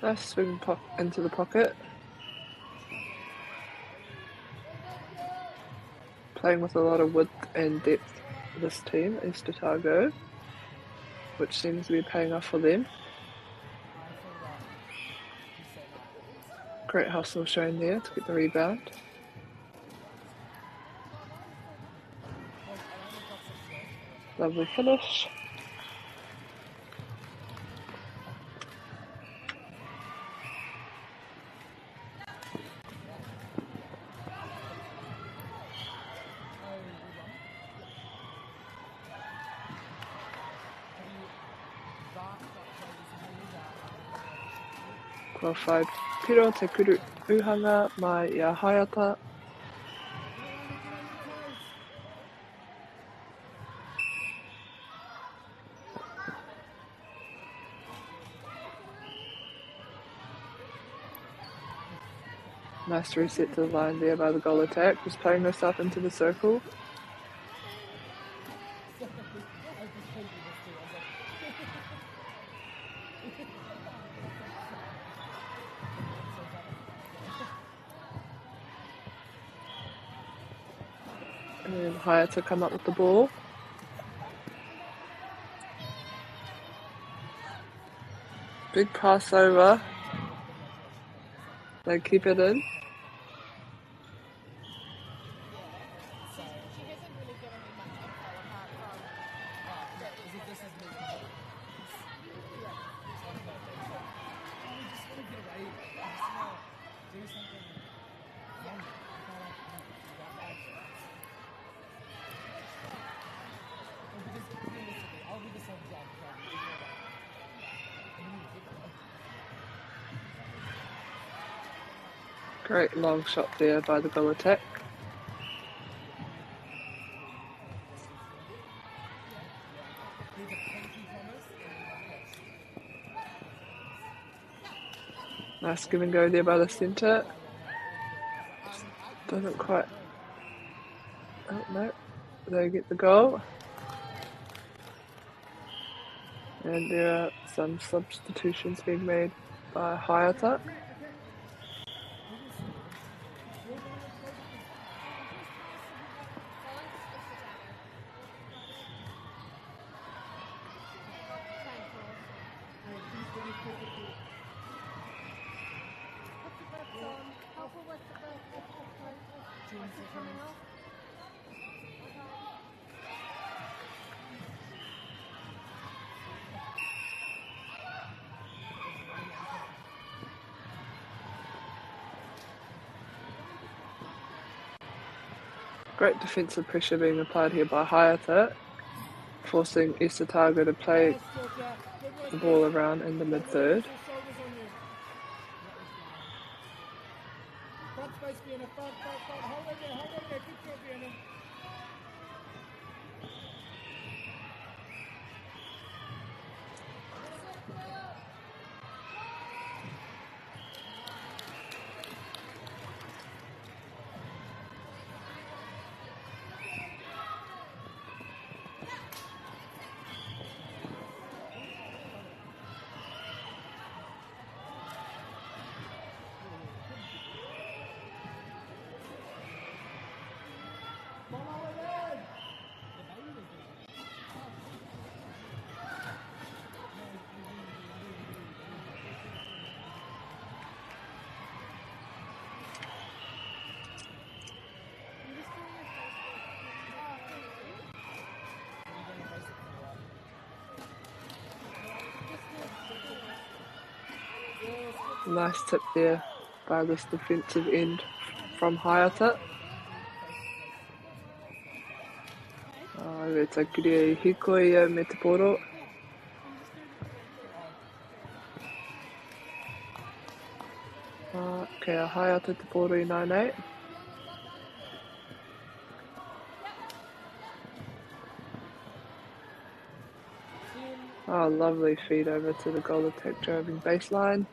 Nice swing into the pocket. Playing with a lot of width and depth, this team, East Otago, which seems to be paying off for them. Great hustle shown there to get the rebound. Lovely finish. Qualified Piro te kuru uhanga mai ia Hayata. Nice reset to the line there by the goal attack, just playing herself into the circle. And then Hayata come up with the ball. Big pass over. They keep it in. Great long shot there by the goal attack. Nice give and go there by the centre. Doesn't quite. Oh no, they get the goal. And there are some substitutions being made by Hayata. Great defensive pressure being applied here by Hayata, forcing East Otago to play the ball around in the mid-third. Front space, Vienna. Front. Hold it there. Keep going, Vienna. Nice tip there by this defensive end from Hayata. It's a kire hikoia me te poro. Kia Hayata te poro I nei. Lovely feed over to the goal attack driving baseline.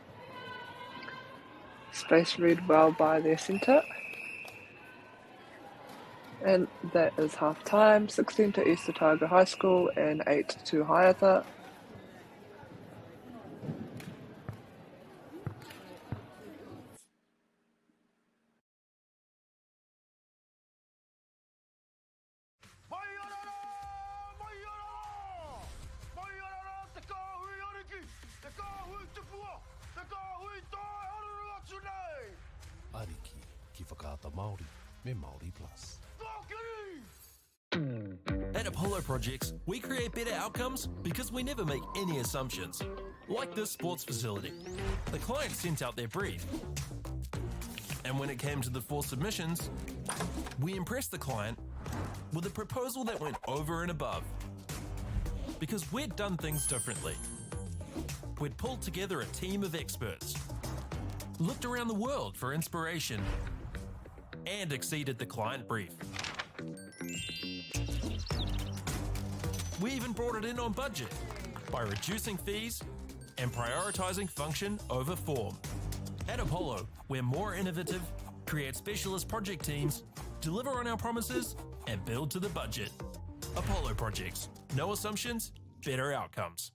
Space read well by their centre. And that is half time. 16 to East Otago High School and 8 to Hayata. Ariki ki whakaata Māori me Māori Plus. At Apollo Projects, we create better outcomes because we never make any assumptions. Like this sports facility. The client sent out their brief. And when it came to the 4 submissions, we impressed the client with a proposal that went over and above. Because we'd done things differently. We'd pulled together a team of experts, looked around the world for inspiration, and exceeded the client brief. We even brought it in on budget by reducing fees and prioritising function over form. At Apollo, we're more innovative, create specialist project teams, deliver on our promises, and build to the budget. Apollo Projects. No assumptions, better outcomes.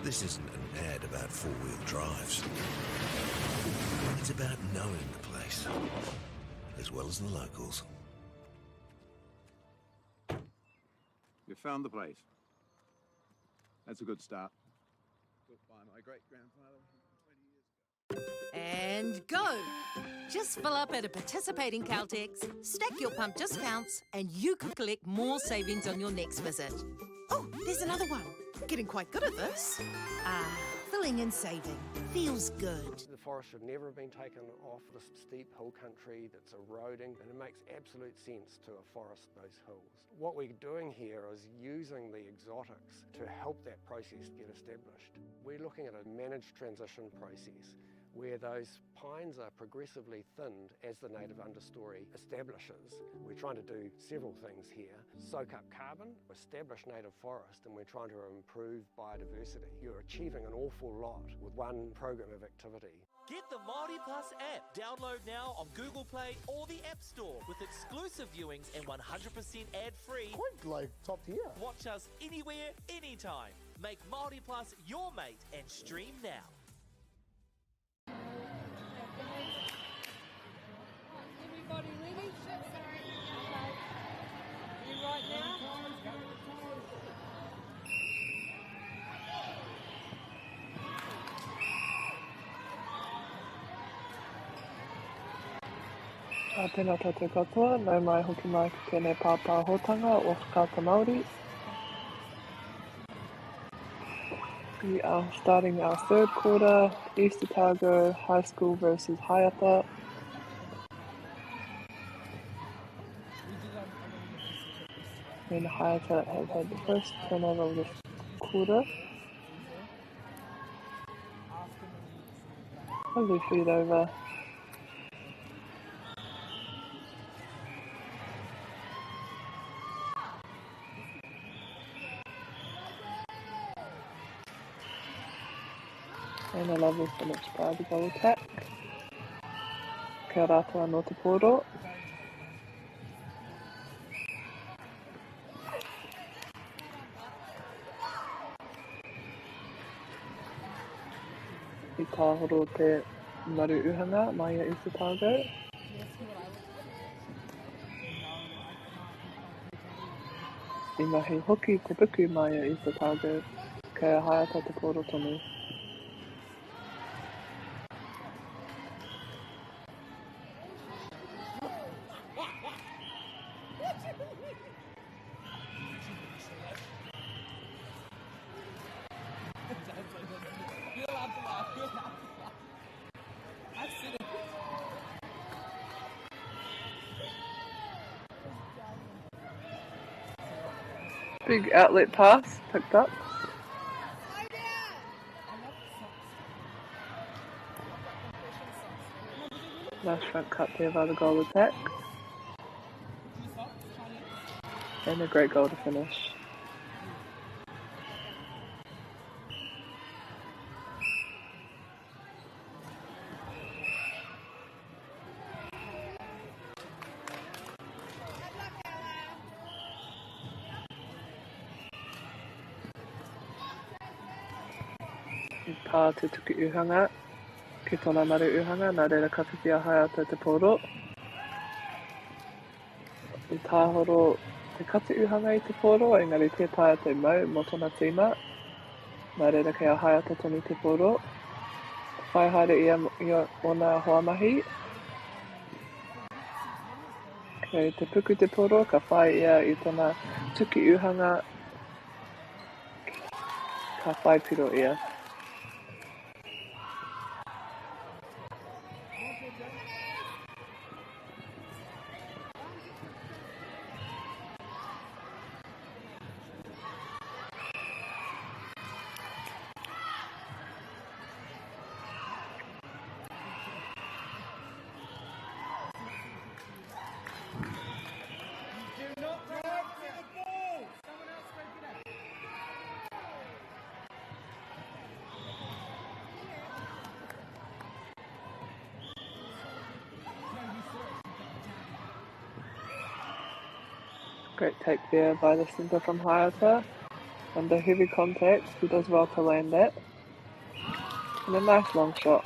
This isn't an ad about four-wheel drives. It's about knowing the place, as well as the locals. You found the place. That's a good start. Built by my great-grandfather 20 years ago. And go! Just fill up at a participating Caltex, stack your pump discounts, and you could collect more savings on your next visit. Oh, there's another one. Getting quite good at this. Filling and saving. Feels good. The forest should never have been taken off this steep hill country that's eroding, and it makes absolute sense to afforest those hills. What we're doing here is using the exotics to help that process get established. We're looking at a managed transition process where those pines are progressively thinned as the native understory establishes. We're trying to do several things here. Soak up carbon, establish native forest, and we're trying to improve biodiversity. You're achieving an awful lot with one program of activity. Get the Māori Plus app. Download now on Google Play or the App Store with exclusive viewings and 100% ad-free. Quite like top tier. Watch us anywhere, anytime. Make Māori Plus your mate and stream now. Everybody ready? Sorry. You right now? Tēnā tātou katoa, nau mai hoki mai ki tēnei pāpāhotanga o Whakaata Māori. We are starting our third quarter, East Otago High School versus Hayata. And Hayata has had the first turnover of this quarter. Lovely feed over. And a lovely finish by the goal attack. Kia rātua no te poro. I tāhoro te maru uhanga mai a East Otago. I mahi hoki te puku mai a East Otago. Kia Hayata te poro tonu. Big outlet pass picked up. Nice front cut there by the goal attack. And a great goal to finish. Pa te tuki uhanga, ki tōna maru uhanga, nā reira ka whiwhia haiata te pōro. I tāhoro te kati uhanga i te pōro, engari te taia te mau mo tōna tīma. Nā reira kei a haiata tonu te pōro. Whai haere ia o nā hoa mahi. Kei te puku te pōro, ka whai ia i tōna tuki uhanga, ka whai piro ia. Great take there by the centre from Hayata. Under heavy contact, he does well to land that. And a nice long shot.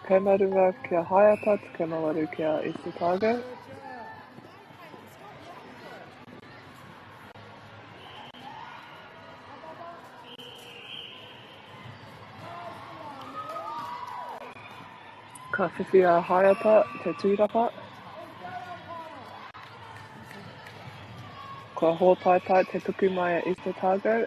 Te maruwa kia Hayata, te mawaru kia Isatago. Ka whiwhia Hayata, te tūrapa. Kua hōtaitai te tuku mai a Isatago.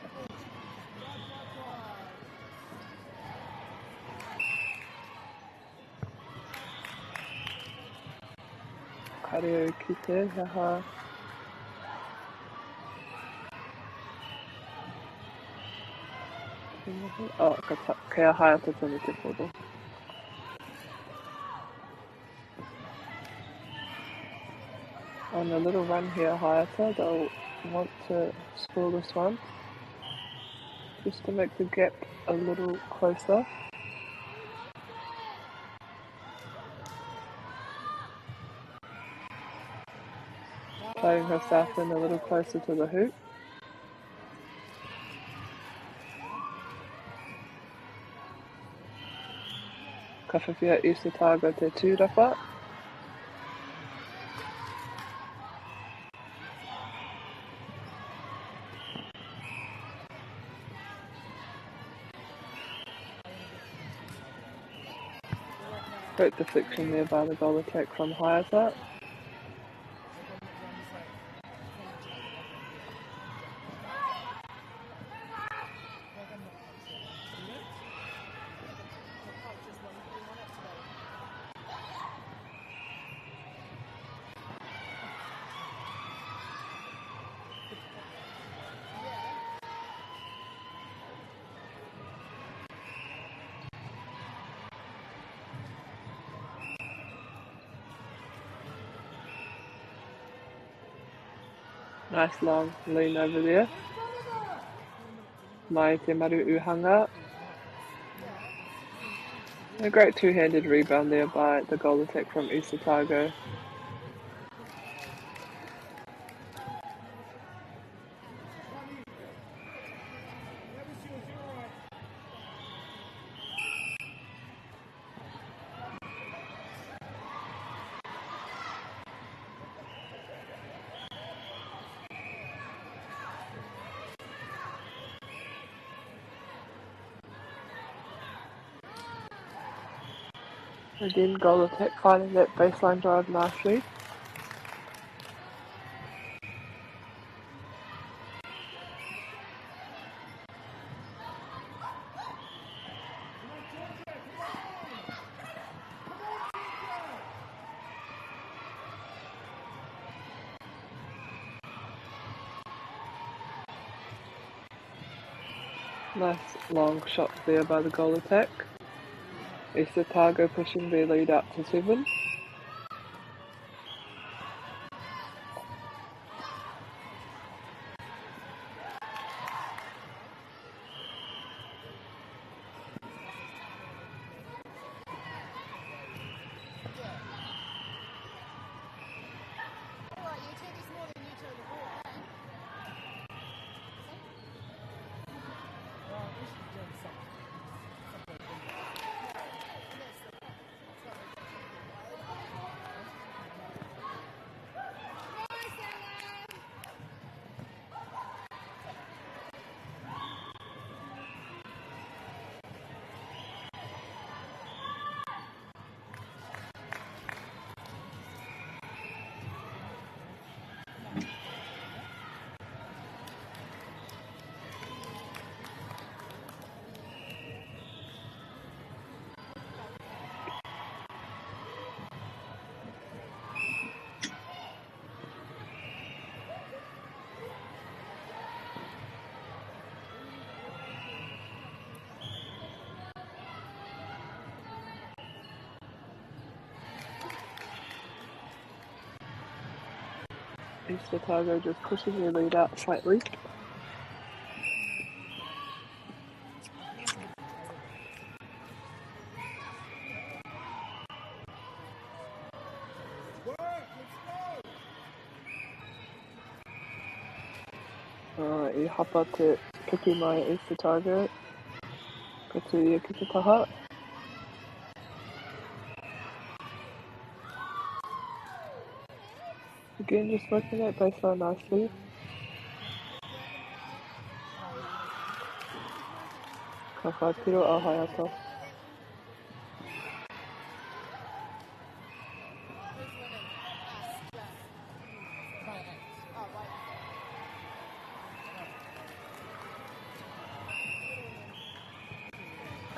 Kareo ki te haha. Oh, kei a Hayata tonu te pōro. On a little run here, Hayata, they'll want to score this one, just to make the gap a little closer. Playing herself in a little closer to the hoop. Ka whiwhia Isatago te tūrapa. Great deflection there by the goal attack from Hayata. Nice long lean over there. Mai te maru uhanga. A great two-handed rebound there by the goal attack from Isatago. Again, goal attack finding that baseline drive nicely. Nice long shot there by the goal attack. East Otago pushing their lead up to 7. East Otago just pushing their lead out slightly. I hapa te kiki mai East Otago. Ko tu ia ki te taha. Again, just working that baseline nicely. Ka whai piro a Hayata.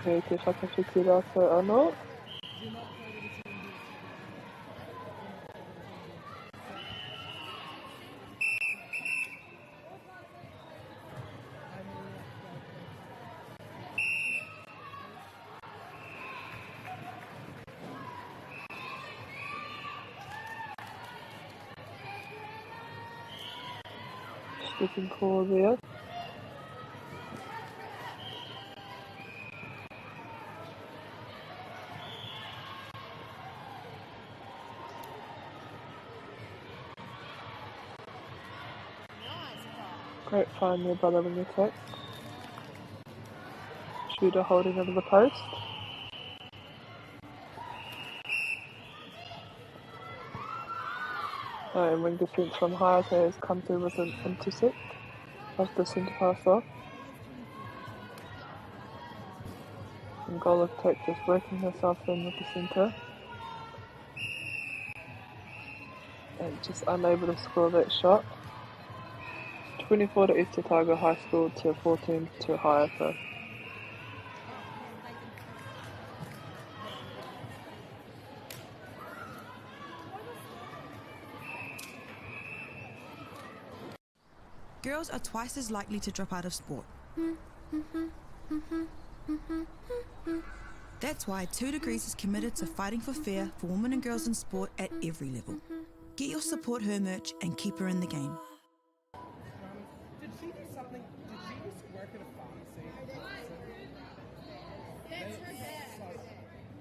Kei te whakawhiti rātou anō. Stepping call there. Great find there by the wing attack. Shooter holding under the post. And wing defence from Hayate has come through with an intercept of the centre pass off. And goal attack just working herself in with the centre. And just unable to score that shot. 24 to East Otago High School to 14 to Hayate. Girls are twice as likely to drop out of sport. That's why 2 Degrees is committed to fighting for fair for women and girls in sport at every level. Get your Support Her merch and keep her in the game. Did she do something? Did she just work at a pharmacy? That's her dad.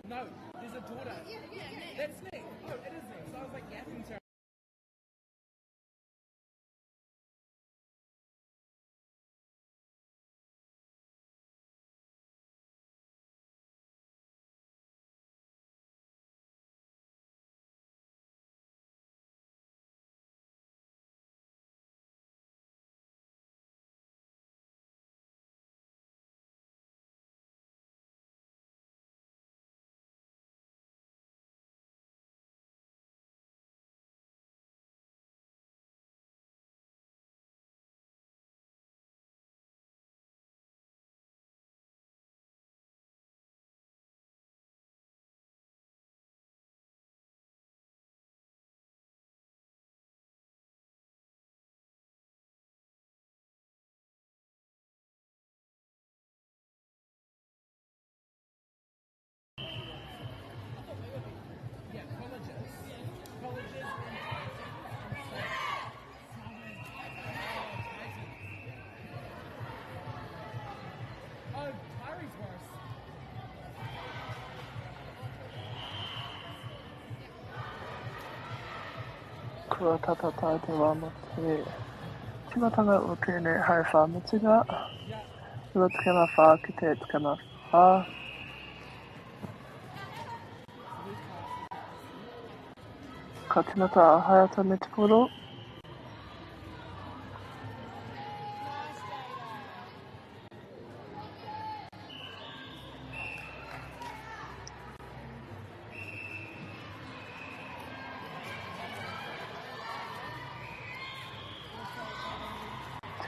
No, there's a daughter. That's Nick. Oh, it is Nick. So I was like, yeah, Kua tatatai te wā mo te timatanga o tēnei haere whāmutunga. Ua tukema whā ki te tukema whā. Ka tinata a Haiata me te poro.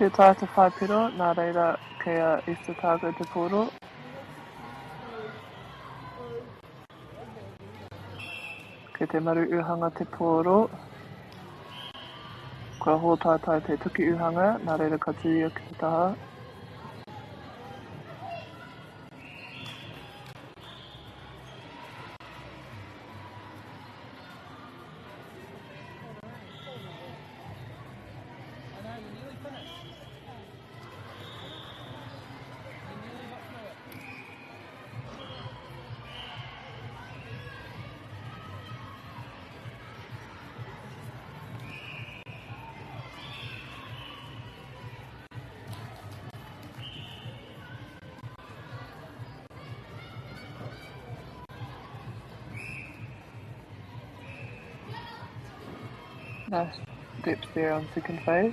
Te tae te whaipiro, nā reira kea Easter Tago te poro. Kei te maru uhanga te poro. Kua hōtātai te tuki uhanga, nā reira ka tuia ki te taha. Nice dips there on second phase.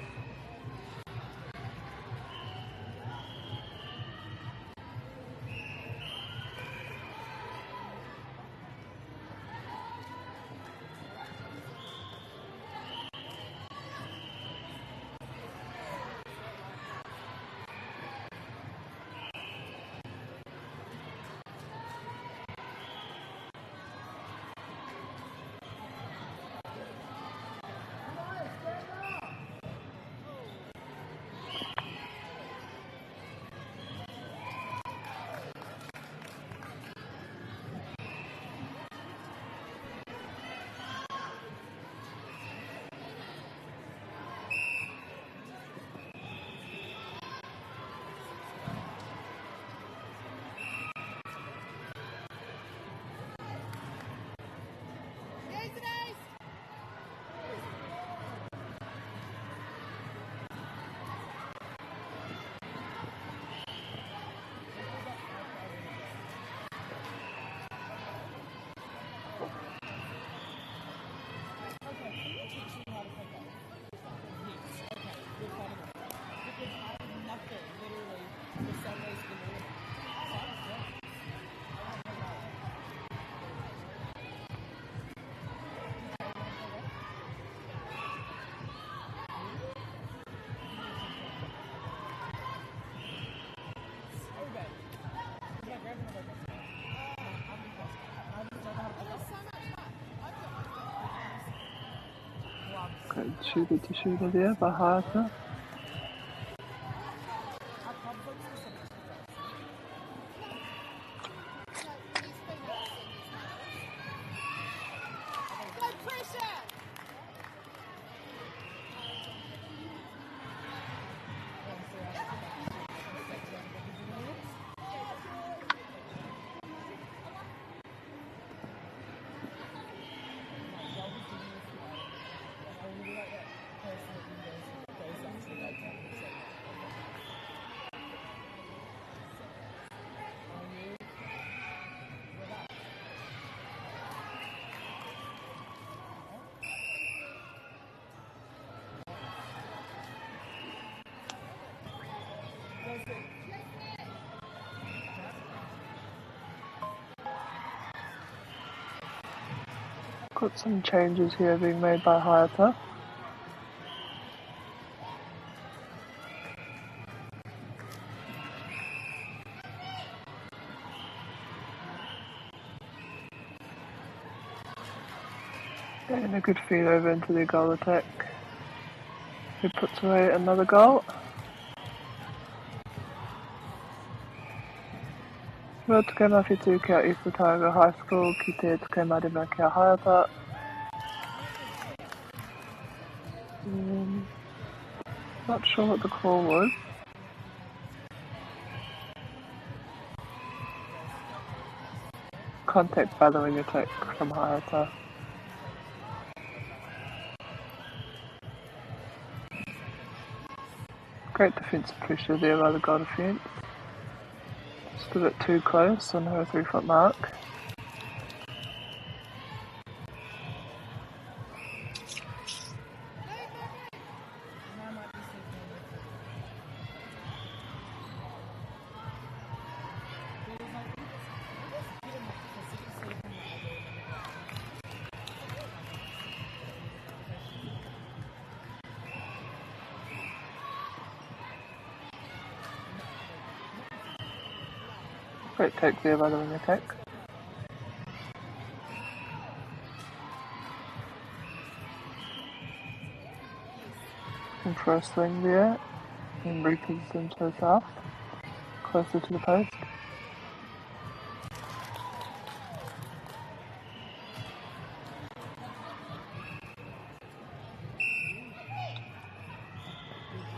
Good shooter to shooter there by Haiata. Got some changes here being made by Haiata. Getting a good feed over into the goal attack. Who puts away another goal. Rua tukema whitu kia Easter Tago High School ki te tukemarima kia Haiata. Not sure what the call was. Contact by the wing attack from Haiata. Great defensive pressure there by the goal defence. Just a bit too close on her 3-foot mark. Great take there by the wing attack. Looking for a swing there and repositions herself closer to the post.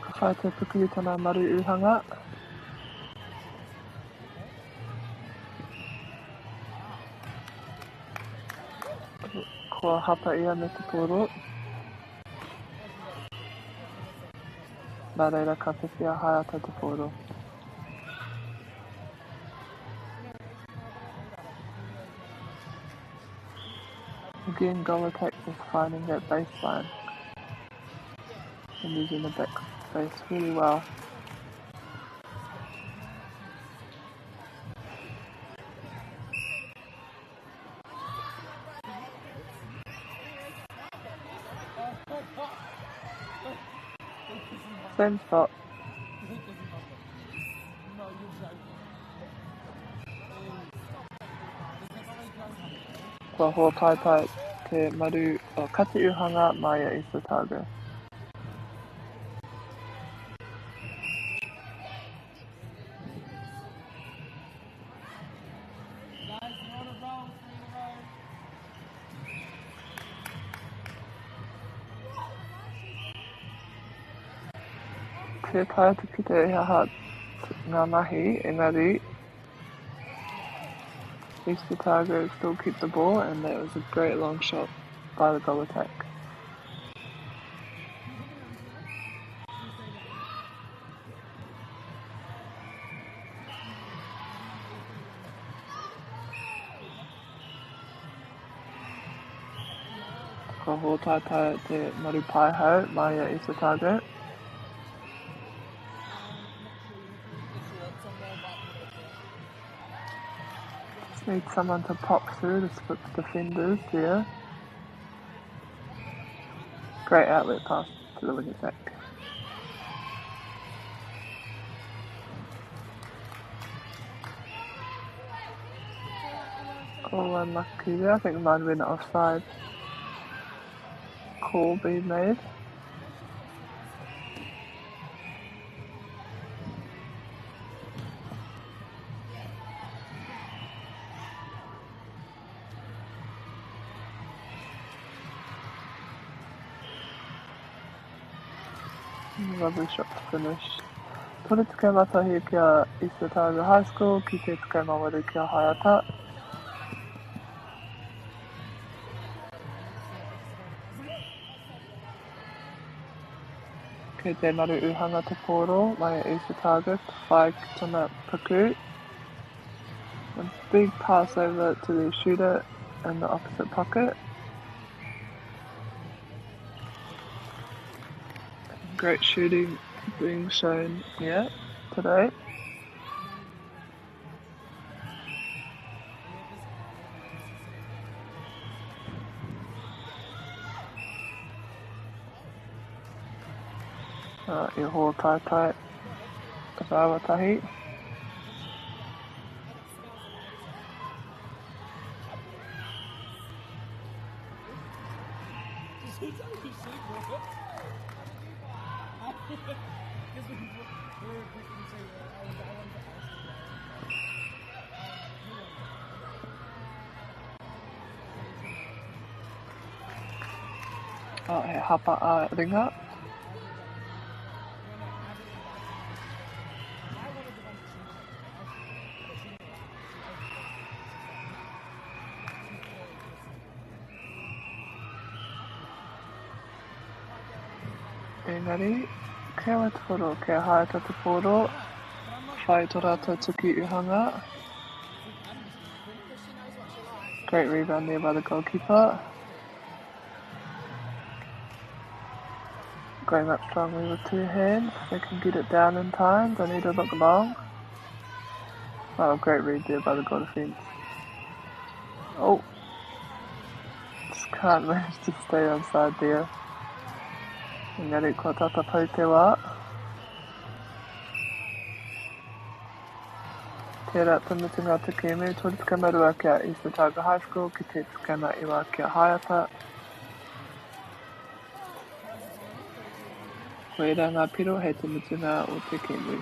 Ka whai te puku i tana maru uhanga. Kua hapa ia me te poro. Nā reira ka whiwhia haiata te poro. Again, goal attack is finding that baseline and using the back space really well. Same spot. Kua hoa pai te maru o kati uhanga mai a East Otago. Te taita ki te ihaha ngā mahi, engari, East Otago still keep the ball, and that was a great long shot by the goal attack. Ka ho taita te maru paihau mai a East Otago. Need someone to pop through to split the defenders there. Great outlet pass to the wing attack. Oh, unlucky there. I think there might have been an offside call being made. Lovely shot to finish. Tore te kaimatahi kia East Otago High School, ki te kaimawaru kia haiata. Kei te maru uhanga te poro, mai a East Otago, te whai ki tana puku. A big pass over to the shooter in the opposite pocket. Great shooting being shown here today. I hoa taita te rāwatahi. He hapa a ringa. Engari, Kia ora toro, kia haeta te poro. Whai tō rātou tuki uhanga. Great rebound there by the goalkeeper. Going up strongly with two hands. They can get it down in time. Don't need to look long. Oh, great read there by the goal defence. Oh. Just can't manage to stay onside there. Engari kua tata pou te wā. Tērā tumutu ngā te kēmu, tōri tika marua kia East Otago High School, ki te tika na iwa kia Haiata. Koera ngā piro hei tumutu ngā o te kēmu.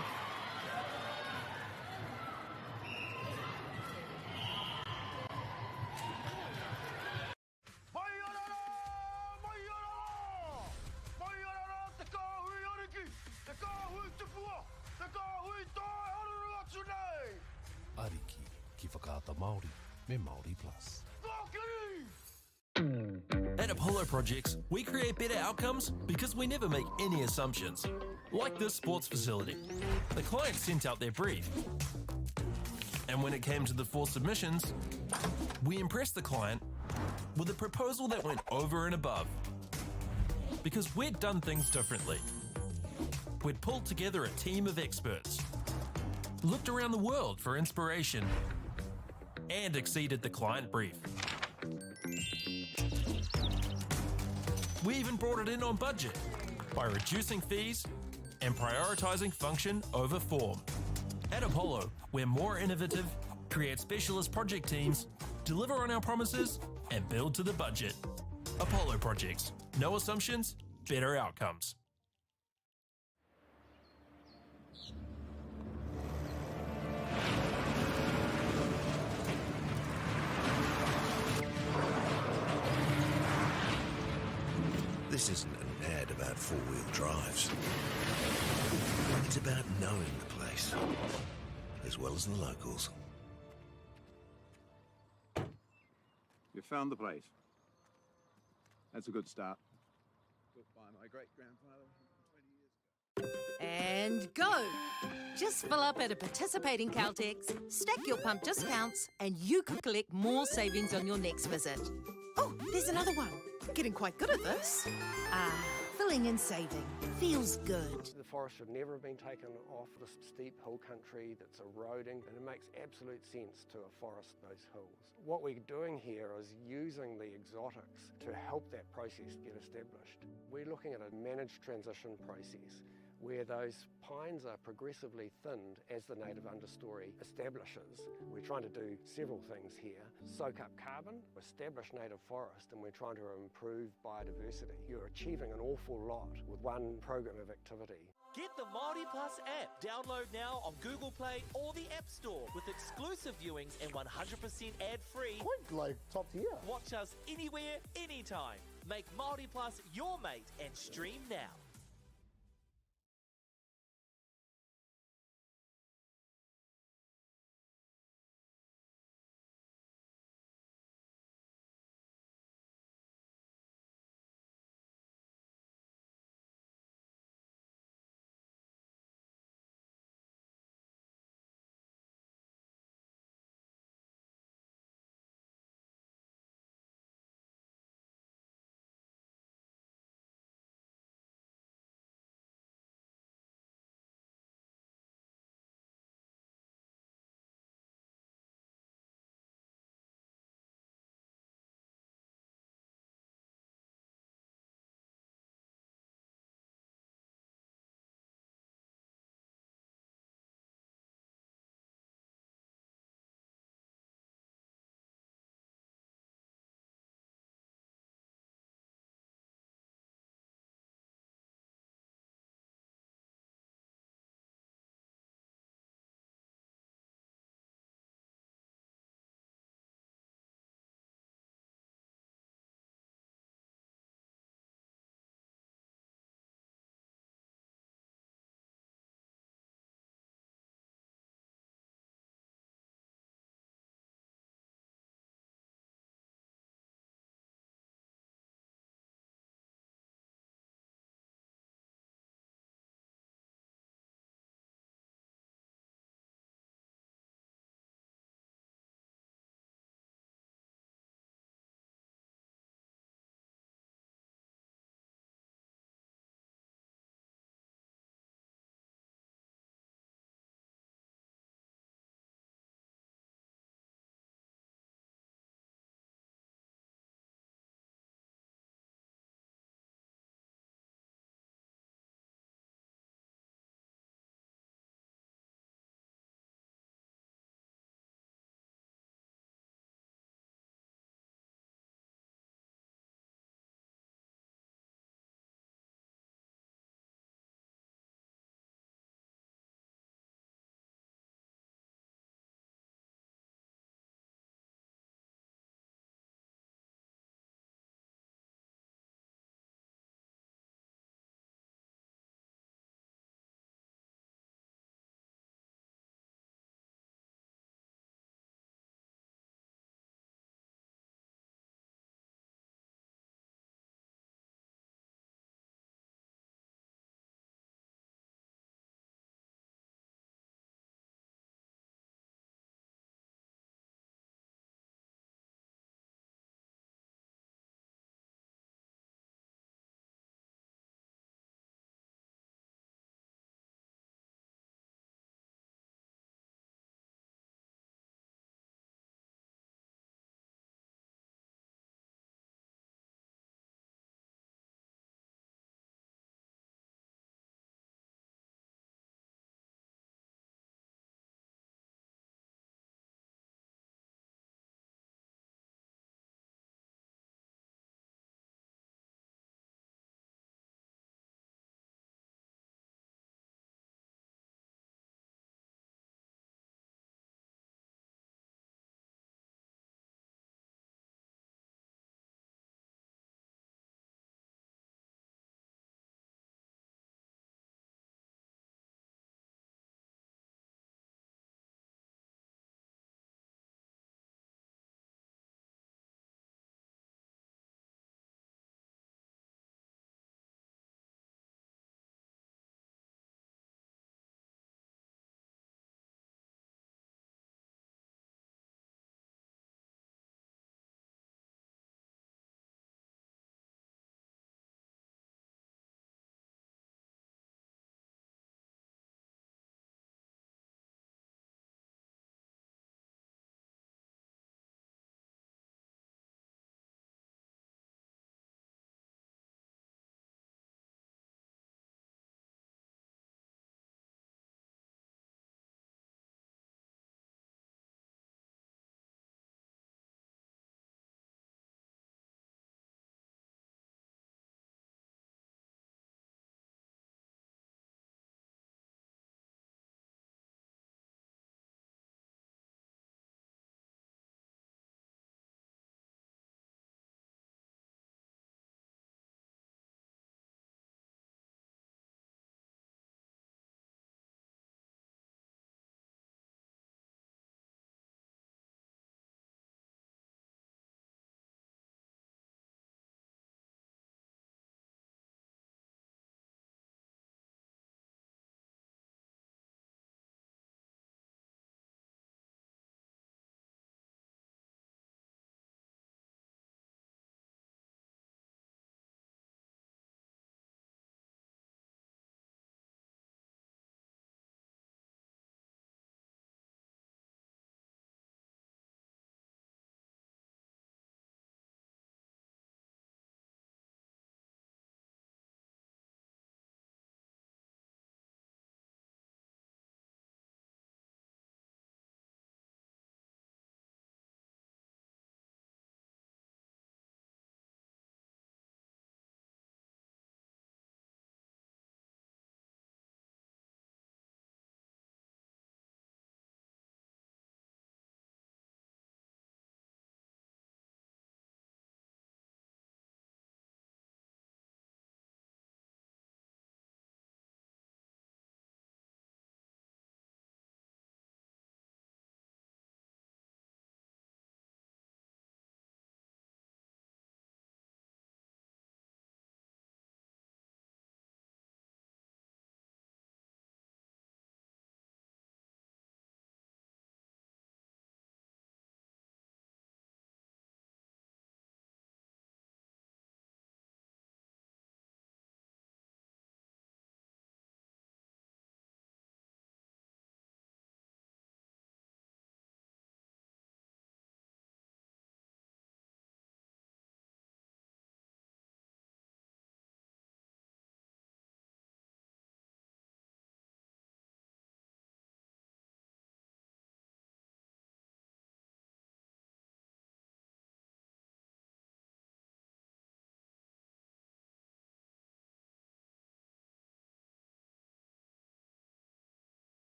Ariki ki whakaata Māori me Māori Plus. At Apollo Projects, we create better outcomes because we never make any assumptions. Like this sports facility. The client sent out their brief. And when it came to the 4 submissions, we impressed the client with a proposal that went over and above. Because we'd done things differently. We'd pulled together a team of experts, looked around the world for inspiration, and exceeded the client brief. We even brought it in on budget by reducing fees and prioritising function over form. At Apollo, we're more innovative, create specialist project teams, deliver on our promises, and build to the budget. Apollo Projects. No assumptions, better outcomes. This isn't an ad about four-wheel drives. It's about knowing the place, as well as the locals. You found the place. That's a good start. Built by my great-grandfather 20 years ago. And go! Just fill up at a participating Caltex, stack your pump discounts, and you could collect more savings on your next visit. Oh, there's another one. Getting quite good at this. Filling and saving. Feels good. The forest should never have been taken off the steep hill country that's eroding, and it makes absolute sense to afforest those hills. What we're doing here is using the exotics to help that process get established. We're looking at a managed transition process where those pines are progressively thinned as the native understory establishes. We're trying to do several things here. Soak up carbon, establish native forest, and we're trying to improve biodiversity. You're achieving an awful lot with one program of activity. Get the Māori Plus app. Download now on Google Play or the App Store with exclusive viewings and 100% ad-free. Quite like top tier. Watch us anywhere, anytime. Make Māori Plus your mate and stream now.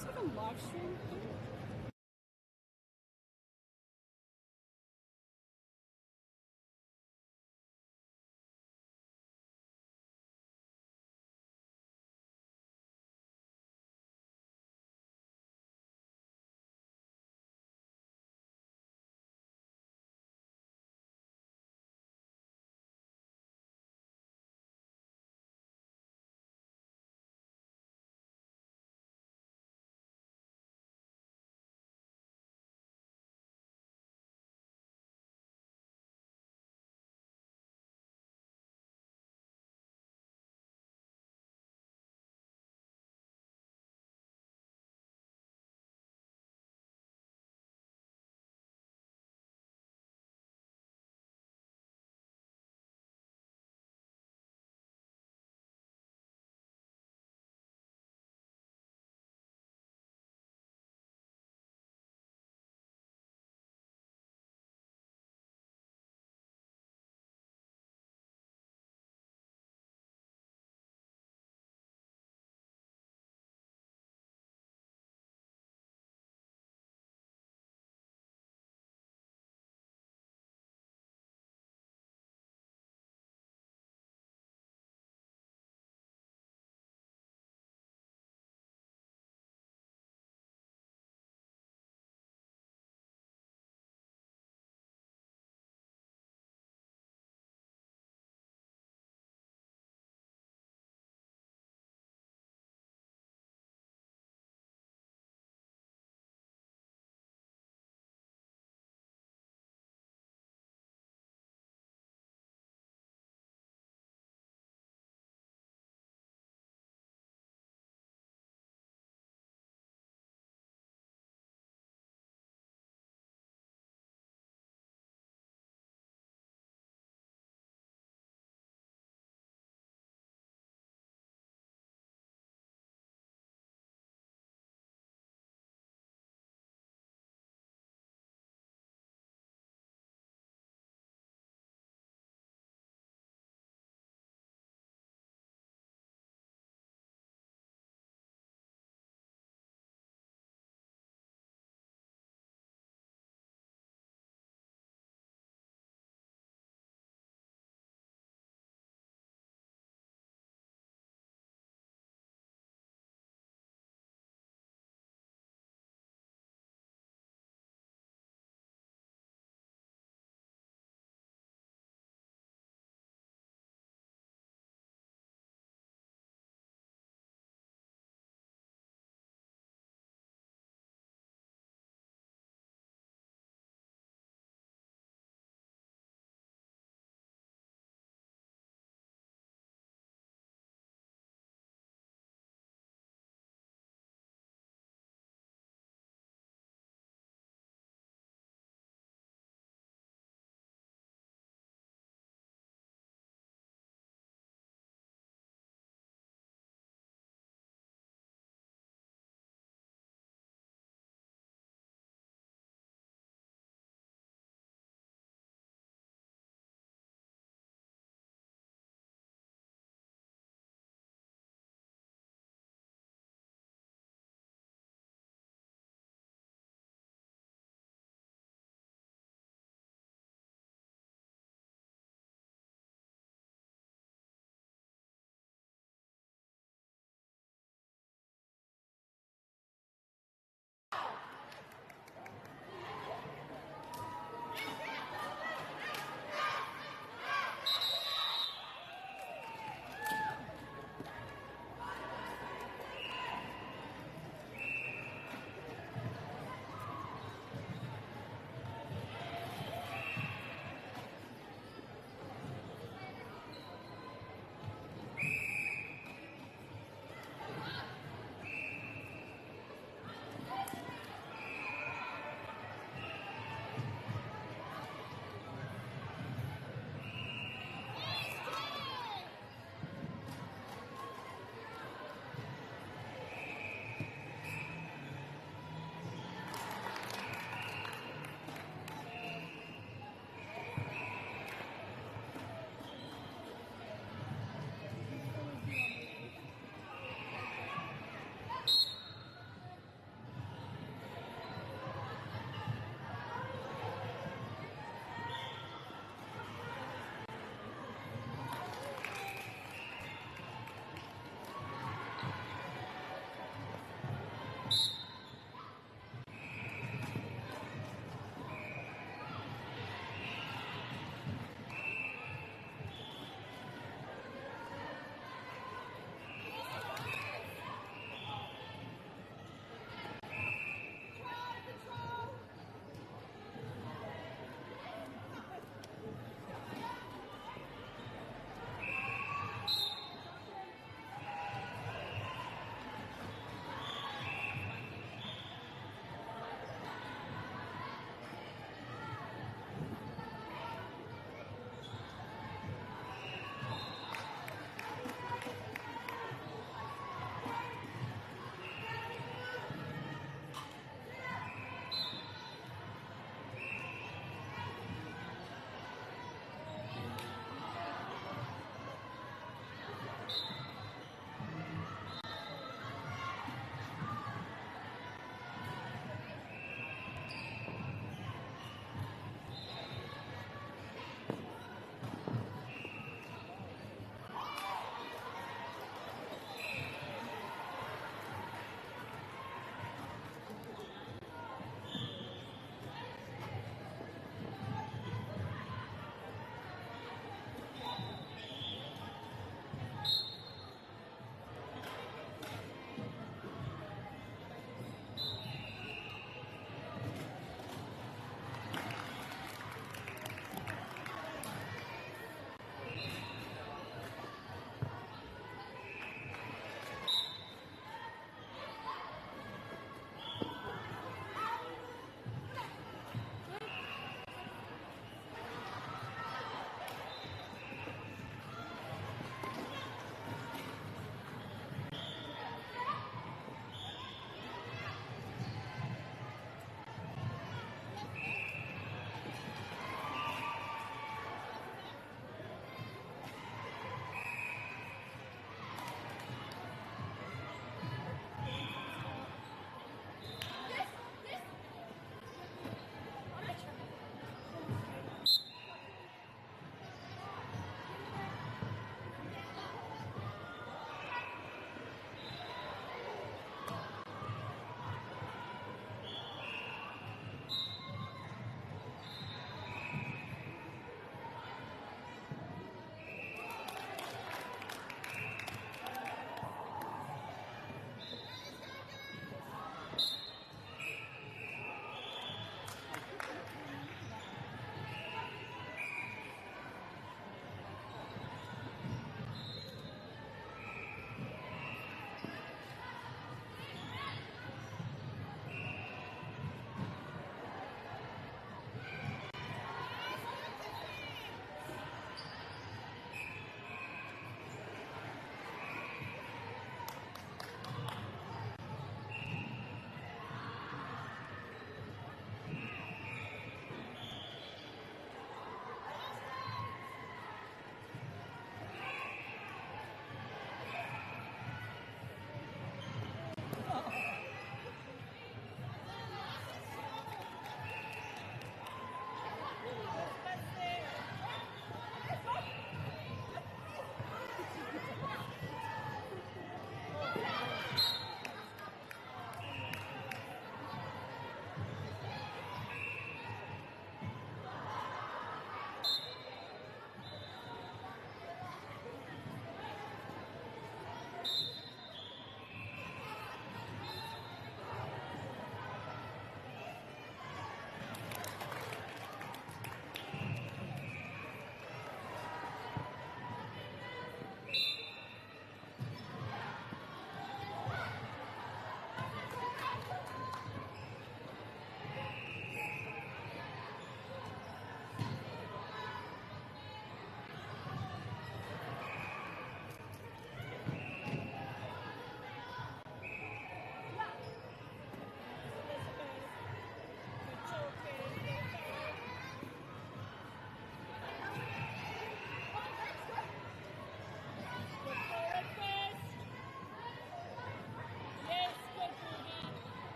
this like a live stream thing?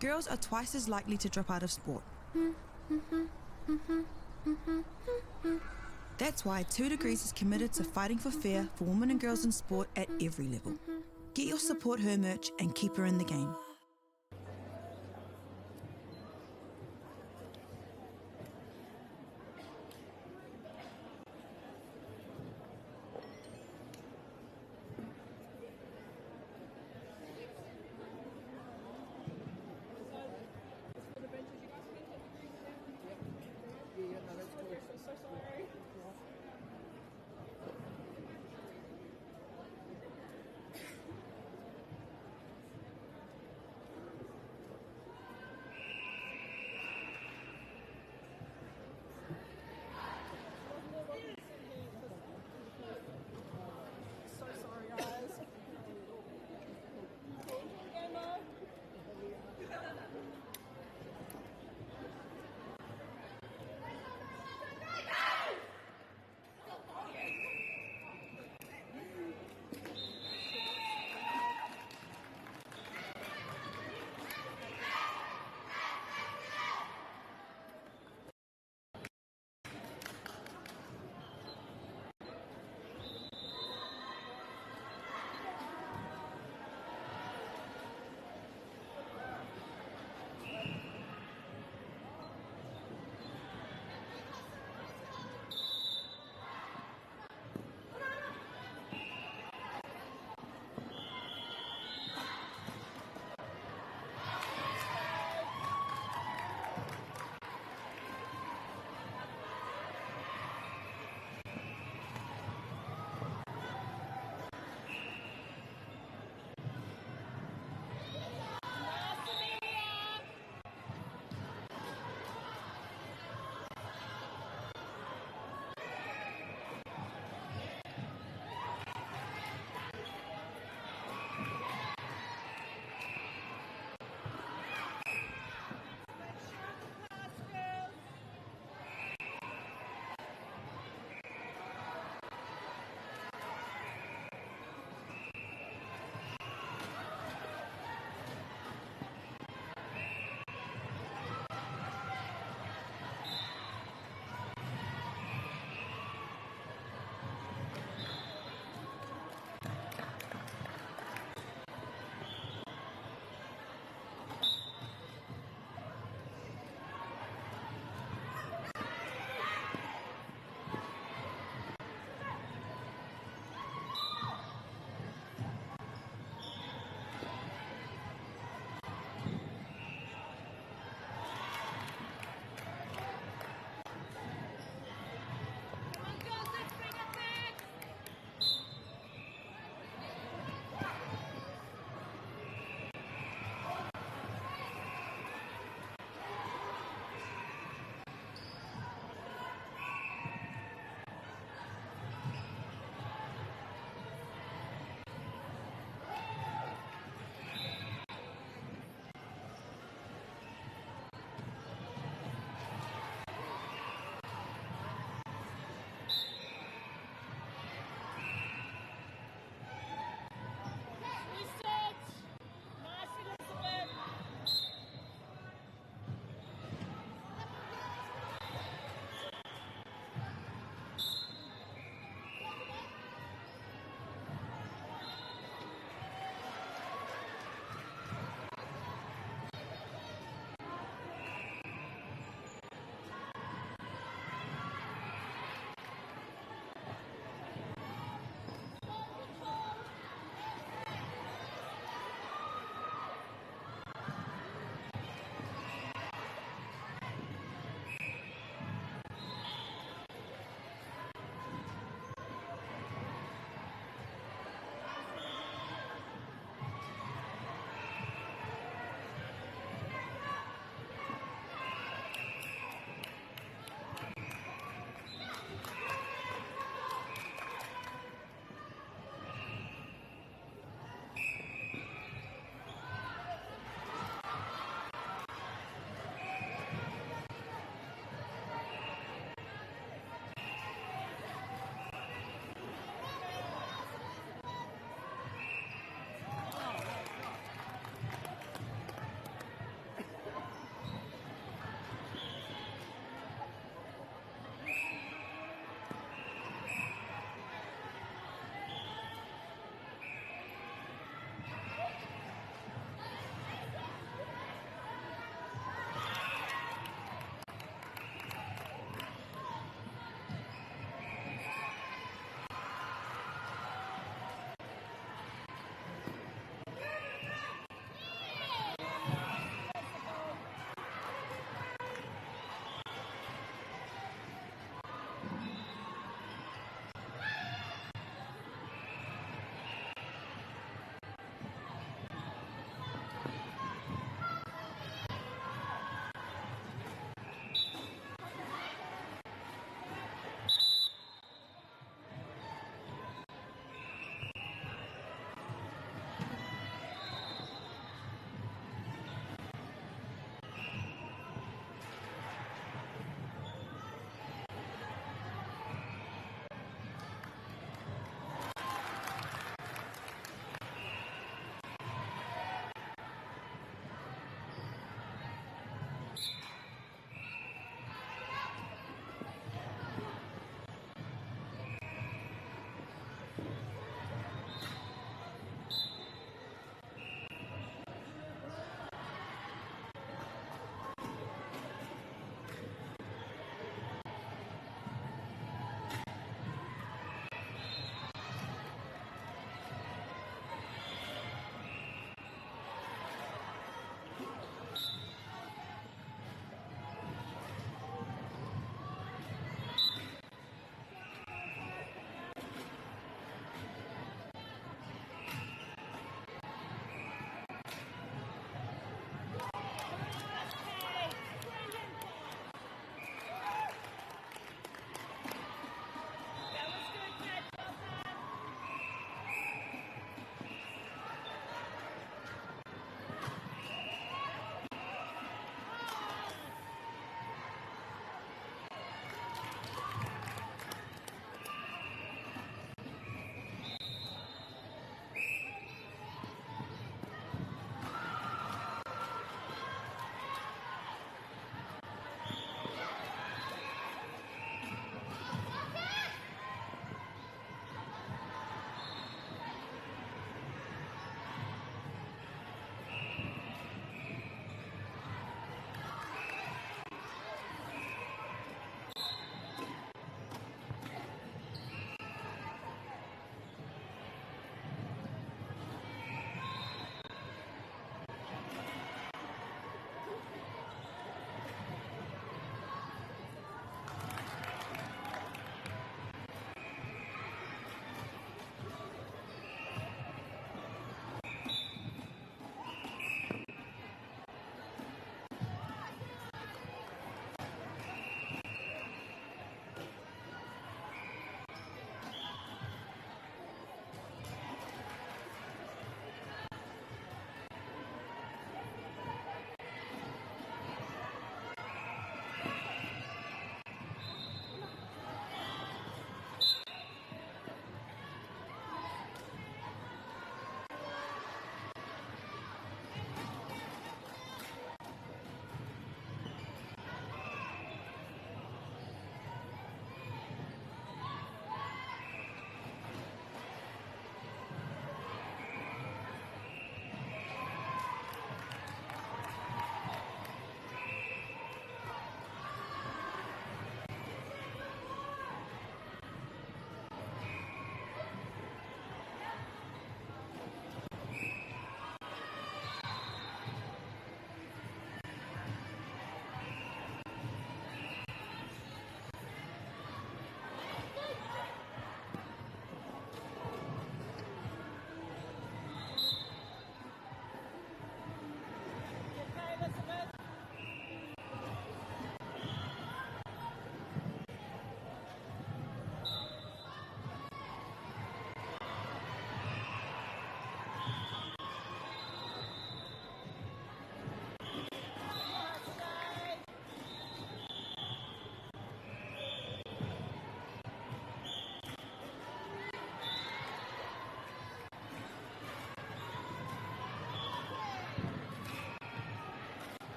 girls are twice as likely to drop out of sport. That's why 2 Degrees is committed to fighting for fair for women and girls in sport at every level. Get your Support Her merch and keep her in the game.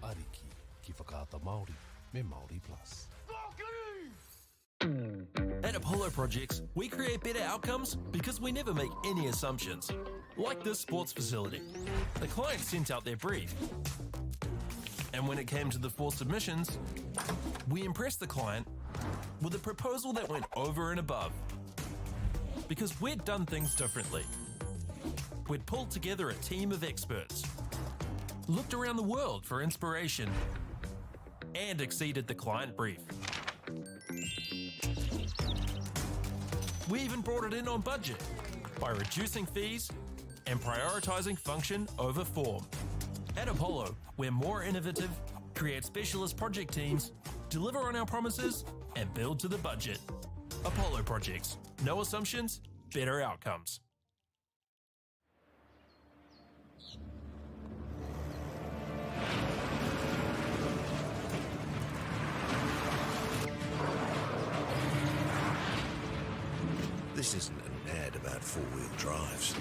Ariki, ki whakaata Māori, me Māori Plus. At Apollo Projects, we create better outcomes because we never make any assumptions. Like this sports facility. The client sent out their brief. And when it came to the 4 submissions, we impressed the client with a proposal that went over and above. Because we'd done things differently. We'd pulled together a team of experts, looked around the world for inspiration, and exceeded the client brief. We even brought it in on budget by reducing fees and prioritising function over form. At Apollo, we're more innovative, create specialist project teams, deliver on our promises, and build to the budget. Apollo Projects. No assumptions, better outcomes. This isn't an ad about 4-wheel drives.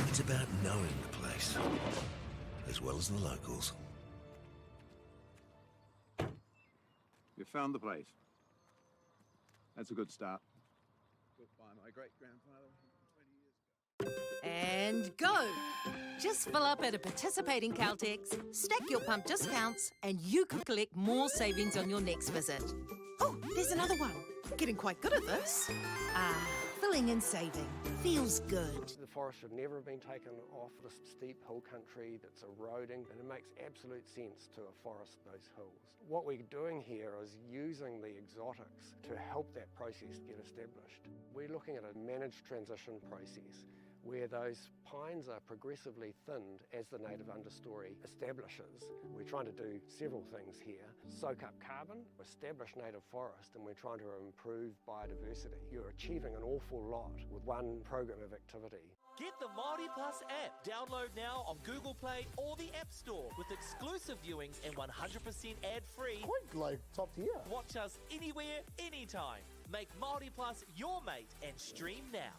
It's about knowing the place, as well as the locals. You found the place. That's a good start. Built by my great-grandfather 20 years ago. And go! Just fill up at a participating Caltex, stack your pump discounts, and you could collect more savings on your next visit. Oh, there's another one. Getting quite good at this. Filling and saving. Feels good. The forest should never have been taken off this steep hill country that's eroding, and it makes absolute sense to afforest those hills. What we're doing here is using the exotics to help that process get established. We're looking at a managed transition process where those pines are progressively thinned as the native understory establishes. We're trying to do several things here. Soak up carbon, establish native forest, and we're trying to improve biodiversity. You're achieving an awful lot with one program of activity. Get the Māori Plus app. Download now on Google Play or the App Store with exclusive viewings and 100% ad-free. Quite like top tier. Watch us anywhere, anytime. Make Māori Plus your mate and stream now.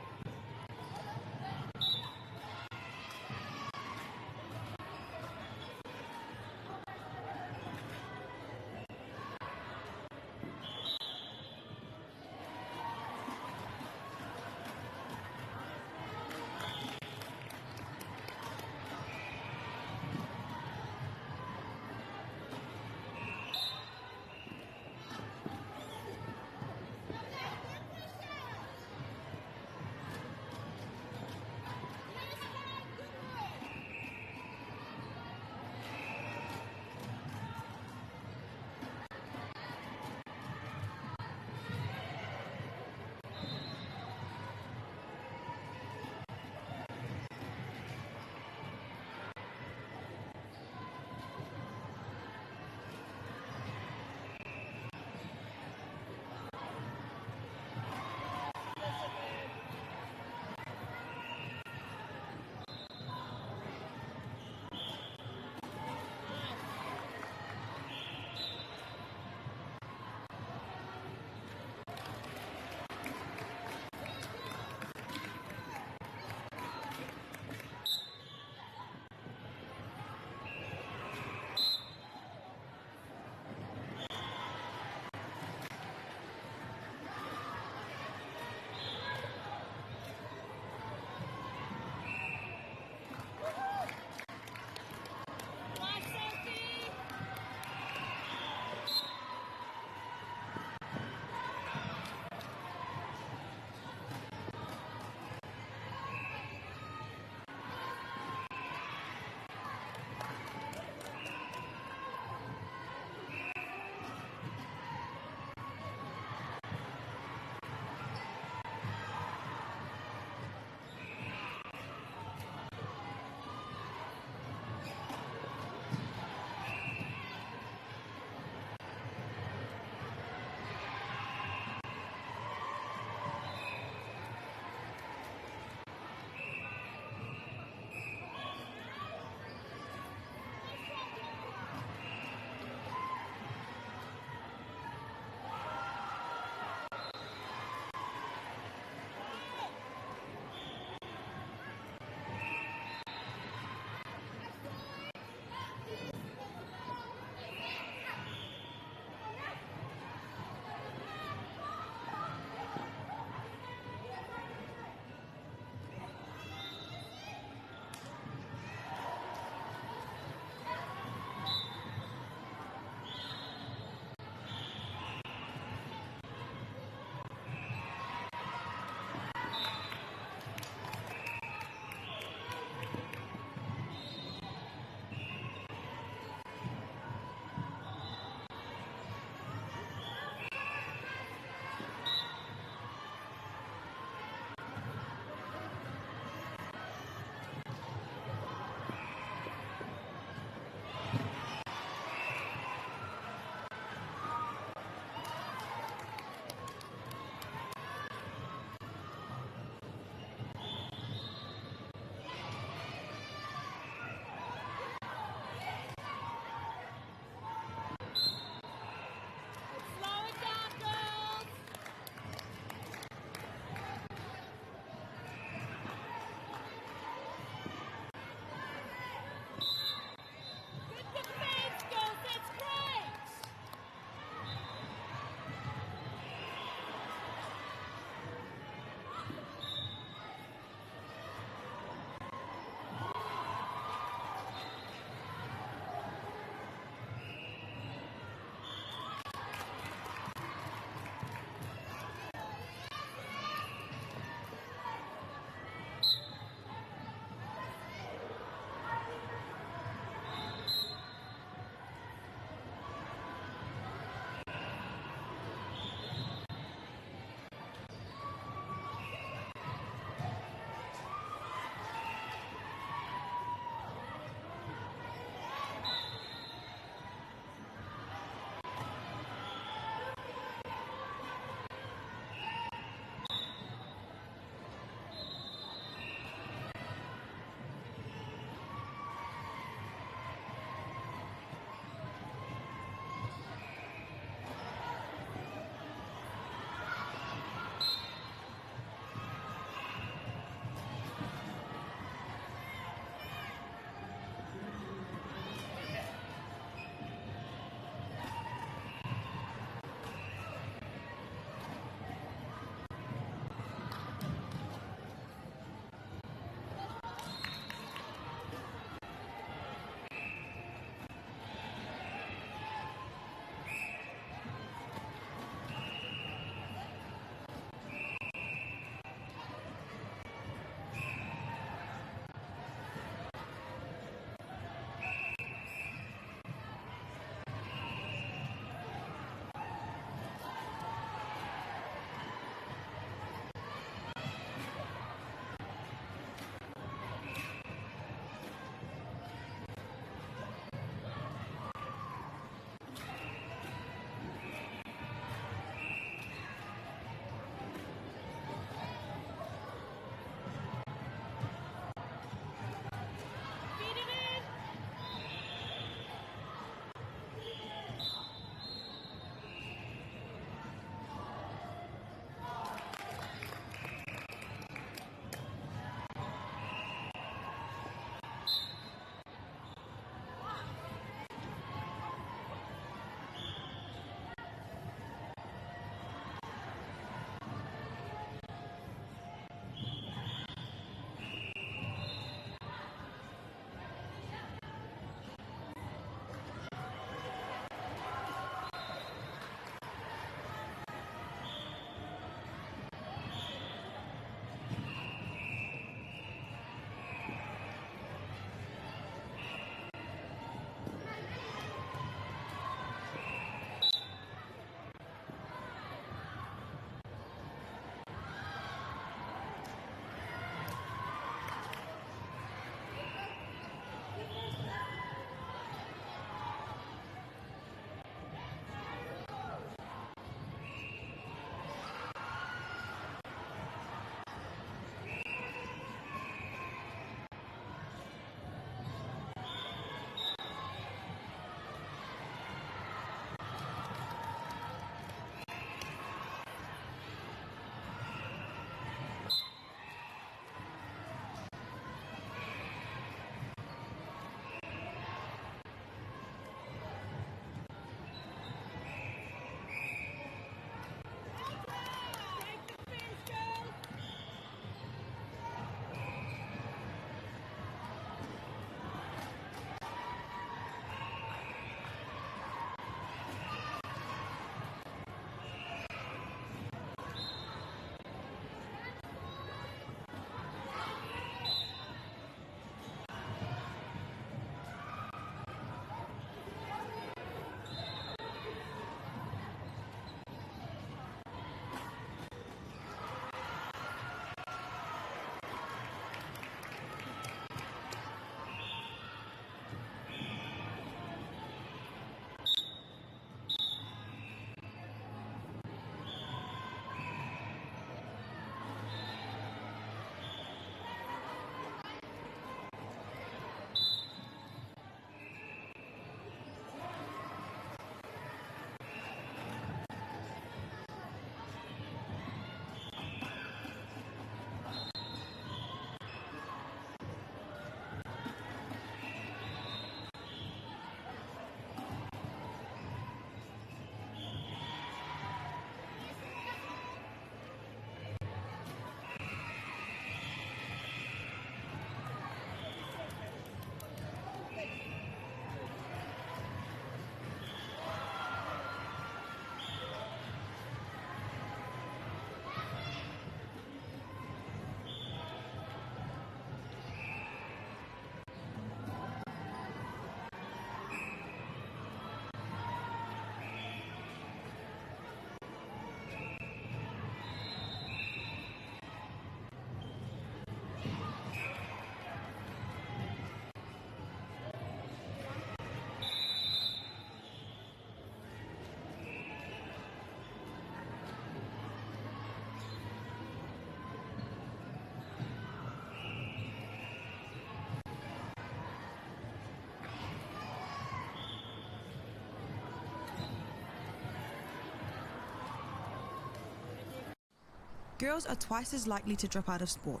girls are twice as likely to drop out of sport.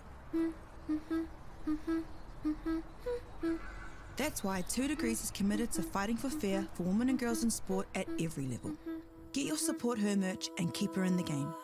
That's why 2 Degrees is committed to fighting for fair for women and girls in sport at every level. Get your Support Her merch and keep her in the game.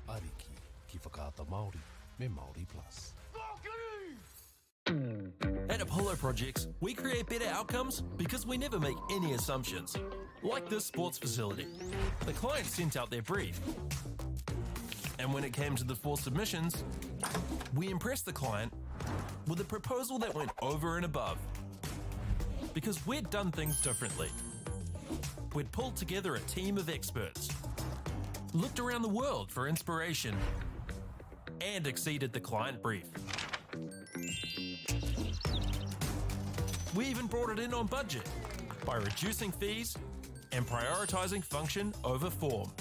Ariki, ki whakaata Māori, me Māori Plus. At Apollo Projects, we create better outcomes because we never make any assumptions. Like this sports facility. The client sent out their brief. And when it came to the 4 submissions, we impressed the client with a proposal that went over and above. Because we'd done things differently. We'd pulled together a team of experts, looked around the world for inspiration, and exceeded the client brief. We even brought it in on budget by reducing fees and prioritising function over form.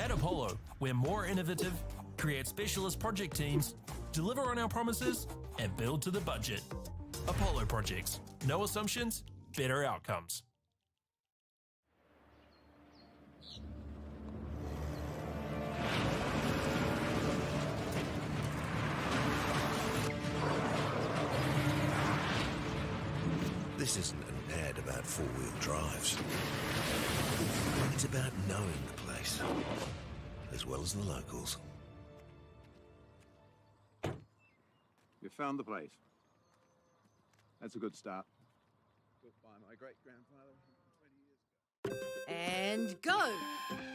At Apollo, we're more innovative, create specialist project teams, deliver on our promises, and build to the budget. Apollo Projects. No assumptions, better outcomes. This isn't an ad about 4-wheel drives. It's about knowing the place, as well as the locals. You found the place. That's a good start. Built by my great-grandfather 20 years ago. And go!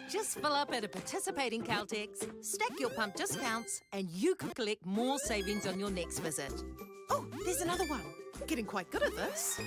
Just fill up at a participating Caltex, stack your pump discounts, and you could collect more savings on your next visit. Oh, there's another one. Getting quite good at this.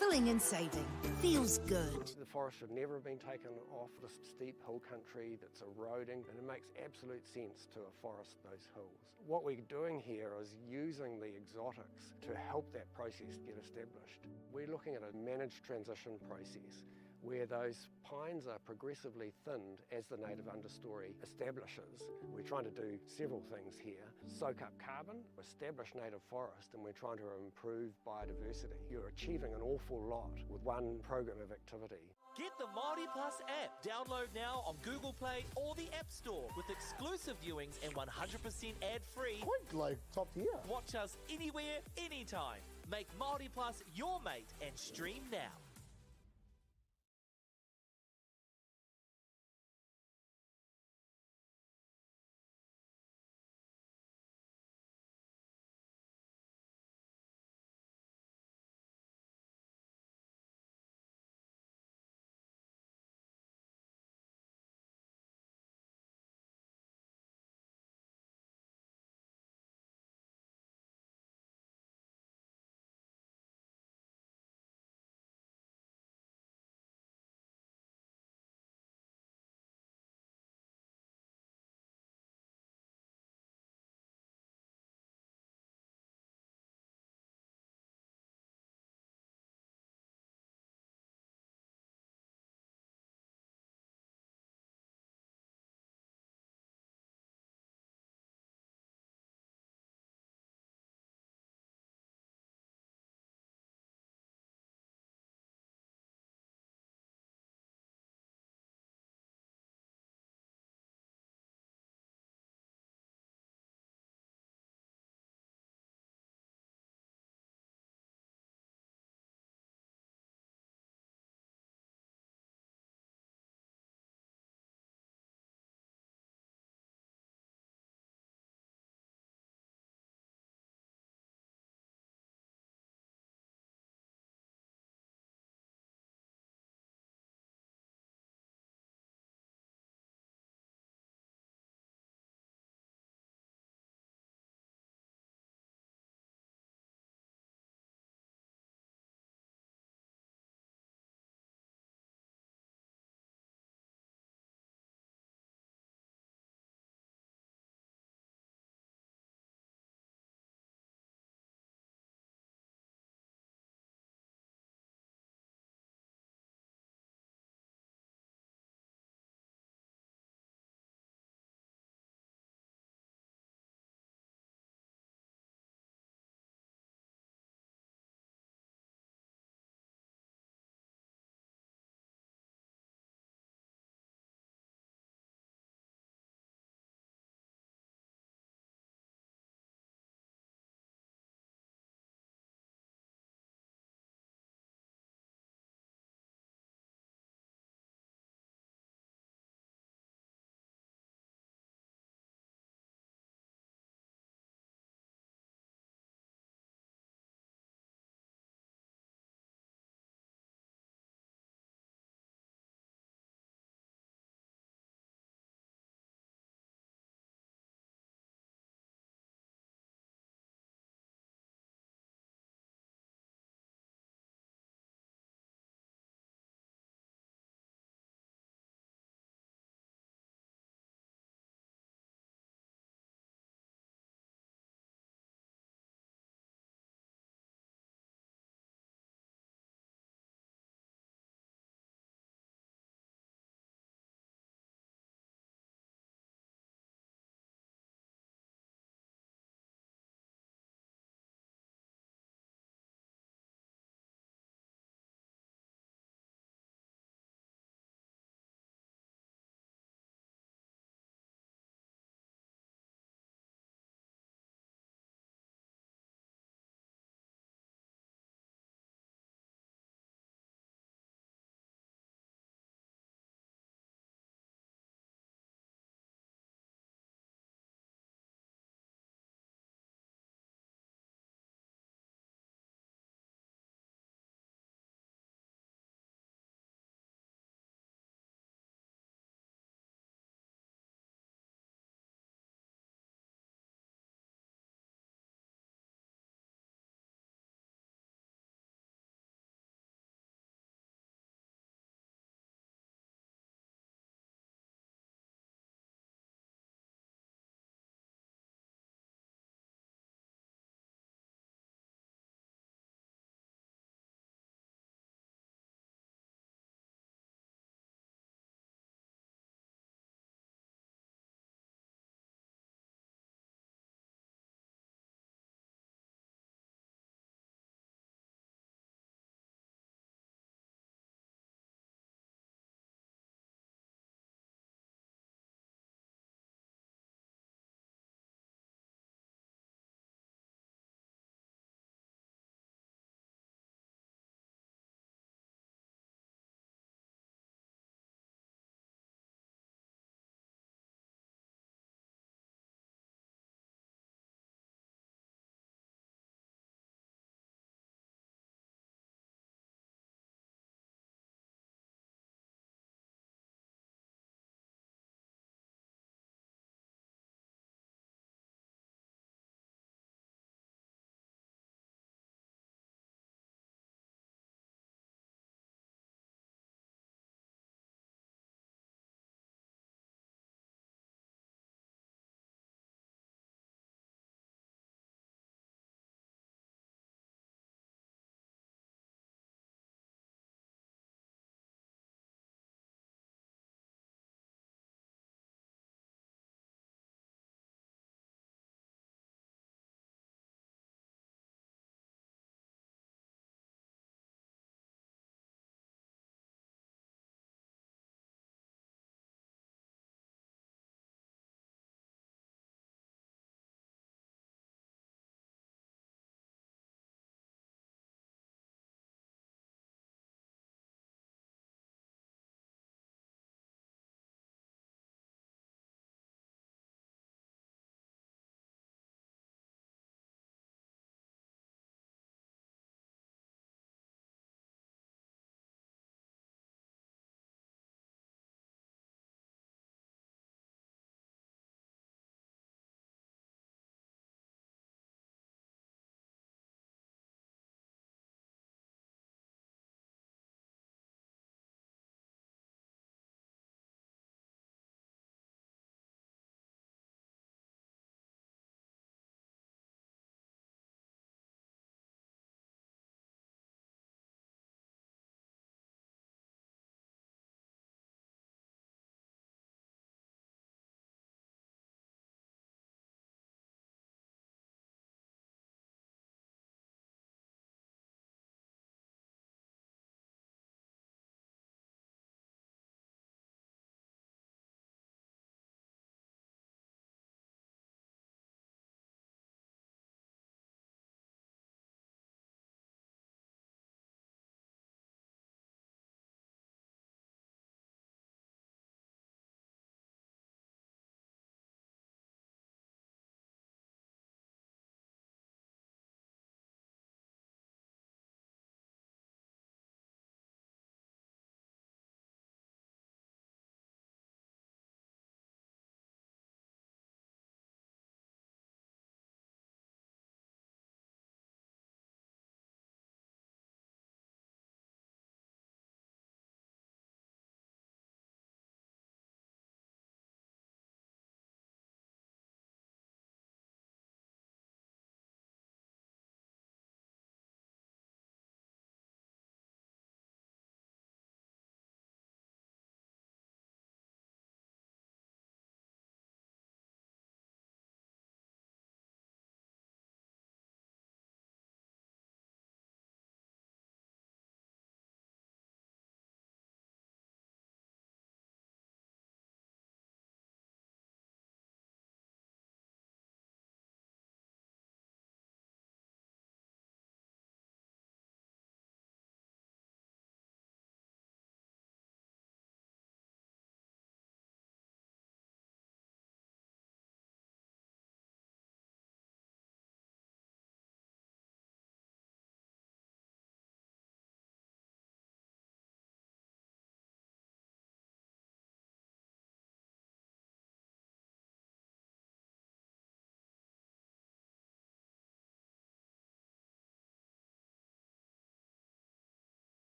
Filling and saving. Feels good. The forest should never have been taken off the steep hill country that's eroding, and it makes absolute sense to afforest those hills. What we're doing here is using the exotics to help that process get established. We're looking at a managed transition process where those pines are progressively thinned as the native understory establishes. We're trying to do several things here. Soak up carbon, establish native forest, and we're trying to improve biodiversity. You're achieving an awful lot with one program of activity. Get the Māori Plus app. Download now on Google Play or the App Store with exclusive viewings and 100% ad-free. Quite like top tier. Watch us anywhere, anytime. Make Māori Plus your mate and stream now.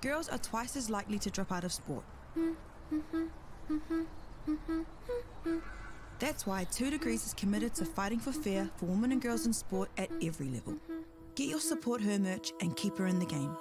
girls are twice as likely to drop out of sport. That's why 2 Degrees is committed to fighting for fair for women and girls in sport at every level. Get your Support Her merch and keep her in the game.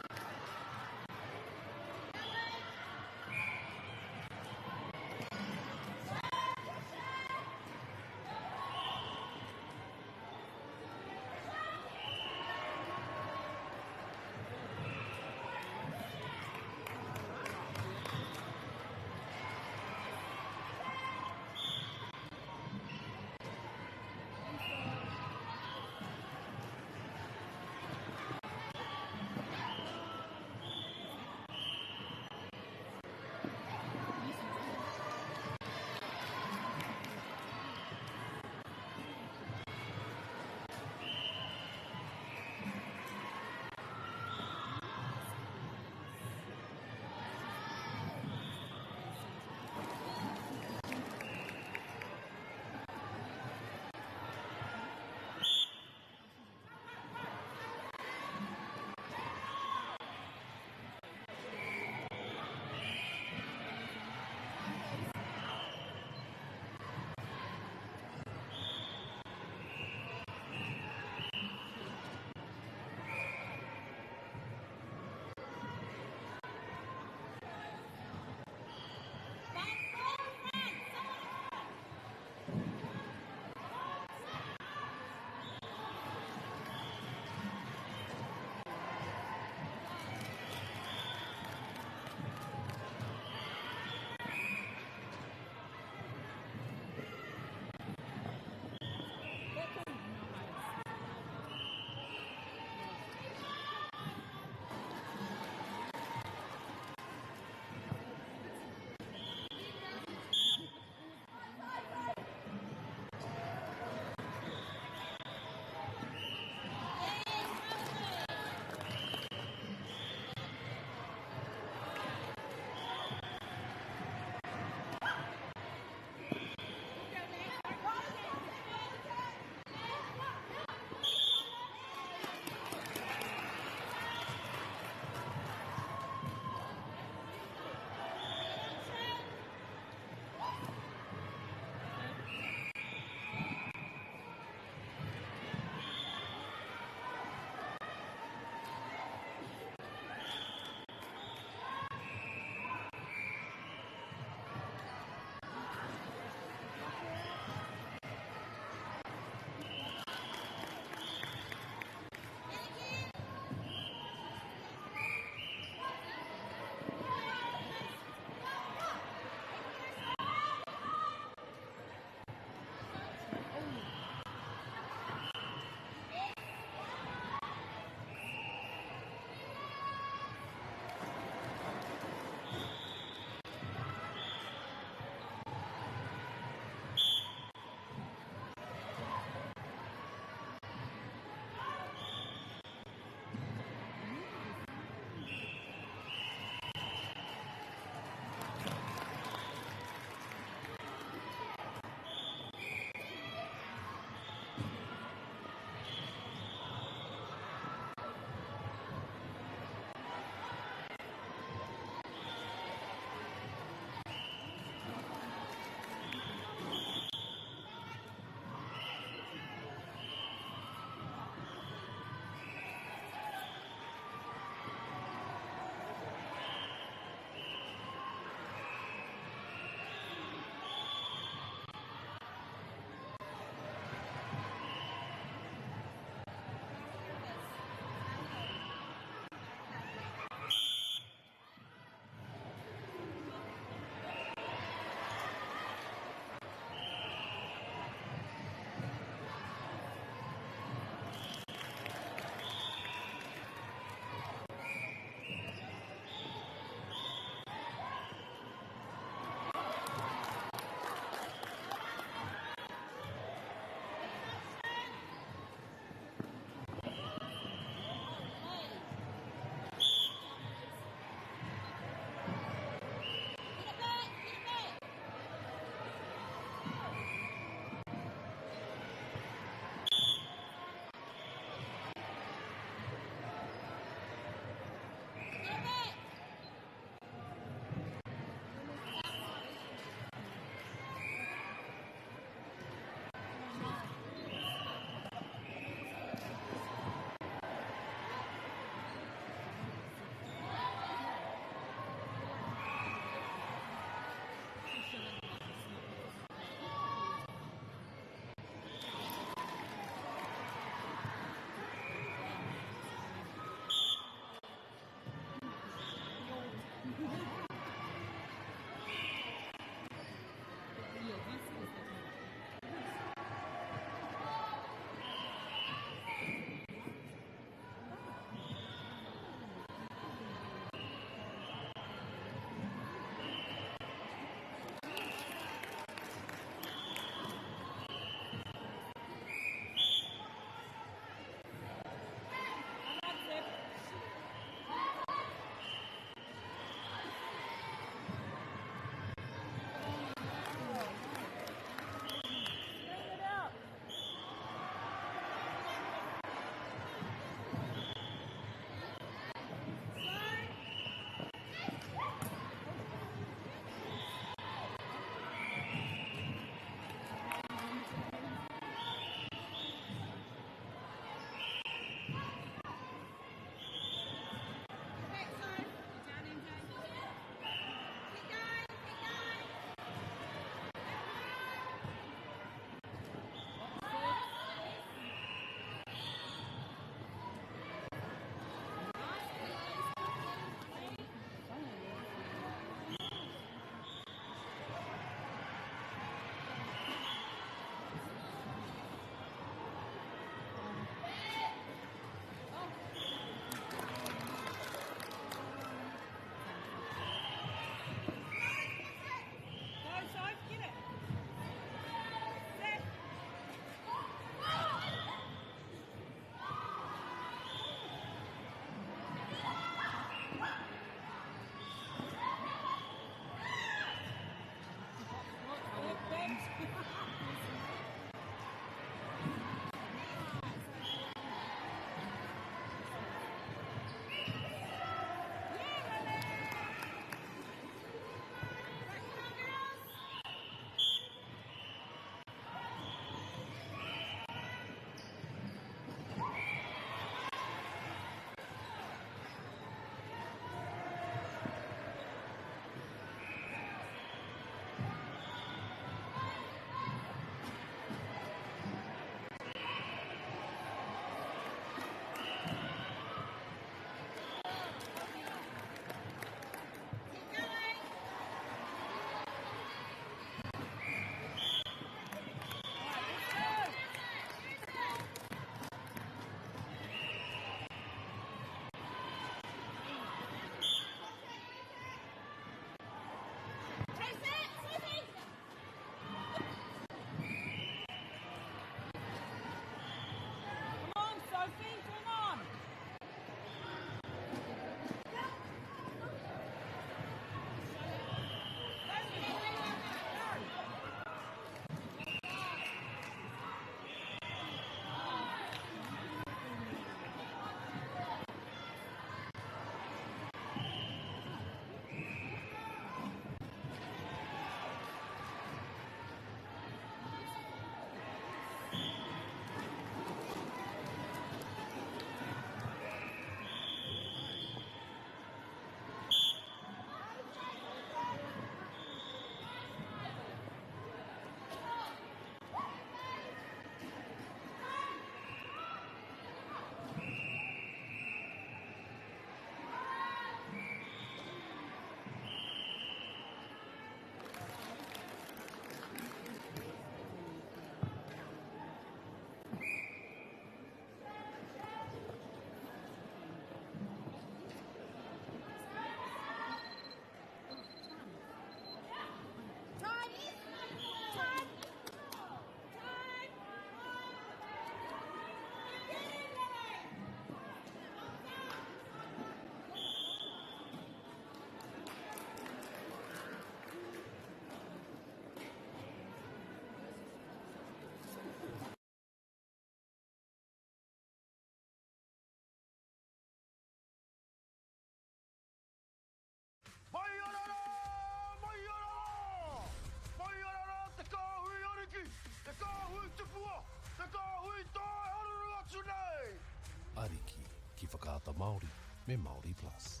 Ariki, ki whakaata Māori, me Māori Plus.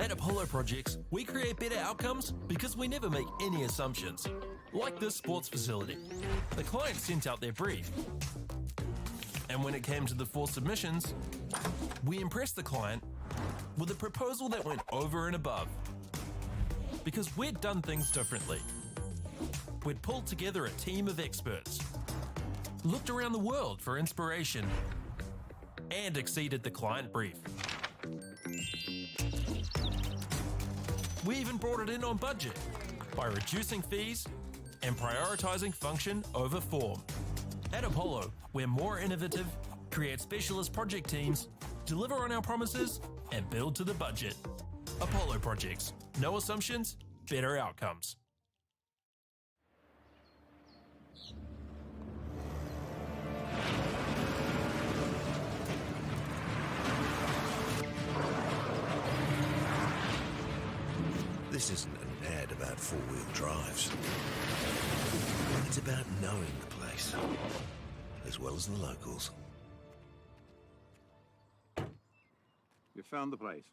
At Apollo Projects, we create better outcomes because we never make any assumptions. Like this sports facility. The client sent out their brief. And when it came to the 4 submissions, we impressed the client with a proposal that went over and above. Because we'd done things differently. We'd pulled together a team of experts, looked around the world for inspiration, and exceeded the client brief. We even brought it in on budget by reducing fees and prioritising function over form. At Apollo, we're more innovative, create specialist project teams, deliver on our promises, and build to the budget. Apollo Projects. No assumptions, better outcomes. This isn't an ad about four-wheel drives. It's about knowing the place, as well as the locals. You found the place.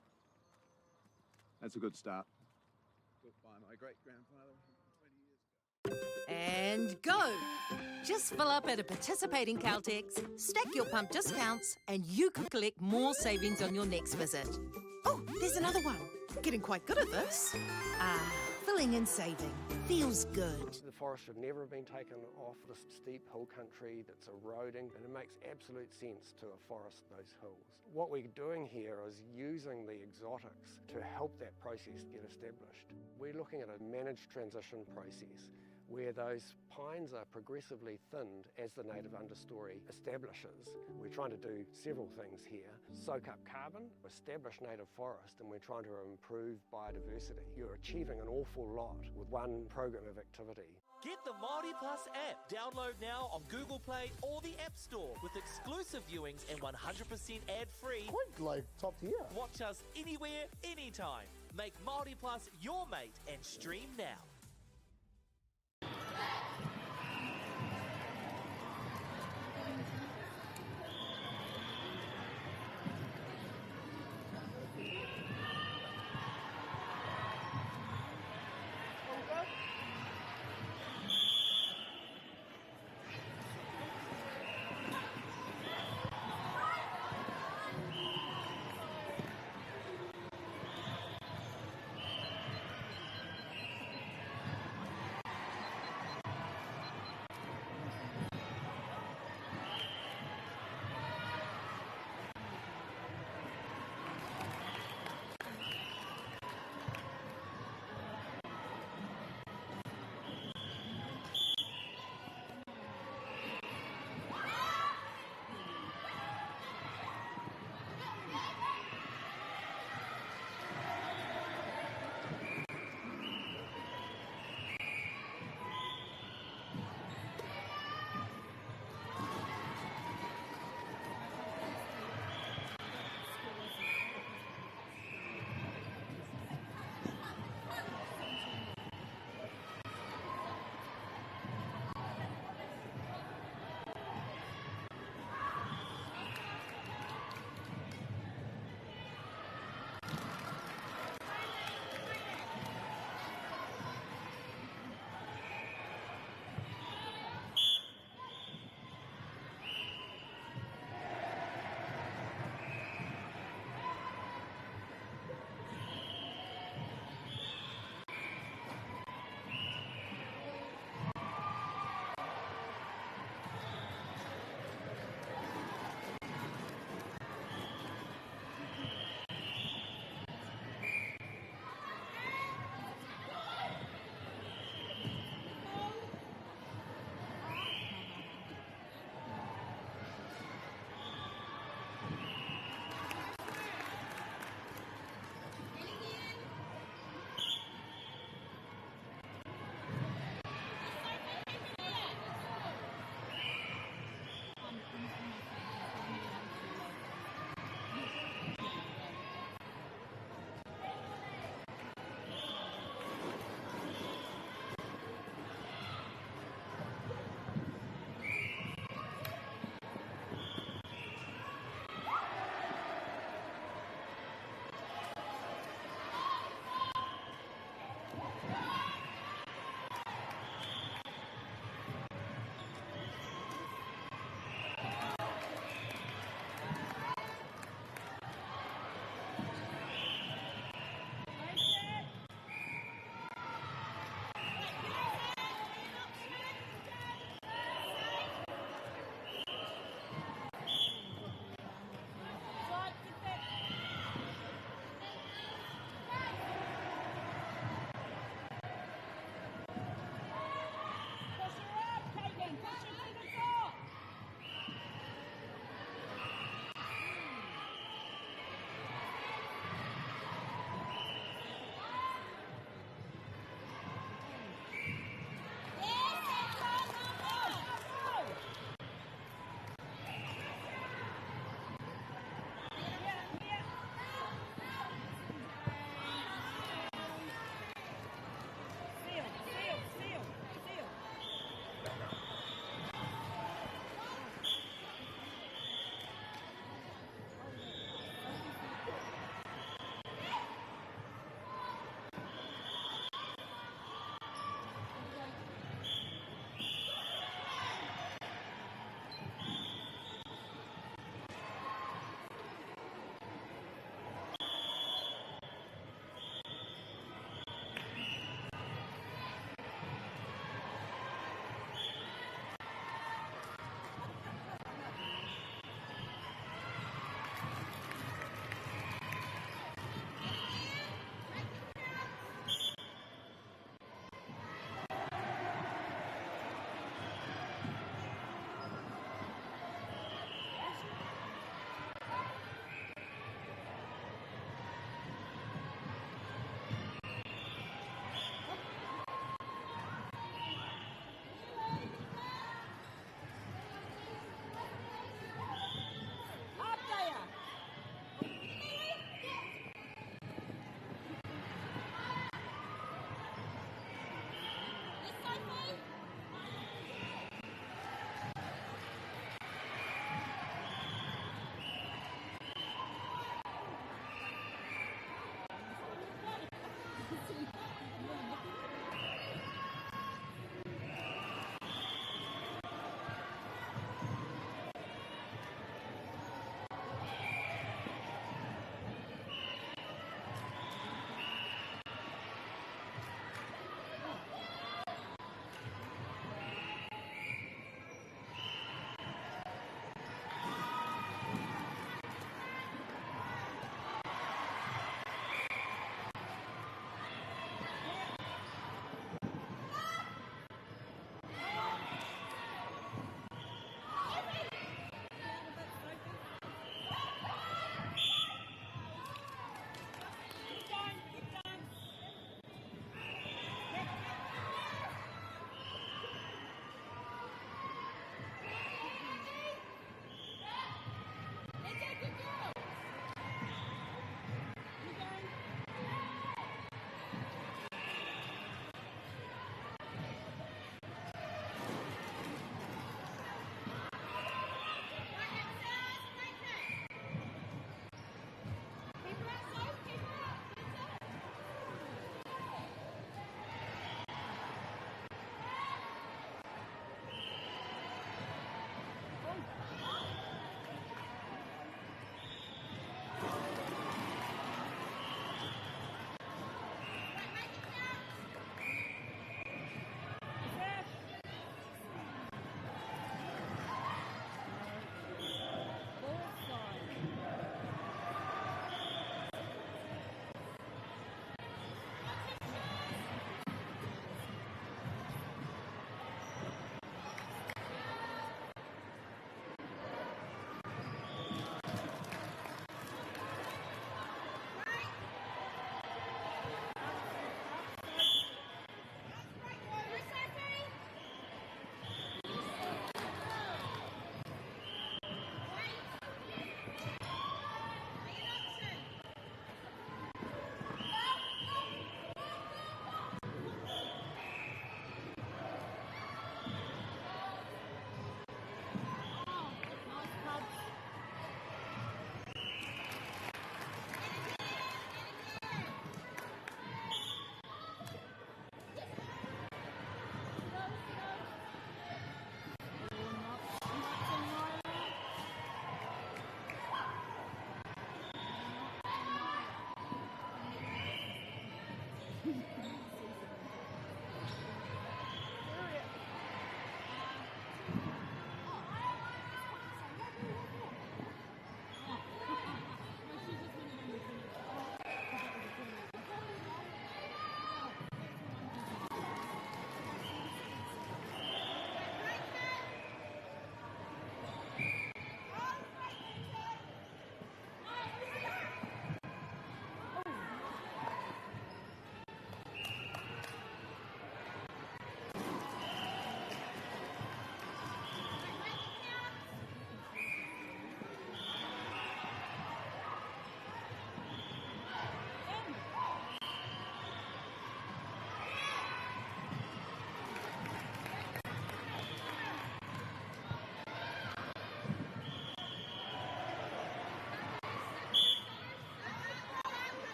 That's a good start. Built by my great-grandfather 20 years ago. And go! Just fill up at a participating Caltex, stack your pump discounts, and you could collect more savings on your next visit. Oh, there's another one. Getting quite good at this. Filling and saving. Feels good. The forest should never have been taken off the steep hill country that's eroding, and it makes absolute sense to afforest those hills. What we're doing here is using the exotics to help that process get established. We're looking at a managed transition process where those pines are progressively thinned as the native understory establishes. We're trying to do several things here. Soak up carbon, establish native forest, and we're trying to improve biodiversity. You're achieving an awful lot with one program of activity. Get the Māori Plus app. Download now on Google Play or the App Store with exclusive viewings and 100% ad-free. Quite like top tier. Watch us anywhere, anytime. Make Māori Plus your mate and stream now.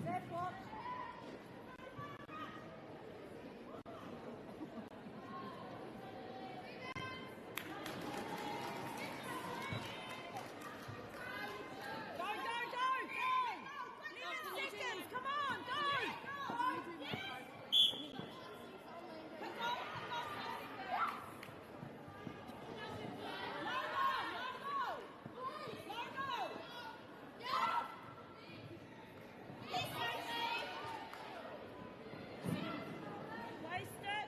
Left watch. Go, go, go, go! 11 seconds, come on, go! Waste it.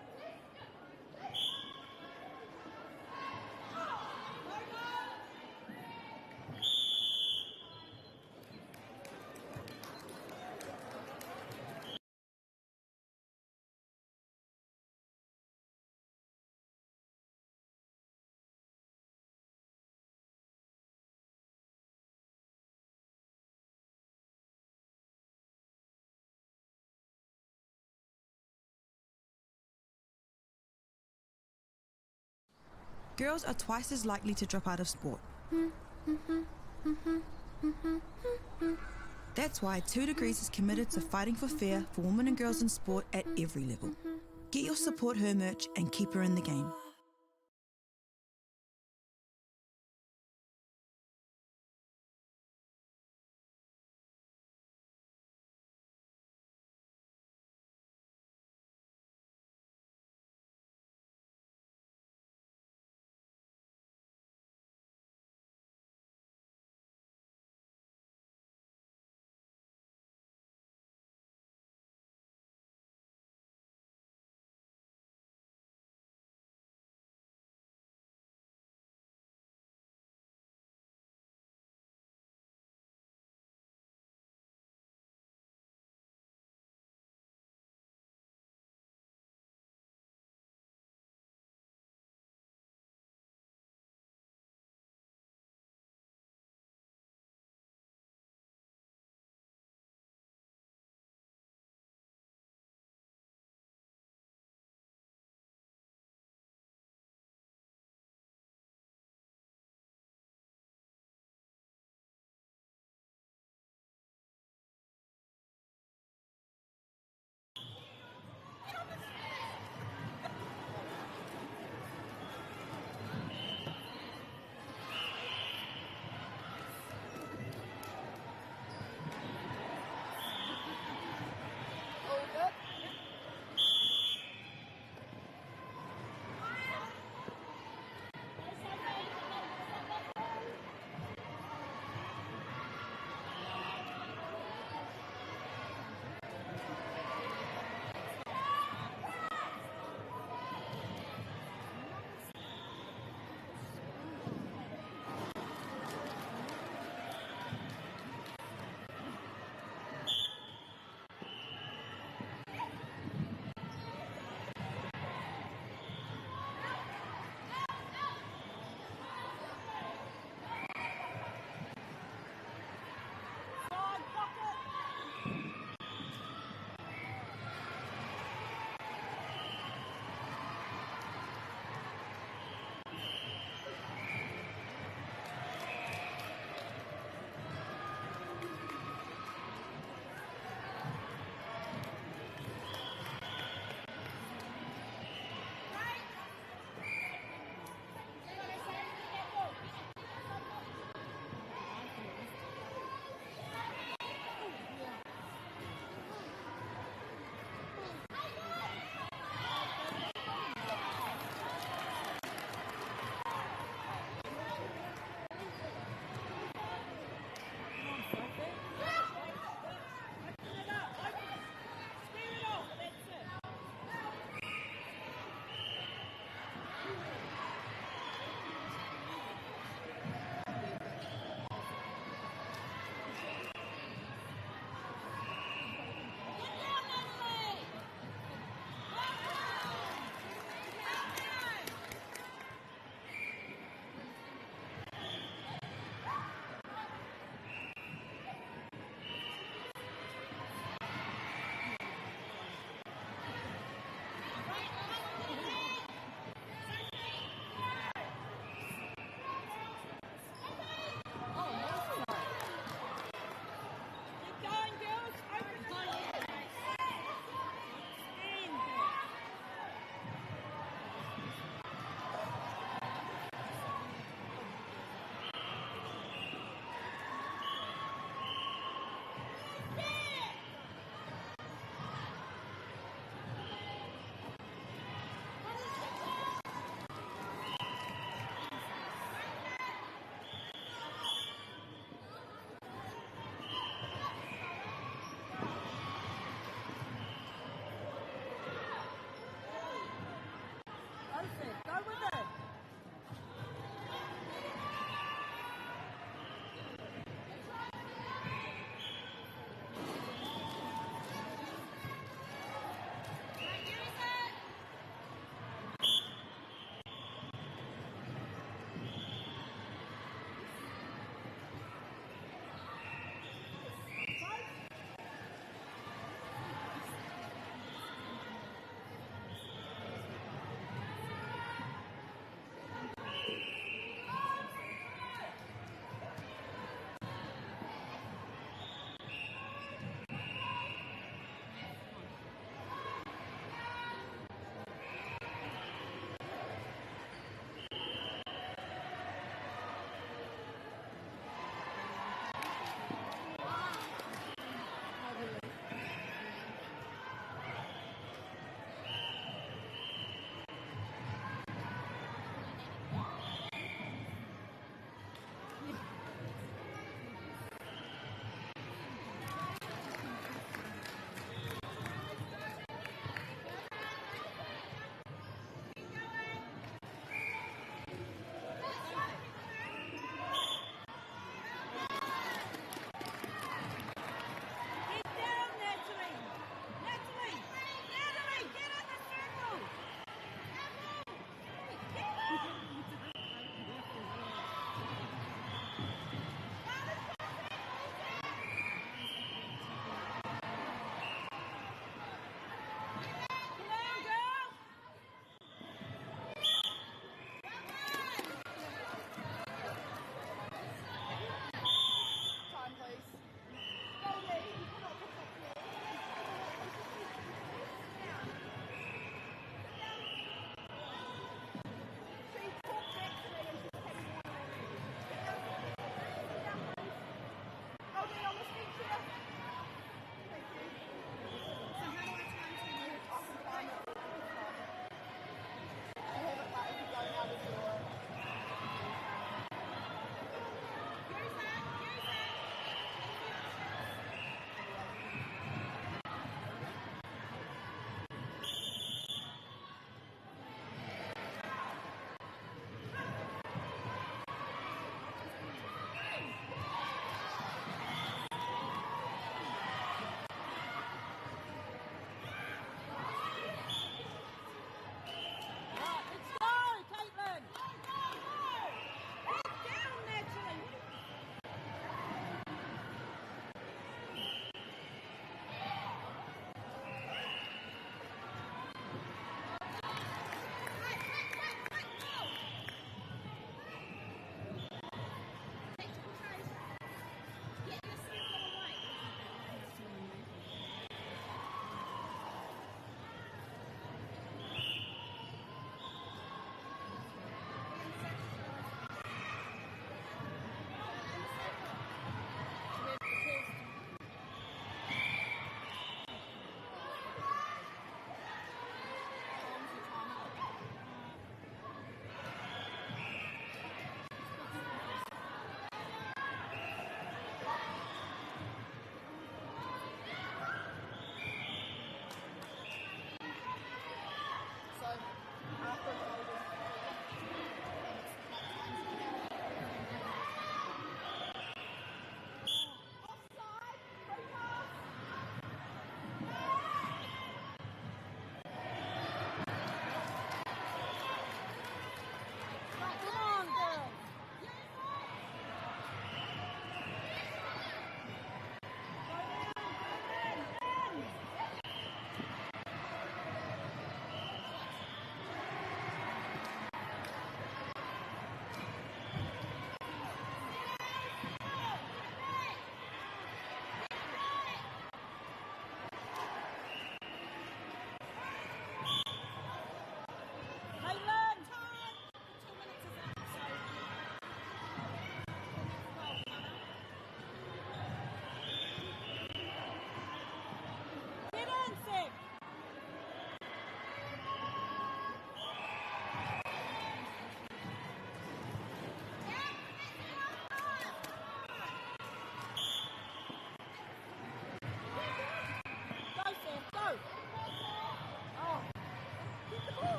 Girls are twice as likely to drop out of sport. That's why 2 Degrees is committed to fighting for fair for women and girls in sport at every level. Get your Support Her merch and keep her in the game.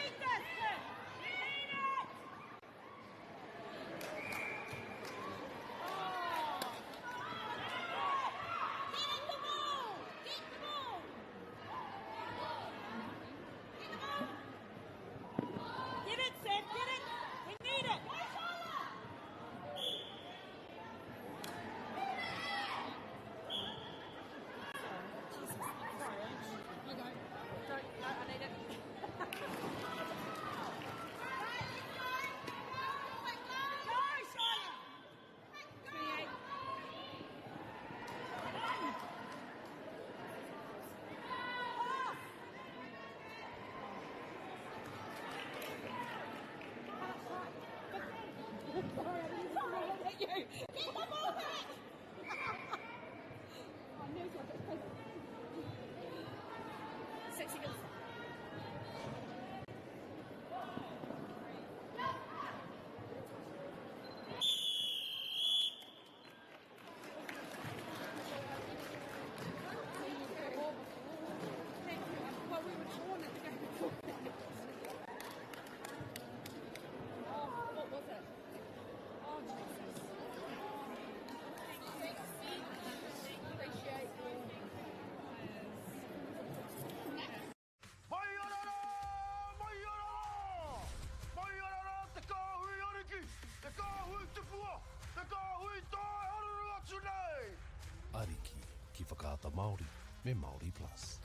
need this! We need it! Get the ball! Get the ball! Get the ball! Get it, Seth, get it! We need it! I need it. Go, Charlotte! 28. You. Get the ball back! Oh, no, 6 seconds. Well, we were torn at the game before. Oh, what was it? Oh, Jesus. Appreciate you. Ariki, ki whakaata Māori, me Māori Plus.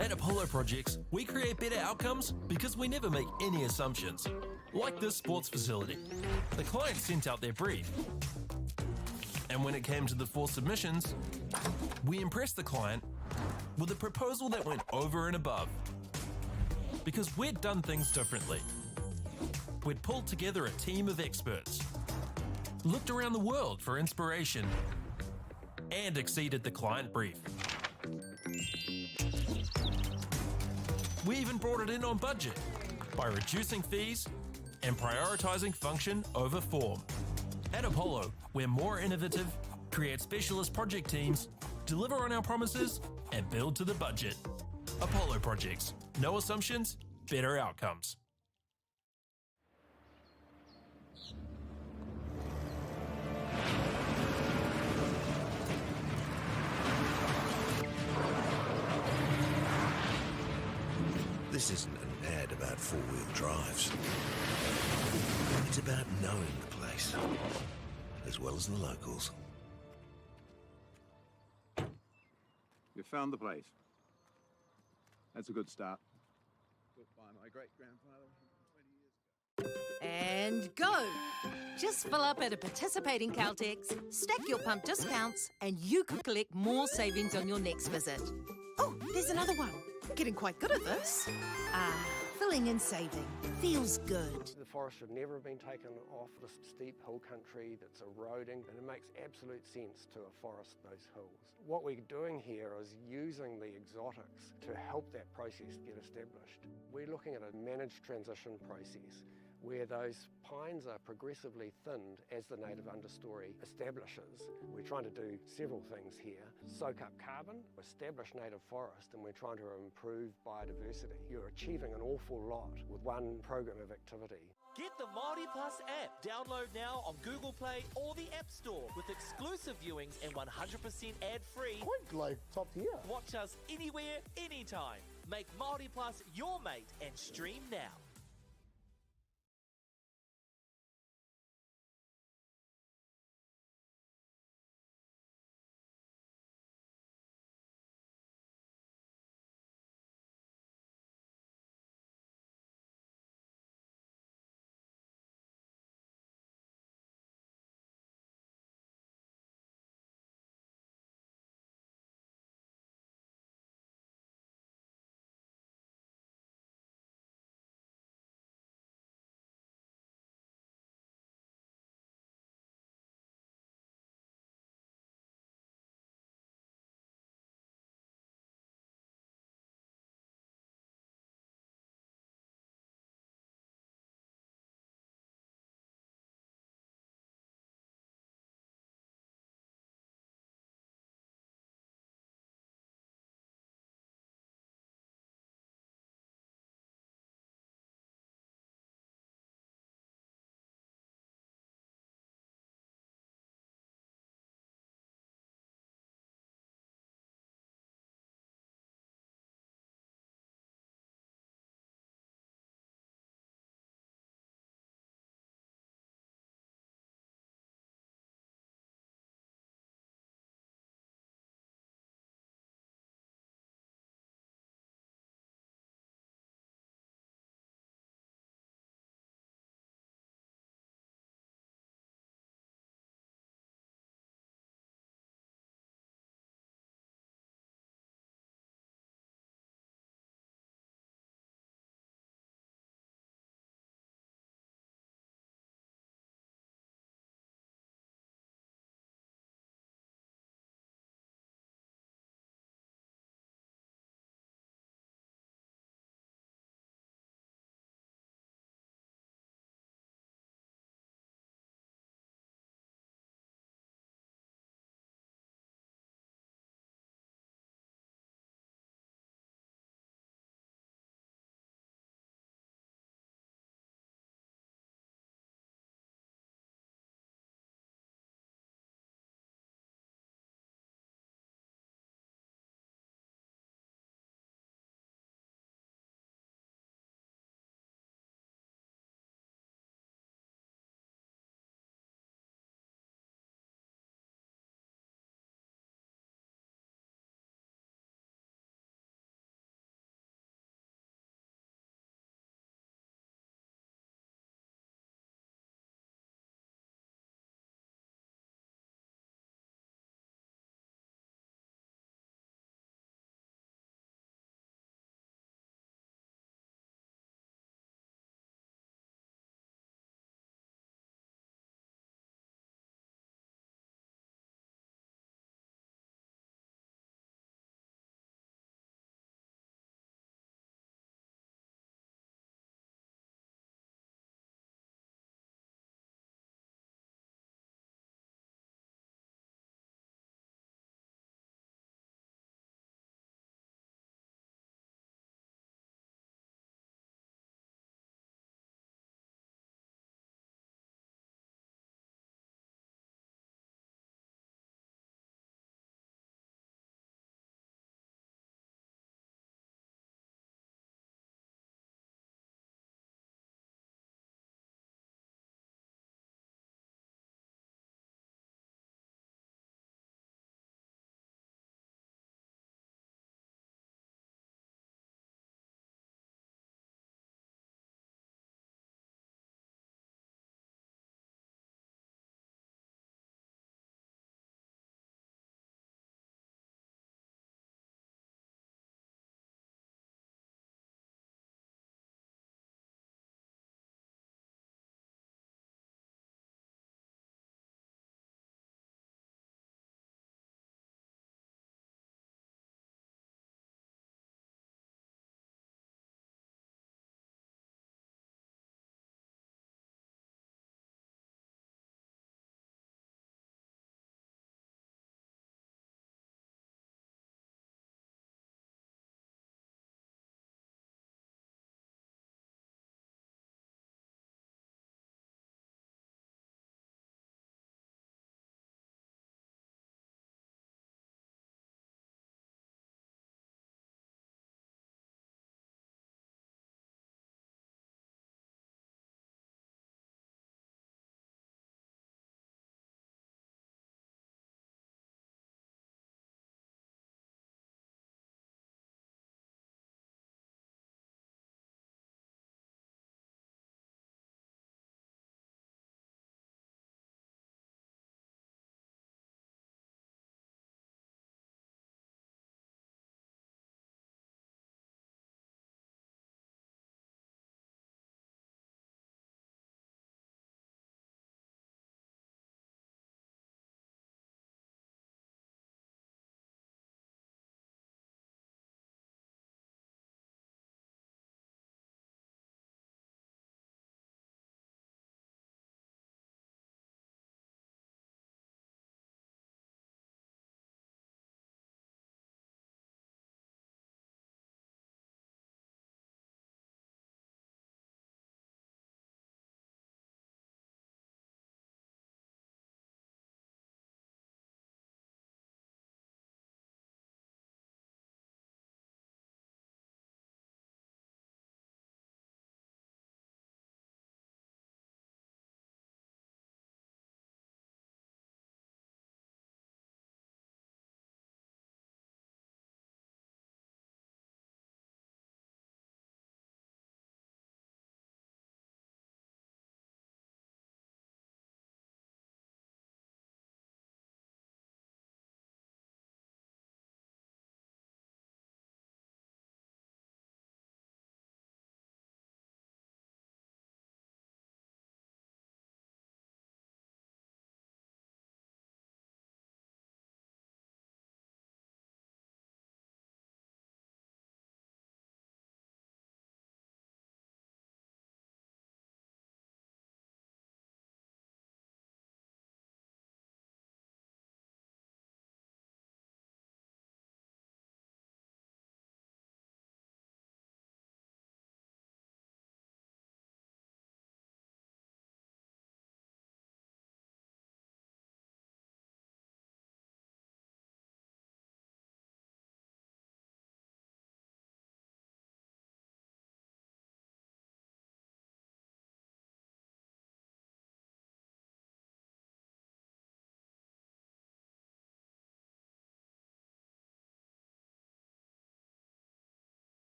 At Apollo Projects, we create better outcomes because we never make any assumptions. Like this sports facility. The client sent out their brief. And when it came to the 4 submissions, we impressed the client with a proposal that went over and above. Because we'd done things differently. We'd pulled together a team of experts, looked around the world for inspiration, and exceeded the client brief. We even brought it in on budget by reducing fees and prioritising function over form. At Apollo, we're more innovative, create specialist project teams, deliver on our promises, and build to the budget. Apollo Projects. No assumptions, better outcomes. This isn't an ad about four-wheel drives. It's about knowing the place, as well as the locals. You found the place. That's a good start. Built by my great-grandfather 20 years ago. And go! Just fill up at a participating Caltex, stack your pump discounts, and you could collect more savings on your next visit. Oh, there's another one. Getting quite good at this. Filling and saving. Feels good. The forest should never have been taken off this steep hill country that's eroding, and it makes absolute sense to afforest those hills. What we're doing here is using the exotics to help that process get established. We're looking at a managed transition process where those pines are progressively thinned as the native understory establishes. We're trying to do several things here. Soak up carbon, establish native forest, and we're trying to improve biodiversity. You're achieving an awful lot with one program of activity. Get the Māori Plus app. Download now on Google Play or the App Store with exclusive viewings and 100% ad-free. Quite like top tier. Watch us anywhere, anytime. Make Māori Plus your mate and stream now.